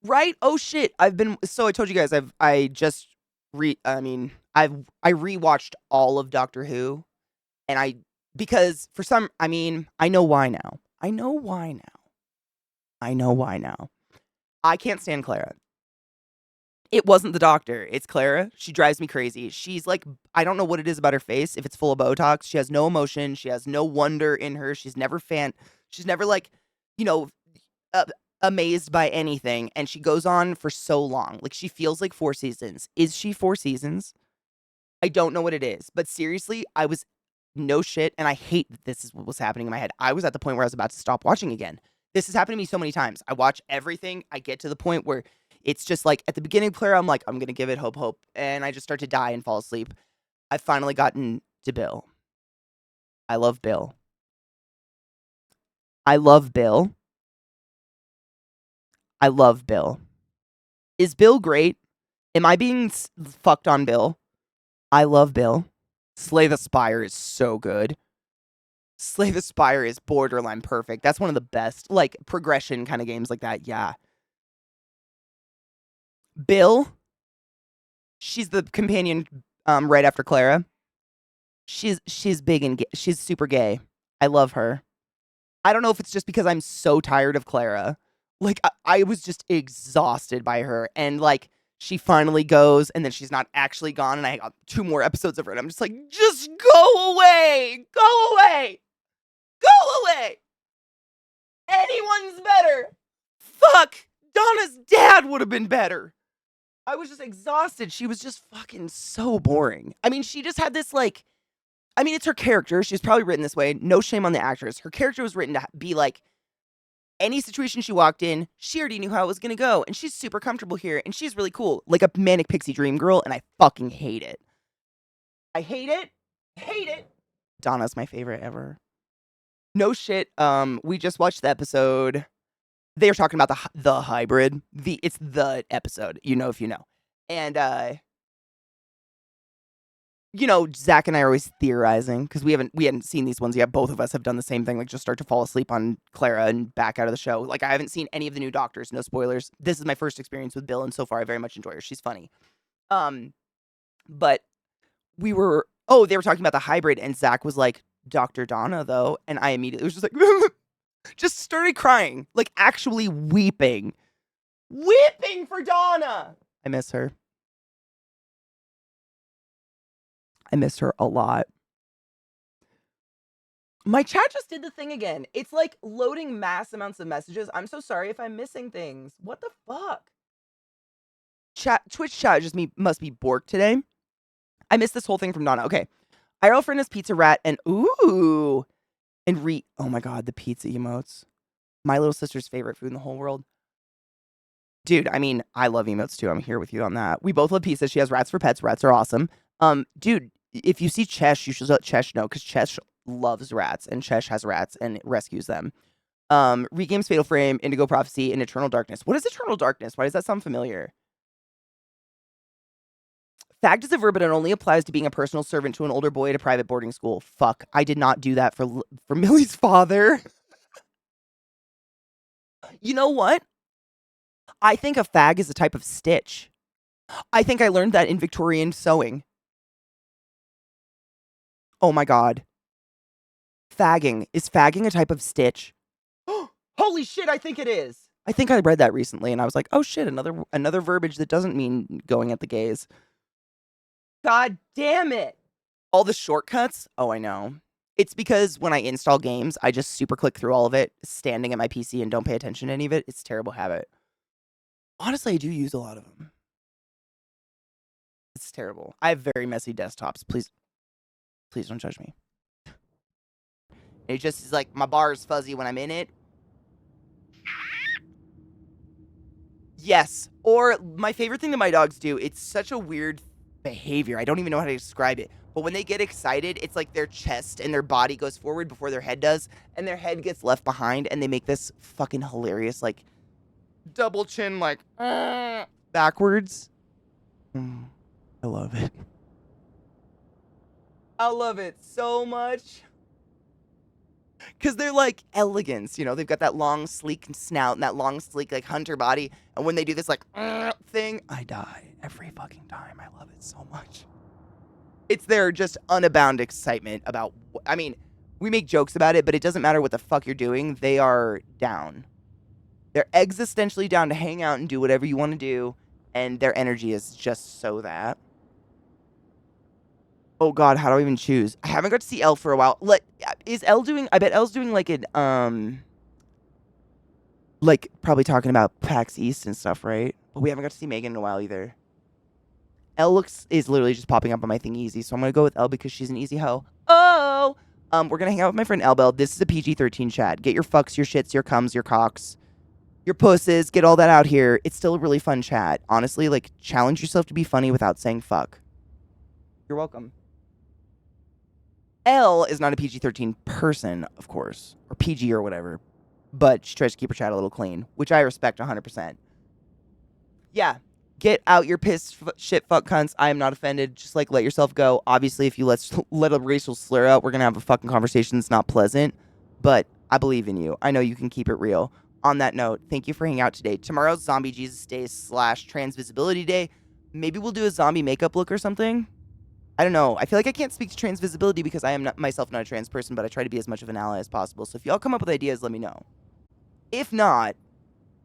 Right? Oh shit. I told you guys I rewatched all of Doctor Who and because for some, I mean, I know why now. I know why now. I can't stand Clara. It wasn't the doctor. It's Clara. She drives me crazy. She's like, I don't know what it is about her face. If it's full of Botox, she has no emotion. She has no wonder in her. She's never like, amazed by anything. And she goes on for so long. Like, she feels like 4 seasons. Is she 4 seasons? I don't know what it is. But seriously, I was no shit. And I hate that this is what was happening in my head. I was at the point where I was about to stop watching again. This has happened to me so many times. I watch everything. I get to the point where it's just like at the beginning of Clara, I'm like, I'm going to give it hope. And I just start to die and fall asleep. I've finally gotten to Bill. I love Bill. Is Bill great? Am I being fucked on Bill? I love Bill. Slay the Spire is so good. Slay the Spire is borderline perfect. That's one of the best, like, progression kind of games like that. Yeah. Bill, she's the companion right after Clara. She's big and she's super gay. I love her. I don't know if it's just because I'm so tired of Clara. Like I was just exhausted by her, and like she finally goes, and then she's not actually gone, and I got 2 more episodes of her, and I'm just like, just go away, go away, go away. Anyone's better. Fuck, Donna's dad would have been better. I was just exhausted. She was just fucking so boring. I mean, she just had this like. I mean, it's her character. She's probably written this way. No shame on the actress. Her character was written to be like, any situation she walked in, she already knew how it was going to go. And she's super comfortable here. And she's really cool. Like a manic pixie dream girl. And I fucking hate it. I hate it. Hate it. Donna's my favorite ever. No shit. We just watched the episode. They were talking about the hybrid. It's the episode. You know if you know. And, you know, Zach and I are always theorizing because we hadn't seen these ones yet. Both of us have done the same thing, like just start to fall asleep on Clara and back out of the show. Like I haven't seen any of the new Doctors, no spoilers. This is my first experience with Bill, and so far I very much enjoy her. She's funny. But they were talking about the hybrid, and Zach was like, Dr. Donna, though, and I immediately was just like, just started crying, like actually weeping for Donna. I miss her. I miss her a lot. My chat just did the thing again. It's like loading mass amounts of messages. I'm so sorry if I'm missing things. What the fuck? Twitch chat just must be borked today. I missed this whole thing from Donna. Okay. IRL friend is Pizza Rat and oh my god, the pizza emotes. My little sister's favorite food in the whole world. Dude, I mean, I love emotes too. I'm here with you on that. We both love pizza. She has rats for pets. Rats are awesome. Dude, if you see Chesh, you should let Chesh know because Chesh loves rats and Chesh has rats and rescues them. Regames Fatal Frame, Indigo Prophecy, and Eternal Darkness. What is Eternal Darkness? Why does that sound familiar? Fagged is a verb, but it only applies to being a personal servant to an older boy at a private boarding school. Fuck, I did not do that for Millie's father. You know what? I think a fag is a type of stitch. I think I learned that in Victorian sewing. Oh my god. Fagging. Is fagging a type of stitch? Holy shit, I think it is. I think I read that recently and I was like, oh shit, another verbiage that doesn't mean going at the gays. God damn it. All the shortcuts? Oh, I know. It's because when I install games, I just super click through all of it, standing at my PC and don't pay attention to any of it. It's a terrible habit. Honestly, I do use a lot of them. It's terrible. I have very messy desktops. Please don't judge me. It just is like my bar is fuzzy when I'm in it. Yes. Or my favorite thing that my dogs do, it's such a weird behavior. I don't even know how to describe it. But when they get excited, it's like their chest and their body goes forward before their head does. And their head gets left behind. And they make this fucking hilarious, like, double chin, like, backwards. I love it. I love it so much. Because they're like elegance, you know? They've got that long, sleek snout and that long, sleek, like, hunter body. And when they do this, like, thing, I die every fucking time. I love it so much. It's their just unabound excitement about, I mean, we make jokes about it, but it doesn't matter what the fuck you're doing. They are down. They're existentially down to hang out and do whatever you want to do. And their energy is just so that. Oh god, how do I even choose? I haven't got to see Elle for a while. Is Elle doing, I bet Elle's doing like an, like probably talking about PAX East and stuff, right? But we haven't got to see Megan in a while either. Elle is literally just popping up on my thing easy, so I'm gonna go with Elle because she's an easy hoe. Oh! We're gonna hang out with my friend Elbel. This is a PG-13 chat. Get your fucks, your shits, your cums, your cocks, your pusses, get all that out here. It's still a really fun chat. Honestly, like, challenge yourself to be funny without saying fuck. You're welcome. Elle is not a PG-13 person, of course, or PG or whatever, but she tries to keep her chat a little clean, which I respect 100%. Yeah, get out your piss, shit, fuck cunts. I am not offended. Just, like, let yourself go. Obviously, if you let a racial slur out, we're going to have a fucking conversation that's not pleasant, but I believe in you. I know you can keep it real. On that note, thank you for hanging out today. Tomorrow's Zombie Jesus Day / Trans Visibility Day. Maybe we'll do a zombie makeup look or something. I don't know. I feel like I can't speak to trans visibility because I am not myself not a trans person, but I try to be as much of an ally as possible. So if y'all come up with ideas, let me know. If not,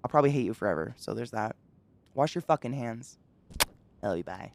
I'll probably hate you forever. So there's that. Wash your fucking hands. Love you, bye.